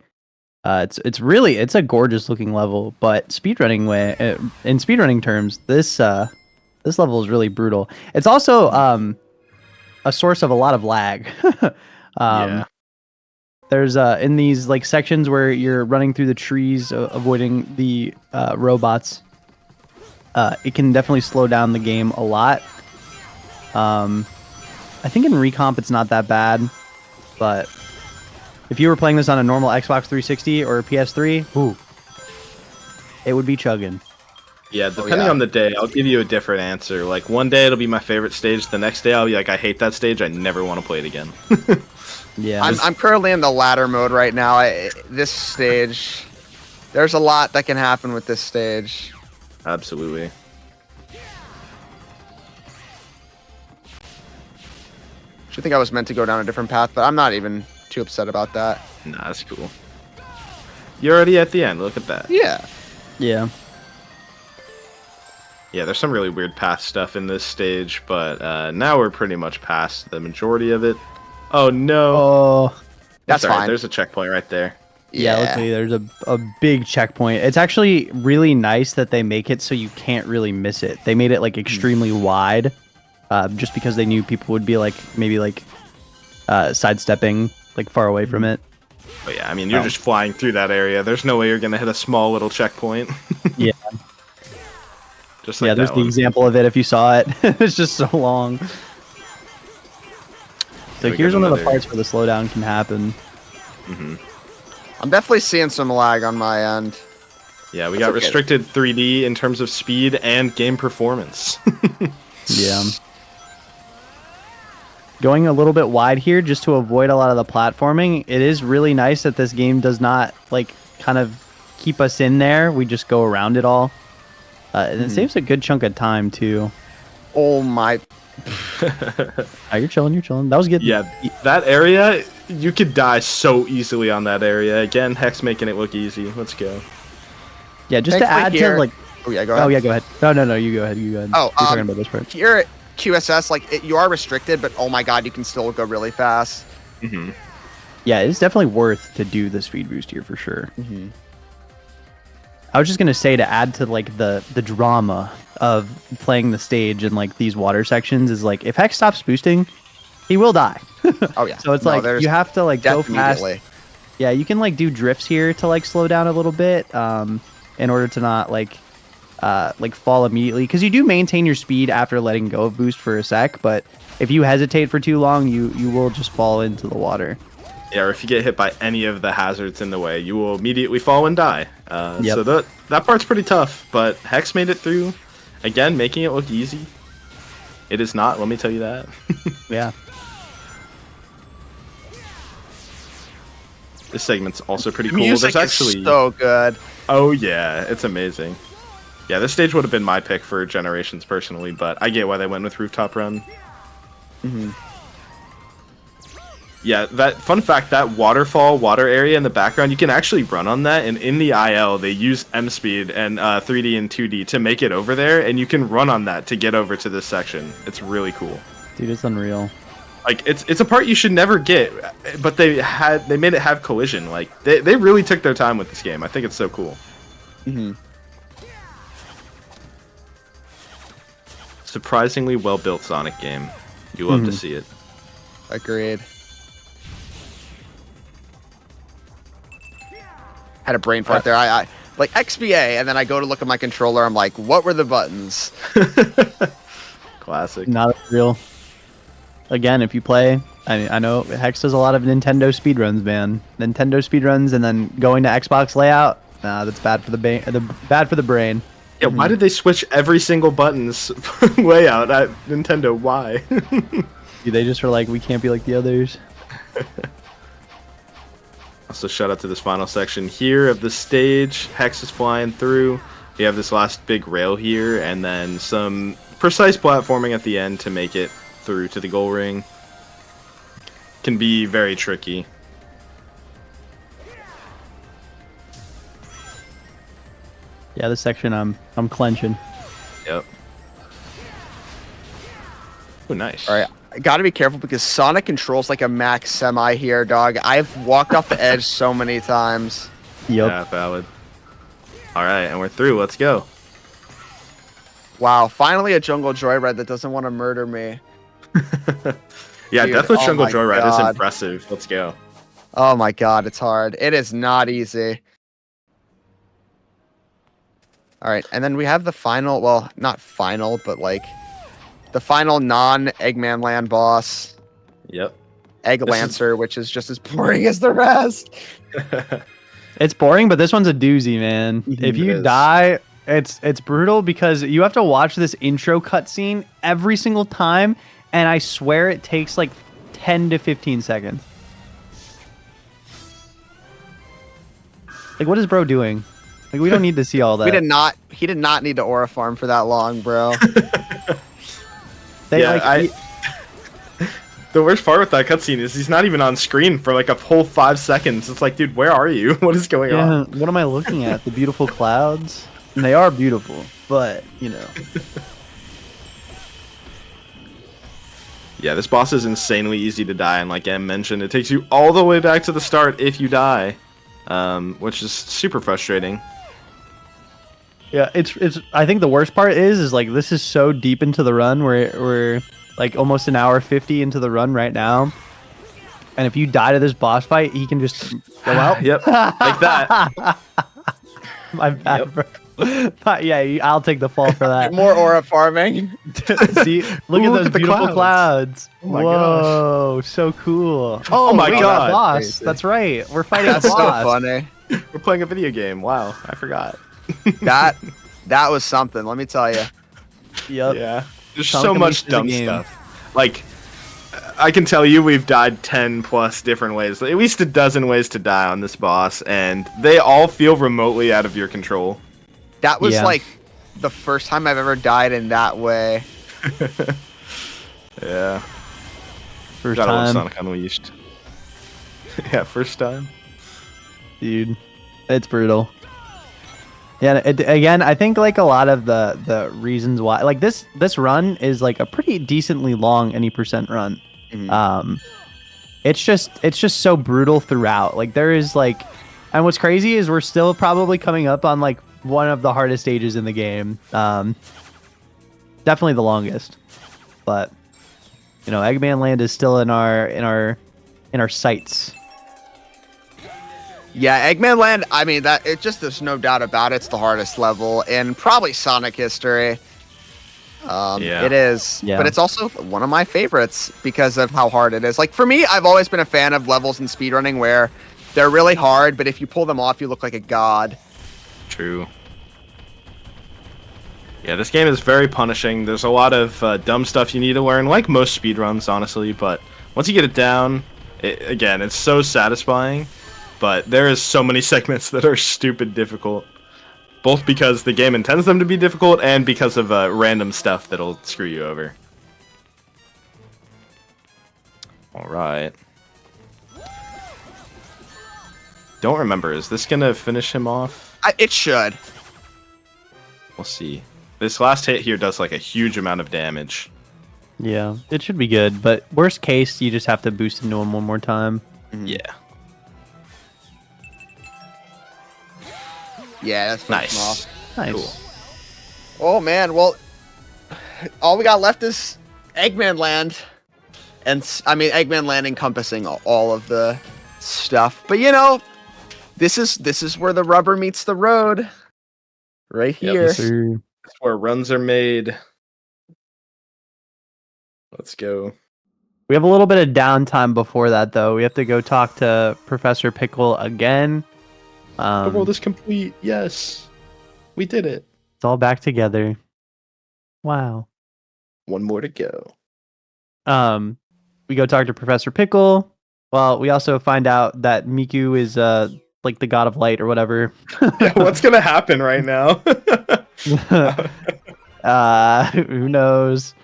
Speaker 3: It's a gorgeous looking level, but in speedrunning terms, this level is really brutal. It's also a source of a lot of lag.
Speaker 4: Yeah.
Speaker 3: There's in these like sections where you're running through the trees, avoiding the robots. It can definitely slow down the game a lot. I think in Recomp it's not that bad, but if you were playing this on a normal Xbox 360 or PS3, ooh, it would be chugging.
Speaker 4: Yeah, depending on the day, I'll give you a different answer. Like, one day it'll be my favorite stage, the next day I'll be like, I hate that stage, I never want to play it again.
Speaker 3: Yeah,
Speaker 2: I'm currently in the ladder mode right now. This stage, there's a lot that can happen with this stage.
Speaker 4: Absolutely.
Speaker 2: I think I was meant to go down a different path, but I'm not even too upset about that.
Speaker 4: Nah, that's cool. You're already at the end, look at that.
Speaker 2: Yeah.
Speaker 3: yeah.
Speaker 4: Yeah, there's some really weird path stuff in this stage, but now we're pretty much past the majority of it. Oh no.
Speaker 3: Oh,
Speaker 2: That's
Speaker 4: all right,
Speaker 2: fine.
Speaker 4: there's a checkpoint right there.
Speaker 3: yeah. Luckily, there's a big checkpoint. It's actually really nice that they make it so you can't really miss it. They made it like extremely wide, just because they knew people would be like maybe like sidestepping like far away from it.
Speaker 4: But yeah, I mean, you're just flying through that area. There's no way you're gonna hit a small little checkpoint.
Speaker 3: Yeah.
Speaker 4: Just like
Speaker 3: Yeah, there's
Speaker 4: that
Speaker 3: the
Speaker 4: one.
Speaker 3: example of it if you saw it. It's just so long. So
Speaker 4: we
Speaker 3: here's
Speaker 4: got
Speaker 3: one of the
Speaker 4: another-
Speaker 3: parts where the slowdown can happen.
Speaker 2: I'm definitely seeing some lag on my end.
Speaker 4: Yeah, we
Speaker 2: That's
Speaker 4: got
Speaker 2: okay.
Speaker 4: restricted 3D in terms of speed and game performance.
Speaker 3: Yeah. Going a little bit wide here just to avoid a lot of the platforming. It is really nice that this game does not like kind of keep us in there. We just go around it all. And it saves a good chunk of time too.
Speaker 2: Oh my.
Speaker 3: Oh, you're chilling, you're chilling. That was good.
Speaker 4: Yeah, that area, you could die so easily on that area. Again, Hex making it look easy. Let's go.
Speaker 3: Yeah, just to
Speaker 2: Thankfully
Speaker 3: add
Speaker 2: here-
Speaker 3: to like
Speaker 2: Oh yeah, go ahead.
Speaker 3: Oh yeah, go ahead. No, you go ahead. You go ahead.
Speaker 2: Oh,
Speaker 3: you're talking about this part.
Speaker 2: Here at QSS, like you are restricted, but oh my god, you can still go really fast.
Speaker 3: Yeah, it's definitely worth to do the speed boost here for sure.
Speaker 2: Mm-hmm.
Speaker 3: I was just gonna say to add to like the drama of playing the stage in like these water sections is like if Hex stops boosting, he will die.
Speaker 2: Oh yeah.
Speaker 3: So it's
Speaker 2: No,
Speaker 3: like
Speaker 2: there's
Speaker 3: you have to like go
Speaker 2: death
Speaker 3: fast.
Speaker 2: immediately.
Speaker 3: Yeah, you can like do drifts here to like slow down a little bit, in order to not like fall immediately because you do maintain your speed after letting go of boost for a sec. But if you hesitate for too long, you will just fall into the water.
Speaker 4: Yeah, or if you get hit by any of the hazards in the way, you will immediately fall and die.
Speaker 3: Yep.
Speaker 4: So that part's pretty tough, but Hex made it through. Again, making it look easy. It is not, let me tell you that.
Speaker 3: Yeah.
Speaker 4: This segment's also pretty cool.
Speaker 2: Music
Speaker 4: There's actually
Speaker 2: is so good.
Speaker 4: Oh yeah, it's amazing. Yeah, this stage would have been my pick for Generations personally, but I get why they went with Rooftop Run. Yeah, that fun fact, that waterfall water area in the background, you can actually run on that, and in the IL they use M speed and 3D and 2D to make it over there, and you can run on that to get over to this section. It's really cool.
Speaker 3: Dude, it's unreal.
Speaker 4: Like it's a part you should never get, but they made it have collision. Like they really took their time with this game. I think it's so cool. Surprisingly well built Sonic game. You love to see it.
Speaker 2: Agreed. Had a brain fart there. I like XBA, and then I go to look at my controller. I'm like, what were the buttons?
Speaker 4: Classic.
Speaker 3: Not real. Again, if you play, I know Hex does a lot of Nintendo speedruns, man. Nintendo speedruns and then going to Xbox layout. Nah, that's bad for the brain.
Speaker 4: Yeah, why did they switch every single button's layout at Nintendo? Why?
Speaker 3: They just were like, we can't be like the others.
Speaker 4: Also, shout out to this final section here of the stage. Hex is flying through. We have this last big rail here, and then some precise platforming at the end to make it through to the goal ring. Can be very tricky.
Speaker 3: Yeah, this section I'm clenching.
Speaker 4: Yep. Oh, nice.
Speaker 2: All right, I got to be careful because Sonic controls like a max semi here, dog. I've walked off the edge so many times.
Speaker 3: Yep.
Speaker 4: Yeah, valid. All right, and we're through. Let's go.
Speaker 2: Wow, finally a jungle joyride that doesn't want to murder me.
Speaker 4: Yeah,
Speaker 2: Dude,
Speaker 4: Death with
Speaker 2: oh
Speaker 4: Jungle
Speaker 2: my
Speaker 4: Joyride is
Speaker 2: God.
Speaker 4: impressive. Let's go.
Speaker 2: Oh my god, it's hard. It is not easy. All right, and then we have the final, well, not final, but like the final non-Eggman Land boss,
Speaker 4: Yep.
Speaker 2: Egg
Speaker 4: This is-
Speaker 2: Lancer, which is just as boring as the rest.
Speaker 3: It's boring, but this one's a doozy, man.
Speaker 2: Mhm,
Speaker 3: If
Speaker 4: it
Speaker 3: you
Speaker 4: is.
Speaker 3: die, it's brutal because you have to watch this intro cutscene every single time, and I swear it takes like 10 to 15 seconds. Like, what is bro doing? Like, we don't need to see all that.
Speaker 2: He did not need to aura farm for that long, bro.
Speaker 3: They,
Speaker 4: Yeah,
Speaker 3: like,
Speaker 4: The worst part with that cutscene is he's not even on screen for like a whole 5 seconds. It's like, dude, where are you? What is going
Speaker 3: yeah,
Speaker 4: on?
Speaker 3: what am I looking at? The beautiful clouds? And they are beautiful, but, you know.
Speaker 4: Yeah, this boss is insanely easy to die, and like Em mentioned, it takes you all the way back to the start if you die, which is super frustrating.
Speaker 3: Yeah, it's. I think the worst part is like this is so deep into the run. We're like almost an hour 50 into the run right now, and if you die to this boss fight, he can just go out.
Speaker 4: Yep, like that.
Speaker 3: My bad, bro. But yeah, I'll take the fall for that.
Speaker 2: More aura farming.
Speaker 3: See, look
Speaker 4: Ooh,
Speaker 3: at those
Speaker 4: the
Speaker 3: beautiful
Speaker 4: clouds.
Speaker 3: clouds.
Speaker 4: Oh my
Speaker 3: Whoa, so cool.
Speaker 4: Oh my
Speaker 3: wait,
Speaker 4: God.
Speaker 3: the boss.
Speaker 2: Crazy.
Speaker 3: That's right. We're fighting
Speaker 2: That's
Speaker 3: a
Speaker 2: so
Speaker 3: boss.
Speaker 2: funny.
Speaker 4: We're playing a video game. Wow, I forgot.
Speaker 2: That was something, let me tell you.
Speaker 3: Yep.
Speaker 4: Yeah, there's
Speaker 3: Sonic
Speaker 4: so
Speaker 3: Unleashed
Speaker 4: much
Speaker 3: is a
Speaker 4: dumb
Speaker 3: game.
Speaker 4: stuff. Like, I can tell you we've died 10 plus different ways, at least a dozen ways to die on this boss, and they all feel remotely out of your control.
Speaker 2: That was
Speaker 3: Yeah.
Speaker 2: like the first time I've ever died in that way.
Speaker 4: Yeah,
Speaker 3: First
Speaker 4: gotta love
Speaker 3: time,
Speaker 4: Sonic Unleashed. Yeah, first time.
Speaker 3: dude. It's brutal. Yeah, again, I think like a lot of the reasons why, like this run is like a pretty decently long any percent run.
Speaker 2: Mhm.
Speaker 3: It's just so brutal throughout. Like there is like, and what's crazy is we're still probably coming up on like one of the hardest stages in the game. Definitely the longest, but you know, Eggman Land is still in our sights.
Speaker 2: Yeah, Eggman Land, I mean, that it just, there's no doubt about it, it's the hardest level in probably Sonic history.
Speaker 4: Yeah.
Speaker 2: It is,
Speaker 3: Yeah.
Speaker 2: but it's also one of my favorites because of how hard it is. Like for me, I've always been a fan of levels in speedrunning where they're really hard, but if you pull them off, you look like a god.
Speaker 4: True. Yeah, this game is very punishing. There's a lot of dumb stuff you need to learn, like most speedruns, honestly, but once you get it down, again, it's so satisfying, but there is so many segments that are stupid difficult, both because the game intends them to be difficult and because of random stuff that'll screw you over. Alright. Don't remember, is this gonna finish him off?
Speaker 2: It should.
Speaker 4: We'll see. This last hit here does like a huge amount of damage.
Speaker 3: Yeah, it should be good, but worst case, you just have to boost into him one more time.
Speaker 4: Yeah.
Speaker 2: Yeah, that's
Speaker 4: Nice.
Speaker 2: off.
Speaker 3: Nice.
Speaker 4: Cool.
Speaker 2: Oh man, well, all we got left is Eggman Land, and I mean Eggman Land encompassing all of the stuff. But you know, this is where the rubber meets the road, right
Speaker 4: Yep.
Speaker 2: here.
Speaker 3: Yes, sir.
Speaker 4: That's where runs are made. Let's go.
Speaker 3: We have a little bit of downtime before that, though. We have to go talk to Professor Pickle again.
Speaker 4: The world is complete. Yes. We did it.
Speaker 3: It's all back together. Wow.
Speaker 4: One more to go.
Speaker 3: We go talk to Professor Pickle. Well, we also find out that Miku is like the god of light or whatever.
Speaker 4: Yeah, what's gonna happen right now?
Speaker 3: Who knows?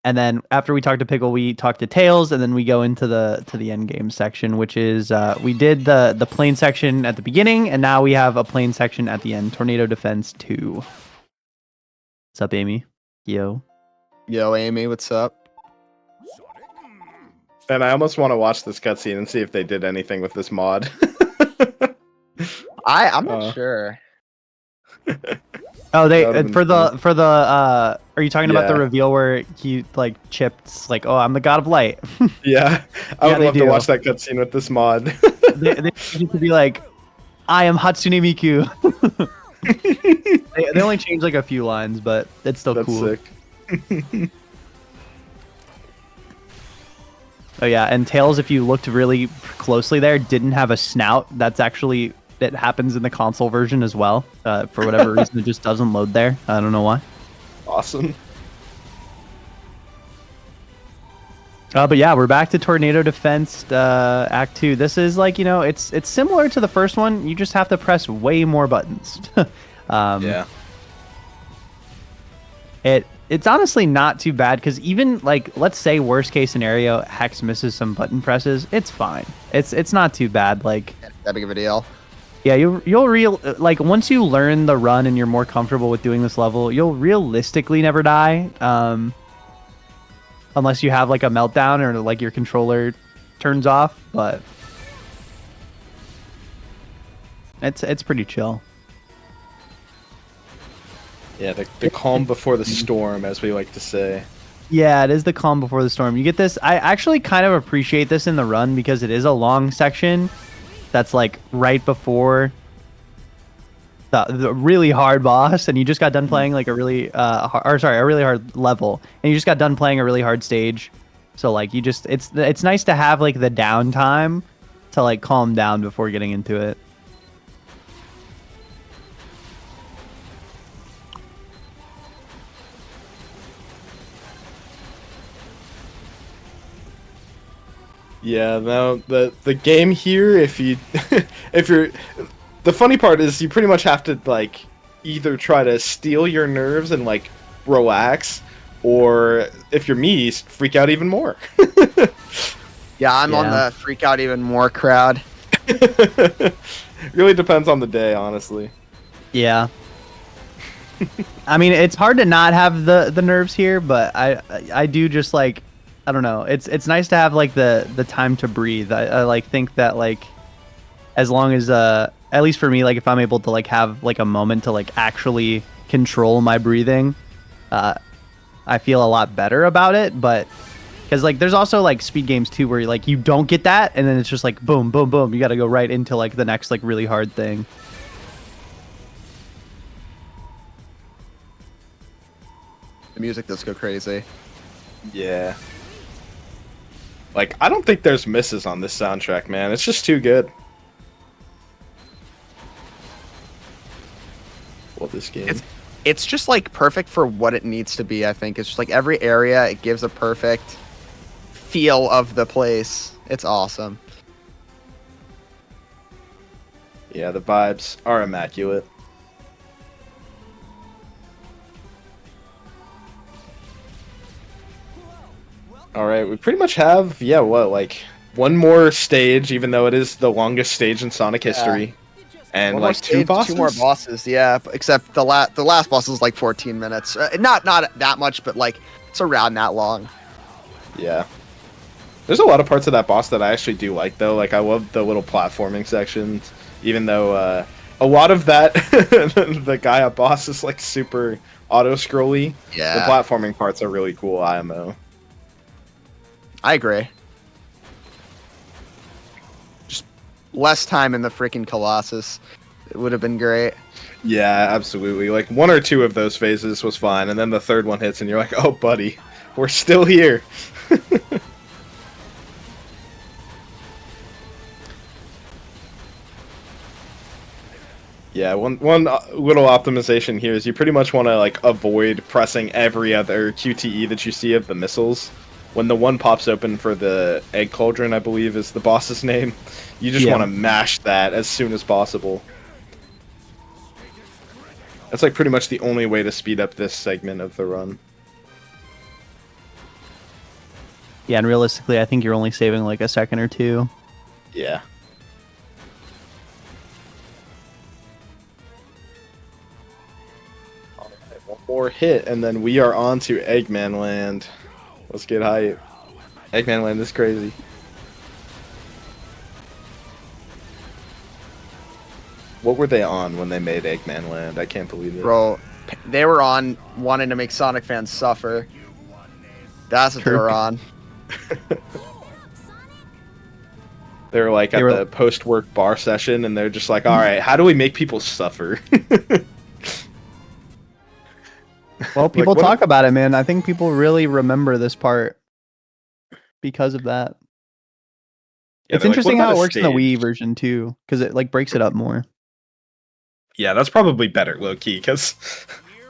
Speaker 3: And then after we talk to Pickle, we talk to Tails, and then we go into the end game section, which is we did the plane section at the beginning, and now we have a plane section at the end. Tornado Defense 2. What's up, Amy? Yo.
Speaker 2: Yo, Amy, what's up?
Speaker 4: And I almost want to watch this cutscene and see if they did anything with this mod.
Speaker 2: I'm not sure.
Speaker 3: Oh, they
Speaker 4: That would've
Speaker 3: for
Speaker 4: been
Speaker 3: the are you talking about the
Speaker 4: Yeah.
Speaker 3: reveal where he like chips like, oh, I'm the god of light?
Speaker 4: Yeah, I
Speaker 3: Yeah,
Speaker 4: would
Speaker 3: they
Speaker 4: love to
Speaker 3: do.
Speaker 4: watch that cutscene with this mod.
Speaker 3: they used to be like, I am Hatsune Miku. they only changed like a few lines, but it's still
Speaker 4: That's
Speaker 3: cool.
Speaker 4: sick.
Speaker 3: Oh yeah, and Tails, if you looked really closely there, didn't have a snout. That's actually, it happens in the console version as well. For whatever reason, it just doesn't load there. I don't know why.
Speaker 4: Awesome.
Speaker 3: But yeah, we're back to Tornado Defense Act 2. This is like, you know, it's similar to the first one. You just have to press way more buttons.
Speaker 4: Yeah.
Speaker 3: It's honestly not too bad because even like, let's say worst case scenario, Hex misses some button presses. It's fine. It's not too bad. Like,
Speaker 2: That big of a deal.
Speaker 3: yeah, like once you learn the run and you're more comfortable with doing this level, you'll realistically never die. Unless you have like a meltdown or like your controller turns off, but it's pretty chill.
Speaker 4: Yeah, the calm before the storm, as we like to say.
Speaker 3: Yeah, it is the calm before the storm. You get this. I actually kind of appreciate this in the run because it is a long section that's like right before the really hard boss, and you just got done playing like a really a really hard level, and you just got done playing a really hard stage. So like you just it's nice to have like the downtime to like calm down before getting into it.
Speaker 4: Yeah, no, the game here, if you if you're, the funny part is you pretty much have to like either try to steal your nerves and like relax, or if you're me, freak out even more.
Speaker 2: Yeah, I'm on
Speaker 3: Yeah.
Speaker 2: the freak out even more crowd.
Speaker 4: Really depends on the day, honestly.
Speaker 3: Yeah. I mean, it's hard to not have the nerves here, but I do just like, I don't know. It's nice to have like the time to breathe. I like think that like as long as at least for me, like if I'm able to like have like a moment to like actually control my breathing, I feel a lot better about it. But because like there's also like speed games too where like you don't get that and then it's just like boom boom boom, you got to go right into like the next like really hard thing.
Speaker 2: The music does go crazy.
Speaker 4: Yeah. Like, I don't think there's misses on this soundtrack, man. It's just too good. Well, this game.
Speaker 2: It's just like perfect for what it needs to be. I think it's just like every area it gives a perfect feel of the place. It's awesome.
Speaker 4: Yeah, the vibes are immaculate. Alright, we pretty much have, yeah, what, like, one more stage, even though it is the longest stage in Sonic history. And,
Speaker 2: One more
Speaker 4: like, two
Speaker 2: stage,
Speaker 4: bosses?
Speaker 2: 2 more bosses, yeah. Except the last boss is like 14 minutes. Not that much, but like it's around that long.
Speaker 4: Yeah. There's a lot of parts of that boss that I actually do like, though. Like, I love the little platforming sections, even though a lot of that, the Gaia boss is, like, super auto-scrolly.
Speaker 2: Yeah.
Speaker 4: The platforming parts are really cool, IMO.
Speaker 2: I agree. Just less time in the freaking Colossus. It would have been great.
Speaker 4: Yeah, absolutely. Like, one or two of those phases was fine, and then the third one hits, and you're like, oh, buddy, we're still here. Yeah, one little optimization here is you pretty much want to like avoid pressing every other QTE that you see of the missiles, when the one pops open for the egg cauldron, I believe is the boss's name, you just want to mash that as soon as possible. That's like pretty much the only way to speed up this segment of the run.
Speaker 3: Yeah, and realistically, I think you're only saving like a second or two.
Speaker 4: Yeah. All right, one more hit, and then we are on to Eggman Land. Let's get hype. Eggman Land is crazy. What were they on when they made Eggman Land? I can't believe it.
Speaker 2: Bro, they were on wanting to make Sonic fans suffer. That's what they were on.
Speaker 4: They were like at the post-work bar session, and they're just like, all right, how do we make people suffer?
Speaker 3: Well, people talk about it, man. I think people really remember this part because of that.
Speaker 4: Yeah,
Speaker 3: it's interesting
Speaker 4: like,
Speaker 3: how it works in the Wii version, too, because it like breaks it up more.
Speaker 4: Yeah, that's probably better, low-key, because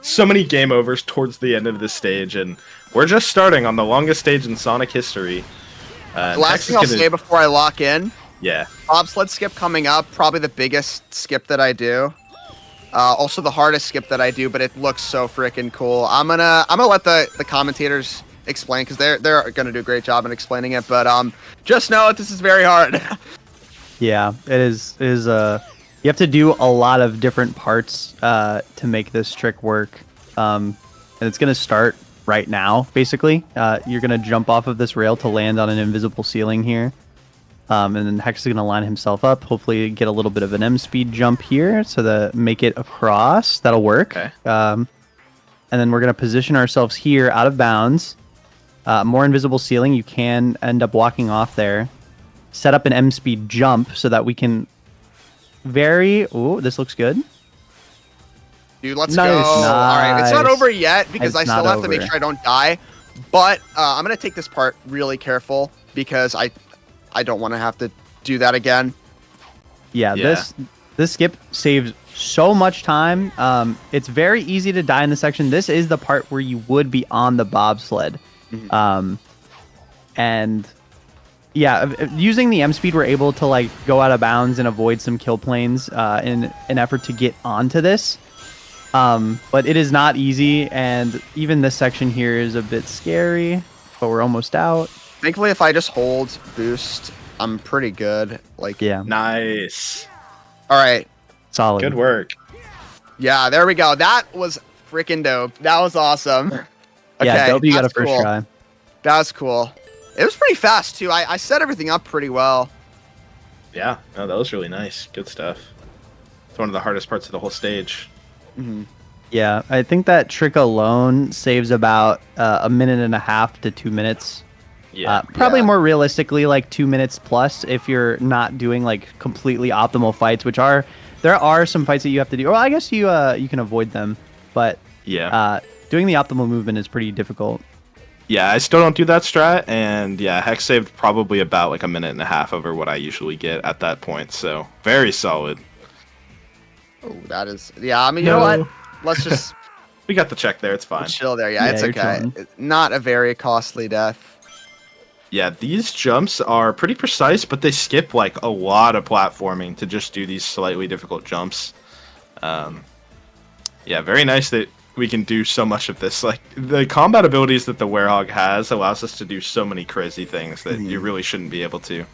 Speaker 4: so many game overs towards the end of this stage, and we're just starting on the longest stage in Sonic history.
Speaker 2: The last thing I'll say before I lock in,
Speaker 4: yeah,
Speaker 2: bobsled skip coming up, probably the biggest skip that I do. Also the hardest skip that I do, but it looks so freaking cool. I'm gonna let the commentators explain because they're gonna do a great job in explaining it. But just know this is very hard.
Speaker 3: Yeah, it is. You have to do a lot of different parts to make this trick work, and it's gonna start right now. Basically, you're gonna jump off of this rail to land on an invisible ceiling here, and then Hex is gonna line himself up. Hopefully, get a little bit of an M speed jump here, so that make it across. That'll work.
Speaker 4: Okay.
Speaker 3: And then we're gonna position ourselves here, out of bounds. More invisible ceiling. You can end up walking off there. Set up an M speed jump so that we can. Oh, this looks good.
Speaker 2: Dude, let's
Speaker 3: Nice.
Speaker 2: go. All right, it's not
Speaker 3: Nice.
Speaker 2: over yet because
Speaker 3: It's
Speaker 2: I still
Speaker 3: not
Speaker 2: have to make
Speaker 3: over.
Speaker 2: sure I don't die. But I'm gonna take this part really careful because I don't want to have to do that again.
Speaker 3: Yeah,
Speaker 4: Yeah.
Speaker 3: this skip saves so much time. It's very easy to die in this section. This is the part where you would be on the bobsled. And yeah, using the M speed, we're able to like go out of bounds and avoid some kill planes in an effort to get onto this. But it is not easy, and even this section here is a bit scary, but we're almost out.
Speaker 2: Thankfully, if I just hold boost, I'm pretty good. Like,
Speaker 3: Yeah,
Speaker 4: Nice.
Speaker 2: all right.
Speaker 3: solid.
Speaker 4: Good work.
Speaker 2: Yeah, there we go. That was freaking dope. That was awesome.
Speaker 3: Yeah, dope. You got a
Speaker 2: that's
Speaker 3: first
Speaker 2: cool.
Speaker 3: try.
Speaker 2: That was cool. It was pretty fast too. I set everything up pretty well.
Speaker 4: Yeah, no, that was really nice. Good stuff. It's one of the hardest parts of the whole stage.
Speaker 3: Yeah, I think that trick alone saves about a minute and a half to 2 minutes.
Speaker 4: Yeah.
Speaker 3: Probably
Speaker 2: Yeah.
Speaker 3: more realistically like 2 minutes plus if you're not doing like completely optimal fights, which there are some fights that you have to do. Well, I guess you can avoid them, but
Speaker 4: Yeah.
Speaker 3: doing the optimal movement is pretty difficult.
Speaker 4: Yeah, I still don't do that strat, and yeah, Hex saved probably about like a minute and a half over what I usually get at that point, so very solid.
Speaker 2: Oh, that is. Yeah, I mean, you know what? Let's just
Speaker 4: We got the check there, it's fine.
Speaker 2: chill there. Yeah,
Speaker 3: Yeah,
Speaker 2: it's
Speaker 3: you're
Speaker 2: okay.
Speaker 3: chilling.
Speaker 2: It's not a very costly death.
Speaker 4: Yeah, these jumps are pretty precise, but they skip like a lot of platforming to just do these slightly difficult jumps. Yeah, very nice that we can do so much of this. Like the combat abilities that the Werehog has allows us to do so many crazy things that you really shouldn't be able to.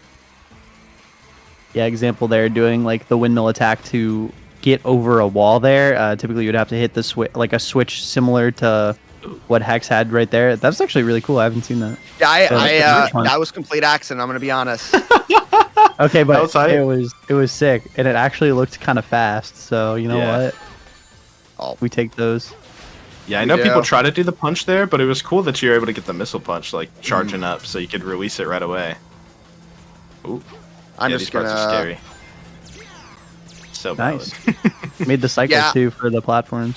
Speaker 3: Yeah, example there, doing like the windmill attack to get over a wall there. Typically, you'd have to hit the switch, like a switch similar to what Hex had right there. That's actually really cool. I haven't seen that.
Speaker 2: Yeah,
Speaker 3: which one?
Speaker 2: that was complete accident. I'm gonna be honest.
Speaker 3: Okay, but
Speaker 4: Outside.
Speaker 3: it was sick, and it actually looked kind of fast. So you know
Speaker 4: Yeah.
Speaker 3: what?
Speaker 2: Oh,
Speaker 3: We take those.
Speaker 4: Yeah, I know
Speaker 2: Yeah.
Speaker 4: people try to do the punch there, but it was cool that you were able to get the missile punch, like charging up, so you could release it right away. Ooh,
Speaker 2: I'm
Speaker 4: yeah,
Speaker 2: just
Speaker 4: these parts are
Speaker 2: gonna.
Speaker 4: scary. So
Speaker 3: Nice.
Speaker 4: valid.
Speaker 3: Made the cycle
Speaker 2: Yeah.
Speaker 3: too for the platforms.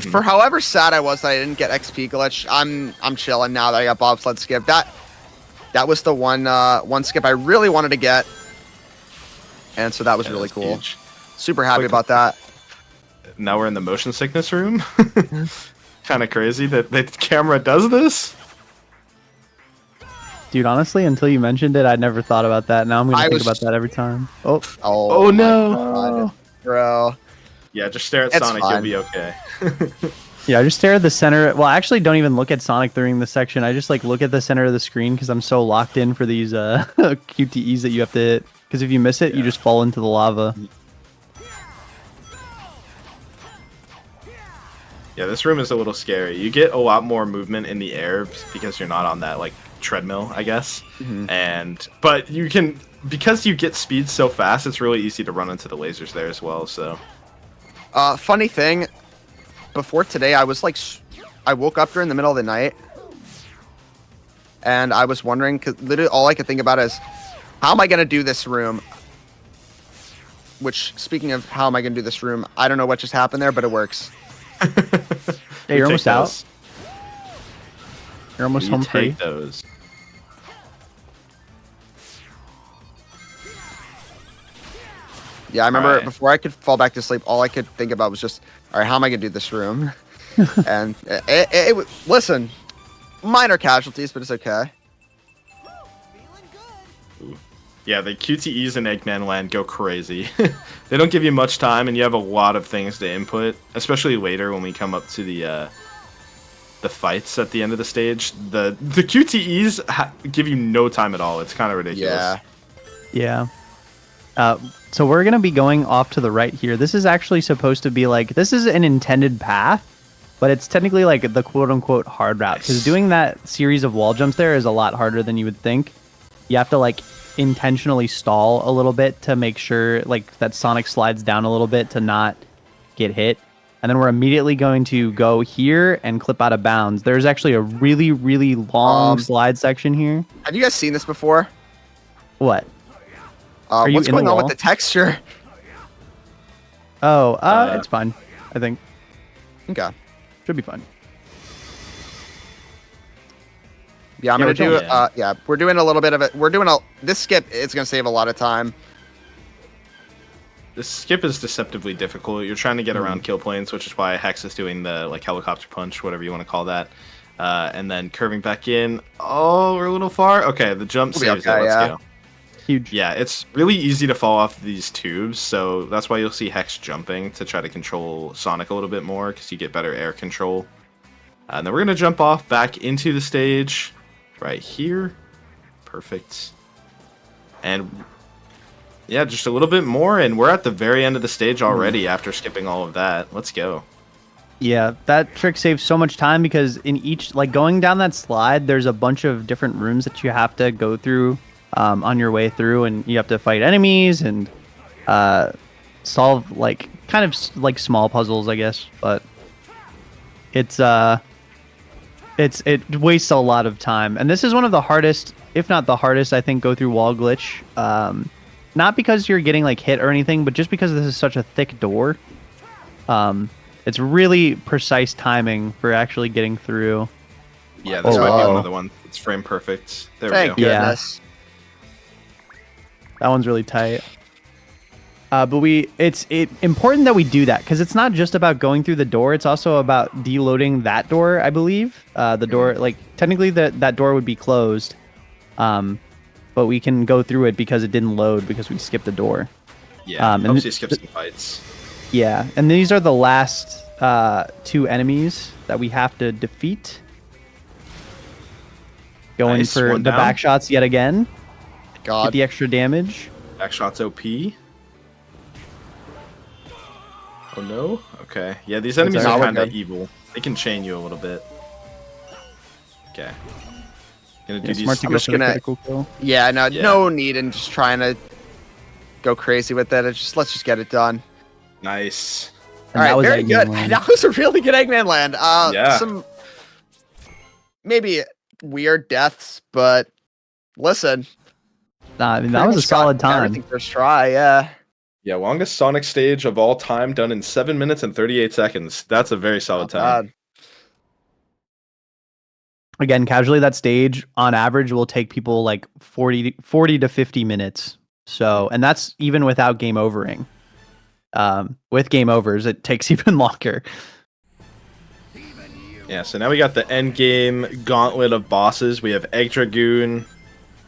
Speaker 2: For however sad I was that I didn't get XP glitch, I'm chilling now that I got bobsled skip. That was the one skip I really wanted to get, and so that was
Speaker 4: Yeah,
Speaker 2: really
Speaker 4: that's
Speaker 2: cool.
Speaker 4: huge.
Speaker 2: Super happy
Speaker 4: Quick-
Speaker 2: about that.
Speaker 4: Now we're in the motion sickness room. Kind of crazy that the camera does this.
Speaker 3: Dude, honestly, until you mentioned it, I never thought about that. Now I'm gonna think about that every time. Oh,
Speaker 2: Oh my
Speaker 4: no.
Speaker 2: God, bro.
Speaker 4: Yeah, just stare at
Speaker 2: It's
Speaker 4: Sonic.
Speaker 2: fine.
Speaker 4: You'll be okay.
Speaker 3: yeah, I just stare at the center. Well, I actually don't even look at Sonic during the section. I just like look at the center of the screen because I'm so locked in for these QTEs that you have to hit. Because if you miss it, you just fall into the lava.
Speaker 4: Yeah, this room is a little scary. You get a lot more movement in the air because you're not on that like treadmill, I guess. But you can, because you get speed so fast, it's really easy to run into the lasers there as well. So
Speaker 2: Funny thing, before today, I was like, I woke up during the middle of the night, and I was wondering, because literally all I could think about is, how am I gonna do this room? Which, speaking of how am I gonna do this room, I don't know what just happened there, but it works.
Speaker 3: Hey, you're almost out. You're almost
Speaker 4: You
Speaker 3: home free.
Speaker 4: take those.
Speaker 2: Yeah, I remember
Speaker 4: Right.
Speaker 2: before I could fall back to sleep, all I could think about was just, all right, how am I gonna do this room? And listen, minor casualties, but it's okay.
Speaker 4: Yeah, the QTEs in Eggman Land go crazy. They don't give you much time, and you have a lot of things to input, especially later when we come up to the fights at the end of the stage. The QTEs give you no time at all. It's kind of ridiculous.
Speaker 3: Yeah. So we're going to be going off to the right here. This is actually supposed to be like, this is an intended path, but it's technically like the quote-unquote hard route. Because doing that series of wall jumps there is a lot harder than you would think. You have to like intentionally stall a little bit to make sure like that Sonic slides down a little bit to not get hit. And then we're immediately going to go here and clip out of bounds. There's actually a really, really long slide section here.
Speaker 2: Have you guys seen this before?
Speaker 3: What? you
Speaker 2: What's
Speaker 3: in the
Speaker 2: going on with
Speaker 3: wall?
Speaker 2: the texture?
Speaker 3: Oh, it's fine. I think
Speaker 2: Okay.
Speaker 3: should be fine.
Speaker 2: Yeah, I'm
Speaker 3: Yeah,
Speaker 2: gonna
Speaker 3: we're
Speaker 2: do.
Speaker 4: chilling.
Speaker 2: Yeah, we're doing a little bit of it. We're doing this skip. It's gonna save a lot of time.
Speaker 4: This skip is deceptively difficult. You're trying to get around kill planes, which is why Hex is doing the like helicopter punch, whatever you want to call that. And then curving back in. Oh, we're a little far. Okay, the jump
Speaker 2: We'll be
Speaker 4: saves it.
Speaker 2: okay,
Speaker 4: Let's
Speaker 2: yeah.
Speaker 4: go.
Speaker 3: Huge.
Speaker 4: Yeah, it's really easy to fall off these tubes, so that's why you'll see Hex jumping to try to control Sonic a little bit more, because you get better air control. And then we're going to jump off back into the stage right here. Perfect. And yeah, just a little bit more, and we're at the very end of the stage already after skipping all of that. Let's go.
Speaker 3: Yeah, that trick saves so much time because in each, like going down that slide, there's a bunch of different rooms that you have to go through on your way through, and you have to fight enemies and solve like kind of like small puzzles, I guess. But it wastes a lot of time, and this is one of the hardest, if not the hardest, I think, go through wall glitch. Not because you're getting like hit or anything, but just because this is such a thick door. It's really precise timing for actually getting through.
Speaker 4: Yeah, this
Speaker 3: Oh,
Speaker 4: might be
Speaker 3: wow.
Speaker 4: one of the ones that's frame perfect. There
Speaker 2: Thank
Speaker 4: we go.
Speaker 3: Yeah.
Speaker 2: goodness.
Speaker 3: That one's really tight. But it's important that we do that because it's not just about going through the door. It's also about deloading that door, I believe. The door, like technically that door would be closed, but we can go through it because it didn't load because we skipped the door.
Speaker 4: Yeah,
Speaker 3: and
Speaker 4: helps you skip some fights.
Speaker 3: Yeah, and these are the last two enemies that we have to defeat. Going
Speaker 4: Nice,
Speaker 3: for
Speaker 4: one
Speaker 3: the
Speaker 4: down.
Speaker 3: back shots yet again. Get
Speaker 2: God.
Speaker 3: the extra damage.
Speaker 4: Backshot's OP. Oh no? Okay. Yeah, these enemies
Speaker 2: alright.
Speaker 4: are
Speaker 2: We're
Speaker 4: kind of
Speaker 2: good.
Speaker 4: evil. They can chain you a little bit. Okay. Gonna do
Speaker 3: Yeah,
Speaker 4: these.
Speaker 3: smart to
Speaker 2: I'm
Speaker 3: go
Speaker 2: just
Speaker 3: for the
Speaker 2: gonna-
Speaker 3: critical kill.
Speaker 2: Yeah, no,
Speaker 4: Yeah.
Speaker 2: no need in just trying to go crazy with it. It's just let's just get it done.
Speaker 4: Nice.
Speaker 3: And
Speaker 2: All right,
Speaker 3: that was
Speaker 2: very
Speaker 3: Eggman
Speaker 2: good.
Speaker 3: Land.
Speaker 2: That was a really good Eggman Land.
Speaker 4: Yeah.
Speaker 2: Some maybe weird deaths, but listen,
Speaker 3: Nah, I mean, that
Speaker 2: pretty
Speaker 3: was a
Speaker 2: much got
Speaker 3: solid time.
Speaker 2: Everything first try, yeah.
Speaker 4: Yeah, longest Sonic stage of all time, done in 7 minutes and 38 seconds. That's a very solid
Speaker 2: Not
Speaker 4: time.
Speaker 2: bad.
Speaker 3: Again, casually, that stage on average will take people like 40 to 50 minutes. So, and that's even without game overing. With game overs, it takes even longer.
Speaker 4: Yeah, so now we got the end game gauntlet of bosses. We have Egg Dragoon,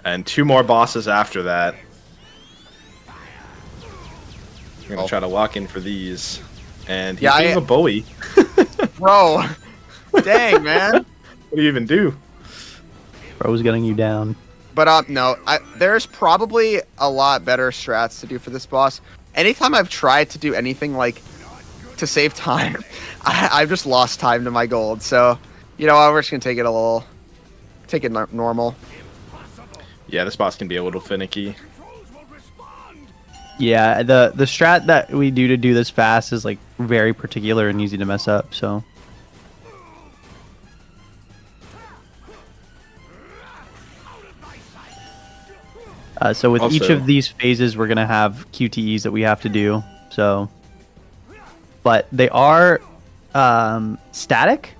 Speaker 4: And 2 more bosses after that. I'm gonna try to lock in for these. And he's doing a bully.
Speaker 2: Bro. Dang, man.
Speaker 4: What do you even do?
Speaker 3: Bro's getting you down.
Speaker 2: But no, there's probably a lot better strats to do for this boss. Anytime I've tried to do anything like to save time, I've just lost time to my gold. So, you know, we're just gonna take it normal.
Speaker 4: Yeah, this boss can be a little finicky.
Speaker 3: Yeah, the strat that we do to do this fast is like very particular and easy to mess up. So. So with each of these phases, we're gonna have QTEs that we have to do. So, but they are static.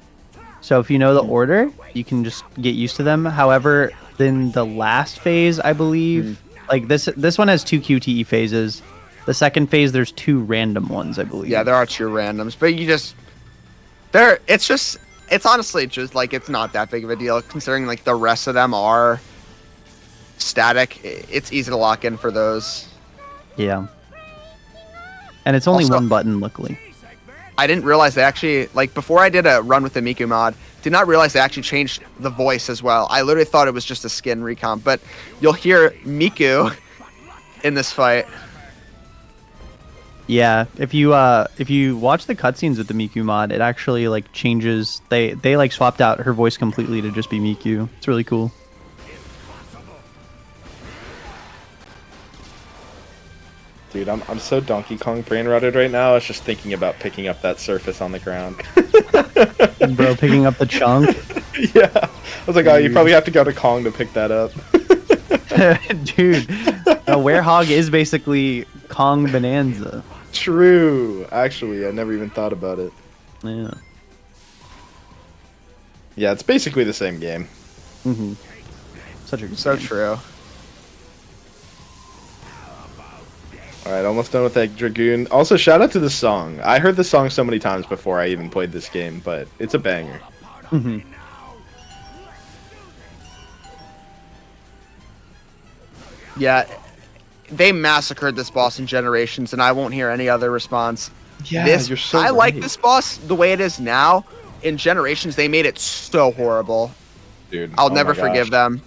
Speaker 3: So if you know the order, you can just get used to them. However, in the last phase, I believe, like this one has 2 QTE phases. The second phase, there's 2 random ones, I believe.
Speaker 2: Yeah, there are 2 randoms, but it's honestly just like it's not that big of a deal considering like the rest of them are static. It's easy to lock in for those.
Speaker 3: Yeah. And it's only
Speaker 2: Also,
Speaker 3: 1 button, luckily.
Speaker 2: I didn't realize they actually, like, before I did a run with the Miku mod, did not realize they actually changed the voice as well. I literally thought it was just a skin recomp, but you'll hear Miku in this fight.
Speaker 3: Yeah, if you watch the cutscenes with the Miku mod, it actually like changes. They like swapped out her voice completely to just be Miku. It's really cool.
Speaker 4: Dude, I'm so Donkey Kong brain rotted right now. I was just thinking about picking up that surface on the ground.
Speaker 3: Bro, picking up the chunk.
Speaker 4: Yeah. I was like, oh, you probably have to go to Kong to pick that up.
Speaker 3: Dude, a werehog is basically Kong Bonanza.
Speaker 4: True. Actually, I never even thought about it.
Speaker 3: Yeah.
Speaker 4: Yeah, it's basically the same game.
Speaker 3: Mm-hmm. Such a good
Speaker 2: So
Speaker 3: game.
Speaker 2: true.
Speaker 4: Alright, almost done with that Dragoon. Also, shout out to the song. I heard the song so many times before I even played this game, but it's a banger.
Speaker 3: Mm-hmm.
Speaker 2: Yeah, they massacred this boss in Generations, and I won't hear any other response.
Speaker 4: Yeah, you're so
Speaker 2: I like
Speaker 4: right.
Speaker 2: this boss the way it is now. In Generations, they made it so horrible.
Speaker 4: Dude,
Speaker 2: I'll
Speaker 4: oh
Speaker 2: never
Speaker 4: my gosh.
Speaker 2: forgive them.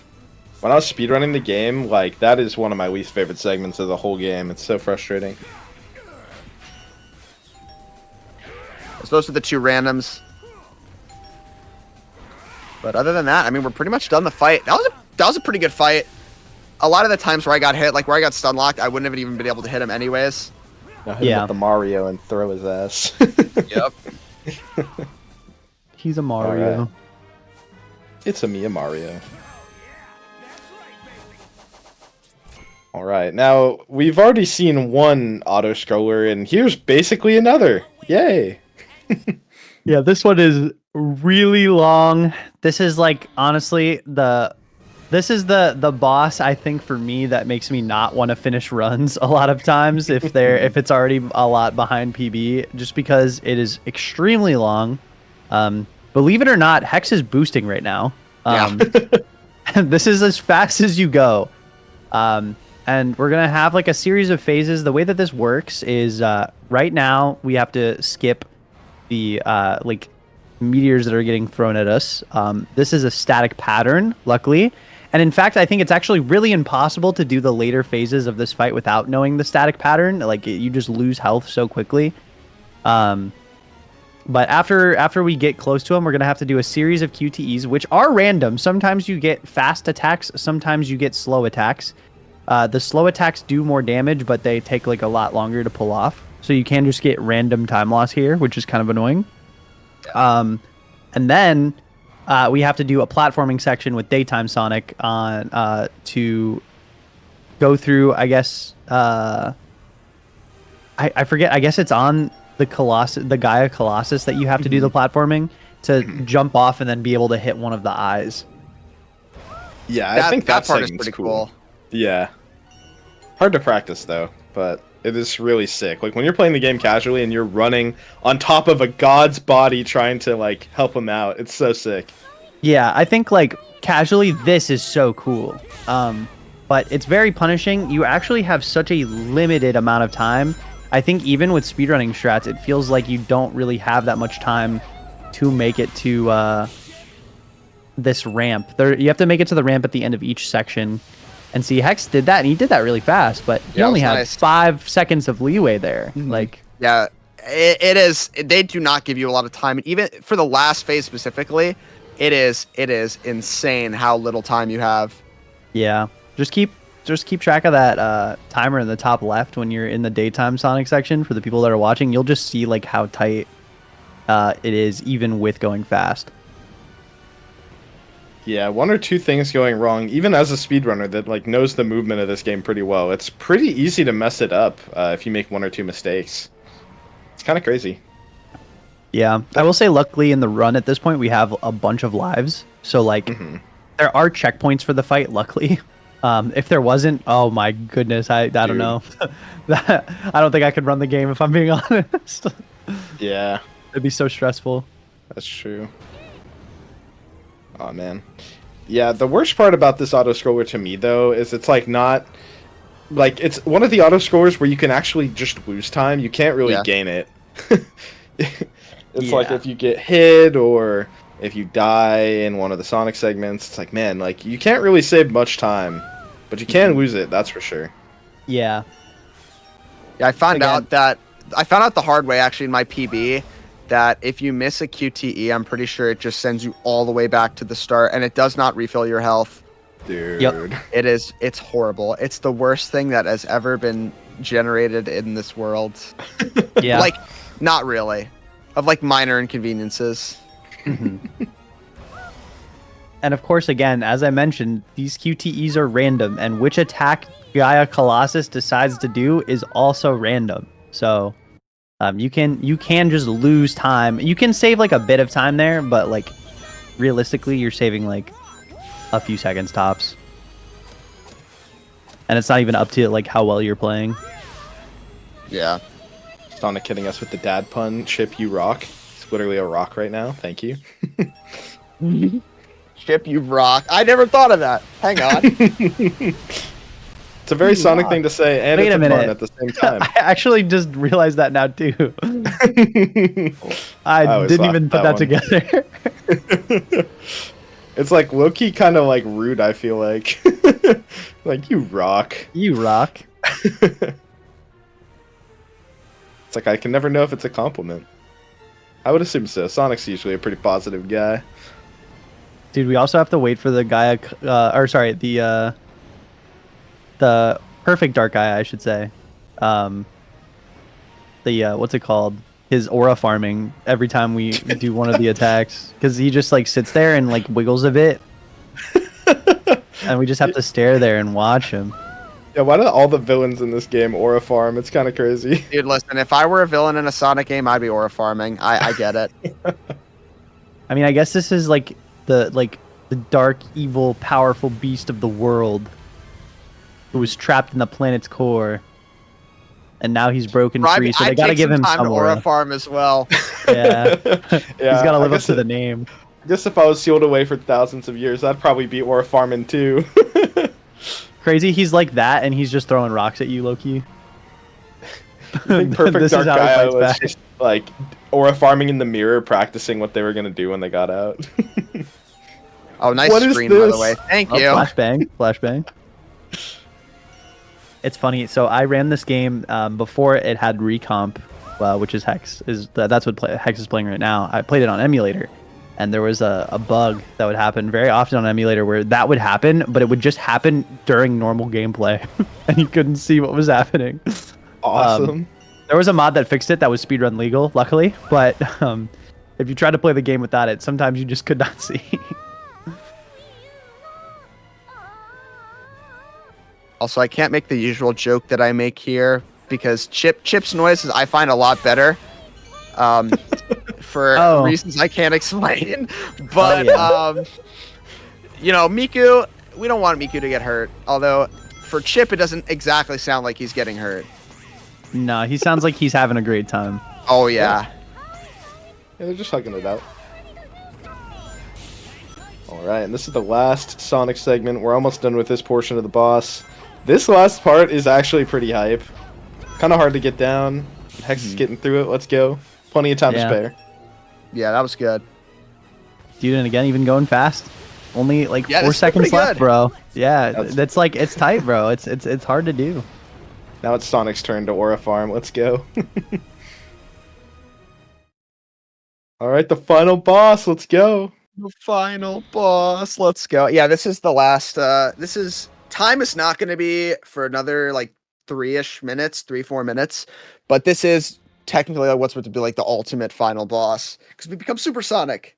Speaker 4: When I was speedrunning the game, like, that is one of my least favorite segments of the whole game. It's so frustrating.
Speaker 2: So those are the 2 randoms. But other than that, I mean, we're pretty much done the fight. That was a pretty good fight. A lot of the times where I got hit, like where I got stun locked, I wouldn't have even been able to hit him anyways.
Speaker 4: Now hit him with the Mario and throw his ass.
Speaker 2: Yep.
Speaker 3: He's a Mario.
Speaker 4: Right. It's a Mia Mario. Alright, now we've already seen one auto-scroller, and here's basically another. Yay!
Speaker 3: Yeah, this one is really long. This is like honestly this is the boss I think for me that makes me not want to finish runs a lot of times if it's already a lot behind PB, just because it is extremely long. Believe it or not, Hex is boosting right now. This is as fast as you go. And we're gonna have like a series of phases. The way that this works is right now we have to skip the like meteors that are getting thrown at us. This is a static pattern, luckily. And in fact, I think it's actually really impossible to do the later phases of this fight without knowing the static pattern. Like you just lose health so quickly. But after we get close to them, we're gonna have to do a series of QTEs, which are random. Sometimes you get fast attacks, sometimes you get slow attacks. The slow attacks do more damage, but they take like a lot longer to pull off. So you can just get random time loss here, which is kind of annoying. And then we have to do a platforming section with Daytime Sonic on to go through, I guess, I forget, I guess it's on the Gaia Colossus that you have to do the platforming to jump off and then be able to hit one of the eyes.
Speaker 4: Yeah, I think that
Speaker 2: part is
Speaker 4: segment's
Speaker 2: pretty cool.
Speaker 4: Yeah. Hard to practice, though, but it is really sick. Like, when you're playing the game casually and you're running on top of a god's body trying to, like, help him out, it's so sick.
Speaker 3: Yeah, I think like casually this is so cool. But it's very punishing. You actually have such a limited amount of time. I think even with speedrunning strats, it feels like you don't really have that much time to make it to this ramp. You have to make it to the ramp at the end of each section. And see, Hex did that, and he did that really fast, but he only had
Speaker 2: nice.
Speaker 3: 5 seconds of leeway there. Like,
Speaker 2: yeah, it is. They do not give you a lot of time, and even for the last phase specifically, it is insane how little time you have.
Speaker 3: yeah, just keep track of that timer in the top left when you're in the daytime Sonic section. For the people that are watching, you'll just see like how tight it is, even with going fast.
Speaker 4: Yeah, 1 or 2 things going wrong, even as a speedrunner that like knows the movement of this game pretty well. It's pretty easy to mess it up if you make 1 or 2 mistakes. It's kind of crazy.
Speaker 3: Yeah, I will say luckily in the run at this point we have a bunch of lives, so like there are checkpoints for the fight. Luckily, if there wasn't, oh my goodness, I don't know. I don't think I could run the game if I'm being honest.
Speaker 4: Yeah,
Speaker 3: it'd be so stressful.
Speaker 4: That's true. Oh man. Yeah, the worst part about this auto scroller to me though is it's like not like it's one of the auto scrollers where you can actually just lose time. You can't really gain it. It's like if you get hit or if you die in one of the Sonic segments, it's like, man, like you can't really save much time, but you can lose it, that's for sure.
Speaker 3: Yeah.
Speaker 2: Yeah, I found out the hard way actually in my PB that if you miss a QTE, I'm pretty sure it just sends you all the way back to the start, and it does not refill your health.
Speaker 4: Dude.
Speaker 3: Yep.
Speaker 2: It's horrible. It's the worst thing that has ever been generated in this world.
Speaker 3: Yeah.
Speaker 2: Like, not really. Of like minor inconveniences.
Speaker 3: And of course, again, as I mentioned, these QTEs are random, and which attack Gaia Colossus decides to do is also random. So you can just lose time. You can save like a bit of time there, but like realistically, you're saving like a few seconds tops. And it's not even up to like how well you're playing.
Speaker 2: Yeah.
Speaker 4: Sonic hitting us with the dad pun, Chip, you rock. It's literally a rock right now. Thank you.
Speaker 2: Chip, you rock. I never thought of that. Hang on.
Speaker 4: It's a very Sonic thing to say, and
Speaker 3: Wait
Speaker 4: it's
Speaker 3: a
Speaker 4: a
Speaker 3: minute.
Speaker 4: pun at the same time.
Speaker 3: I actually just realized that now too. I
Speaker 4: always
Speaker 3: didn't
Speaker 4: laugh
Speaker 3: even
Speaker 4: at
Speaker 3: put that
Speaker 4: that
Speaker 3: together.
Speaker 4: It's like low-key kind of like rude, I feel like. Like, you rock.
Speaker 3: You rock.
Speaker 4: It's like I can never know if it's a compliment. I would assume so. Sonic's usually a pretty positive guy.
Speaker 3: Dude, we also have to wait for the Gaia, the perfect Dark Gaia, I should say. What's it called? His aura farming every time we do one of the attacks, because he just like sits there and like wiggles a bit, and we just have to stare there and watch him.
Speaker 4: Yeah, why do all the villains in this game aura farm? It's kind of crazy.
Speaker 2: Dude, listen, if I were a villain in a Sonic game, I'd be aura farming. I get it.
Speaker 3: I mean, I guess this is like the dark, evil, powerful beast of the world who was trapped in the planet's core, and now he's broken free. So they gotta give him some
Speaker 2: aura farm as well.
Speaker 3: Yeah,
Speaker 4: Yeah,
Speaker 3: he's gotta live
Speaker 4: I
Speaker 3: up to the name.
Speaker 4: I guess if I was sealed away for thousands of years, I'd probably be aura farming too.
Speaker 3: Crazy, he's like that, and he's just throwing rocks at you, Loki.
Speaker 4: I think Perfect
Speaker 3: This
Speaker 4: Dark
Speaker 3: is how he
Speaker 4: Gaia
Speaker 3: fights
Speaker 4: was
Speaker 3: back.
Speaker 4: just like aura farming in the mirror, practicing what they were gonna do when they got out.
Speaker 2: Oh, nice
Speaker 4: What is
Speaker 2: screen, by
Speaker 4: this?
Speaker 2: the way. Thank
Speaker 3: Oh,
Speaker 2: you.
Speaker 3: flashbang, flashbang. It's funny. So I ran this game before it had recomp, which is Hex. That's what Hex is playing right now. I played it on emulator, and there was a bug that would happen very often on emulator where that would happen, but it would just happen during normal gameplay, and you couldn't see what was happening.
Speaker 4: Awesome.
Speaker 3: There was a mod that fixed it that was speedrun legal, luckily, but if you try to play the game without it, sometimes you just could not see.
Speaker 2: Also, I can't make the usual joke that I make here because Chip's noises I find a lot better. For reasons I can't explain. But you know, Miku, we don't want Miku to get hurt. Although for Chip it doesn't exactly sound like he's getting hurt.
Speaker 3: No, he sounds like he's having a great time.
Speaker 2: Oh yeah.
Speaker 4: Yeah, they're just hugging it out. All right, and this is the last Sonic segment. We're almost done with this portion of the boss. This last part is actually pretty hype. Kind of hard to get down. Hex is getting through it. Let's go. Plenty of time to spare.
Speaker 2: Yeah, that was good.
Speaker 3: Dude, and again, even going fast. Only like 4 seconds left,
Speaker 2: good.
Speaker 3: bro. Yeah, that's like it's tight, bro. It's hard to do.
Speaker 4: Now it's Sonic's turn to Aura Farm. Let's go. All right, the final boss. Let's go.
Speaker 2: The final boss. Let's go. Yeah, this is the last. Time is not going to be for another like 3-4 minutes, but this is technically what's supposed to be like the ultimate final boss because we become supersonic.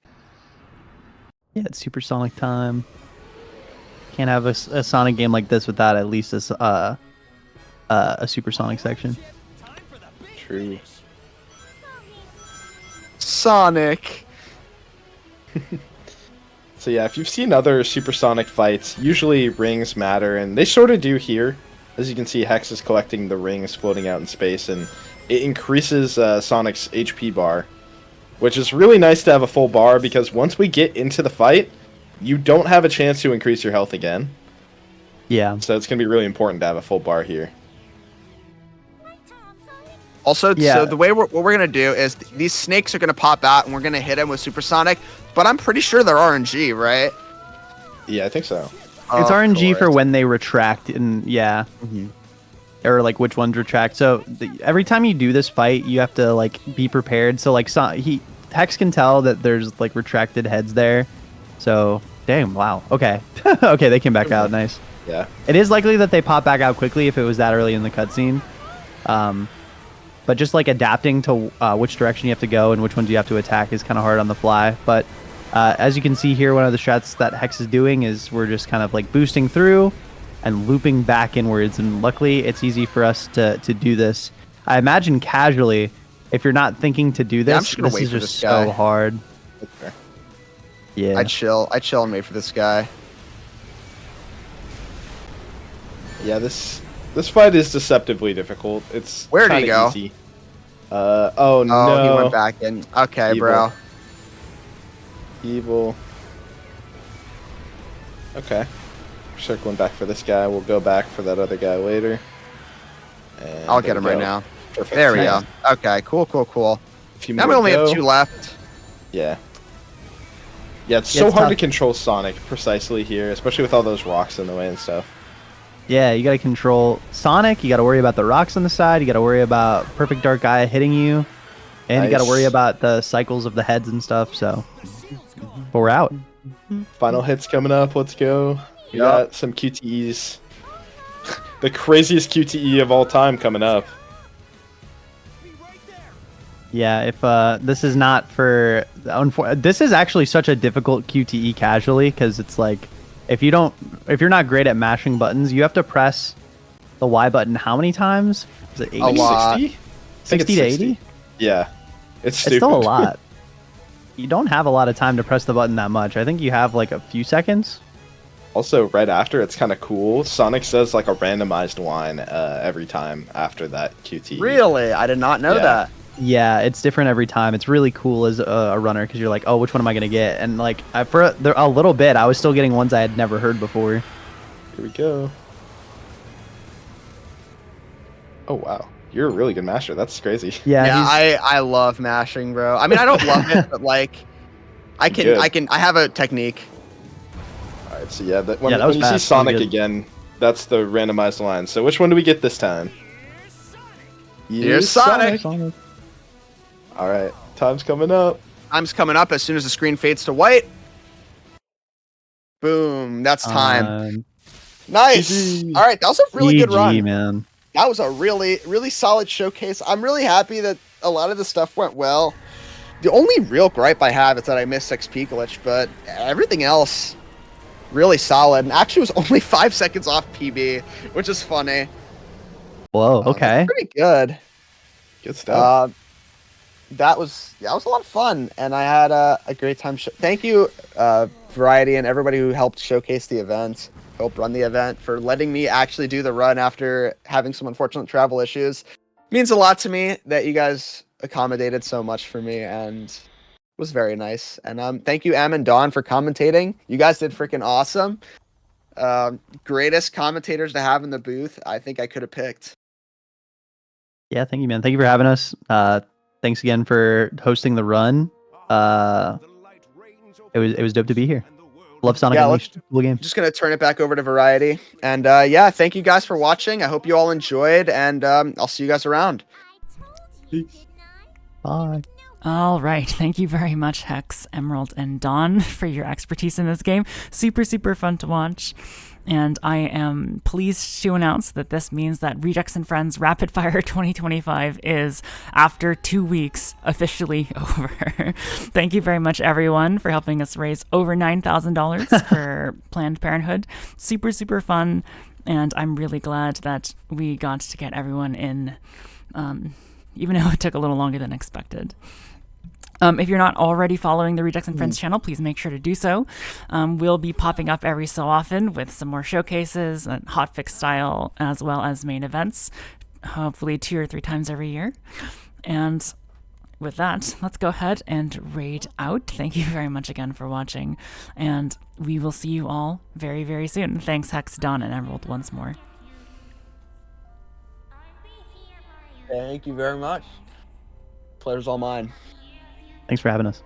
Speaker 3: Yeah, it's supersonic time. Can't have a Sonic game like this without at least a supersonic section.
Speaker 4: True.
Speaker 2: Sonic.
Speaker 4: So yeah, if you've seen other supersonic fights, usually rings matter, and they sort of do here. As you can see, Hex is collecting the rings floating out in space, and it increases Sonic's HP bar, which is really nice to have a full bar, because once we get into the fight, you don't have a chance to increase your health again.
Speaker 3: Yeah.
Speaker 4: So it's going to be really important to have a full bar here.
Speaker 2: Also,
Speaker 3: Yeah.
Speaker 2: so the way what we're gonna do is these snakes are gonna pop out and we're gonna hit them with supersonic, but I'm pretty sure they're RNG, right?
Speaker 4: Yeah, I think so.
Speaker 3: It's
Speaker 2: Of
Speaker 3: RNG for
Speaker 2: course.
Speaker 3: when they retract, and yeah, or like which ones retract. So every time you do this fight, you have to like be prepared. So like Hex can tell that there's like retracted heads there. So damn, wow, okay, okay, they came back out, nice.
Speaker 4: Yeah.
Speaker 3: It is likely that they pop back out quickly if it was that early in the cutscene. But just like adapting to which direction you have to go and which ones you have to attack is kind of hard on the fly. But as you can see here, one of the strats that Hex is doing is we're just kind of like boosting through and looping back inwards. And luckily, it's easy for us to do this. I imagine casually, if you're not thinking to do this,
Speaker 2: I'm just gonna
Speaker 3: this
Speaker 2: wait
Speaker 3: is
Speaker 2: for
Speaker 3: just
Speaker 2: this guy.
Speaker 3: so hard.
Speaker 4: Okay.
Speaker 3: Yeah.
Speaker 2: I chill and wait for this guy.
Speaker 4: Yeah, this fight is deceptively difficult. It's
Speaker 2: Where'd he
Speaker 4: kinda
Speaker 2: go?
Speaker 4: Easy. Oh no.
Speaker 2: Oh, he went back in. Okay,
Speaker 4: Evil.
Speaker 2: bro.
Speaker 4: Evil. Okay. We're circling back for this guy. We'll go back for that other guy later. And
Speaker 2: I'll get
Speaker 4: there
Speaker 2: him
Speaker 4: we
Speaker 2: right
Speaker 4: go.
Speaker 2: now.
Speaker 4: Perfect.
Speaker 2: There we
Speaker 4: Nice.
Speaker 2: go. Okay, cool.
Speaker 4: A few
Speaker 2: Now
Speaker 4: more
Speaker 2: we
Speaker 4: to
Speaker 2: only have
Speaker 4: go.
Speaker 2: 2 left.
Speaker 4: Yeah. Yeah, it's
Speaker 3: Yeah,
Speaker 4: so
Speaker 3: it's
Speaker 4: hard
Speaker 3: tough.
Speaker 4: to control Sonic precisely here, especially with all those rocks in the way and stuff.
Speaker 3: Yeah, you got to control Sonic. You got to worry about the rocks on the side. You got to worry about Perfect Dark Eye hitting you. And you got to
Speaker 4: Nice.
Speaker 3: worry about the cycles of the heads and stuff. So, but we're out.
Speaker 4: Final hits coming up. Let's go. We
Speaker 2: Yep.
Speaker 4: got some QTEs. The craziest QTE of all time coming up.
Speaker 3: Yeah, if this is not for... This is actually such a difficult QTE casually, because it's like, if you're not great at mashing buttons, you have to press the Y button how many times? Is it 80?
Speaker 2: A lot.
Speaker 4: 60? I think
Speaker 3: 60
Speaker 4: it's
Speaker 3: to
Speaker 4: 60.
Speaker 3: 80?
Speaker 4: Yeah. It's stupid.
Speaker 3: It's still a lot. You don't have a lot of time to press the button that much. I think you have like a few seconds.
Speaker 4: Also, right after, it's kind of cool. Sonic says like a randomized line every time after that QTE.
Speaker 2: Really? I did not know
Speaker 4: Yeah.
Speaker 2: that.
Speaker 3: Yeah, it's different every time. It's really cool as a runner because you're like, oh, which one am I going to get? And like for a little bit, I was still getting ones I had never heard before.
Speaker 4: Here we go. Oh, wow. You're a really good masher. That's crazy.
Speaker 3: Yeah,
Speaker 2: Yeah, I love mashing, bro. I mean, I don't love it, but like,
Speaker 4: Good.
Speaker 2: I have a technique.
Speaker 4: All right, so yeah, when
Speaker 3: that was
Speaker 4: you see
Speaker 3: fast.
Speaker 4: Sonic
Speaker 3: Really good.
Speaker 4: again, that's the randomized line. So which one do we get this time?
Speaker 2: Here's Sonic.
Speaker 4: All right, time's coming up.
Speaker 2: Time's coming up as soon as the screen fades to white. Boom, that's time. Nice.
Speaker 4: GG.
Speaker 2: All right, that was a really good run.
Speaker 3: man.
Speaker 2: That was a really, really solid showcase. I'm really happy that a lot of the stuff went well. The only real gripe I have is that I missed XP glitch, but everything else really solid. And actually was only 5 seconds off PB, which is funny.
Speaker 3: Whoa,
Speaker 2: That's
Speaker 3: okay.
Speaker 2: pretty good.
Speaker 4: Good stuff.
Speaker 2: That was a lot of fun, and I had a great time. Thank you, Variety, and everybody who helped showcase the event, helped run the event, for letting me actually do the run after having some unfortunate travel issues. It means a lot to me that you guys accommodated so much for me, and was very nice. And thank you, Em and Dawn, for commentating. You guys did freaking awesome. Greatest commentators to have in the booth I think I could have picked.
Speaker 3: Yeah, thank you, man. Thank you for having us. Thanks again for hosting the run. It was dope to be here. Love Sonic Unleashed. Cool game.
Speaker 2: Just gonna turn it back over to Variety. And yeah, thank you guys for watching. I hope you all enjoyed, and I'll see you guys around.
Speaker 3: Bye.
Speaker 1: All right. Thank you very much, Hex, Emerald, and Dawn, for your expertise in this game. Super, super fun to watch. And I am pleased to announce that this means that Rejects and Friends Rapid Fire 2025 is, after 2 weeks, officially over. Thank you very much, everyone, for helping us raise over $9,000 for Planned Parenthood. Super, super fun. And I'm really glad that we got to get everyone in, even though it took a little longer than expected. If you're not already following the Rejects and Friends channel, please make sure to do so. We'll be popping up every so often with some more showcases, hotfix style, as well as main events, hopefully 2 or 3 times every year. And with that, let's go ahead and raid out. Thank you very much again for watching, and we will see you all very, very soon. Thanks, Hex, Dawn, and Emerald once more.
Speaker 2: Thank you very much. Pleasure's all mine.
Speaker 3: Thanks for having us.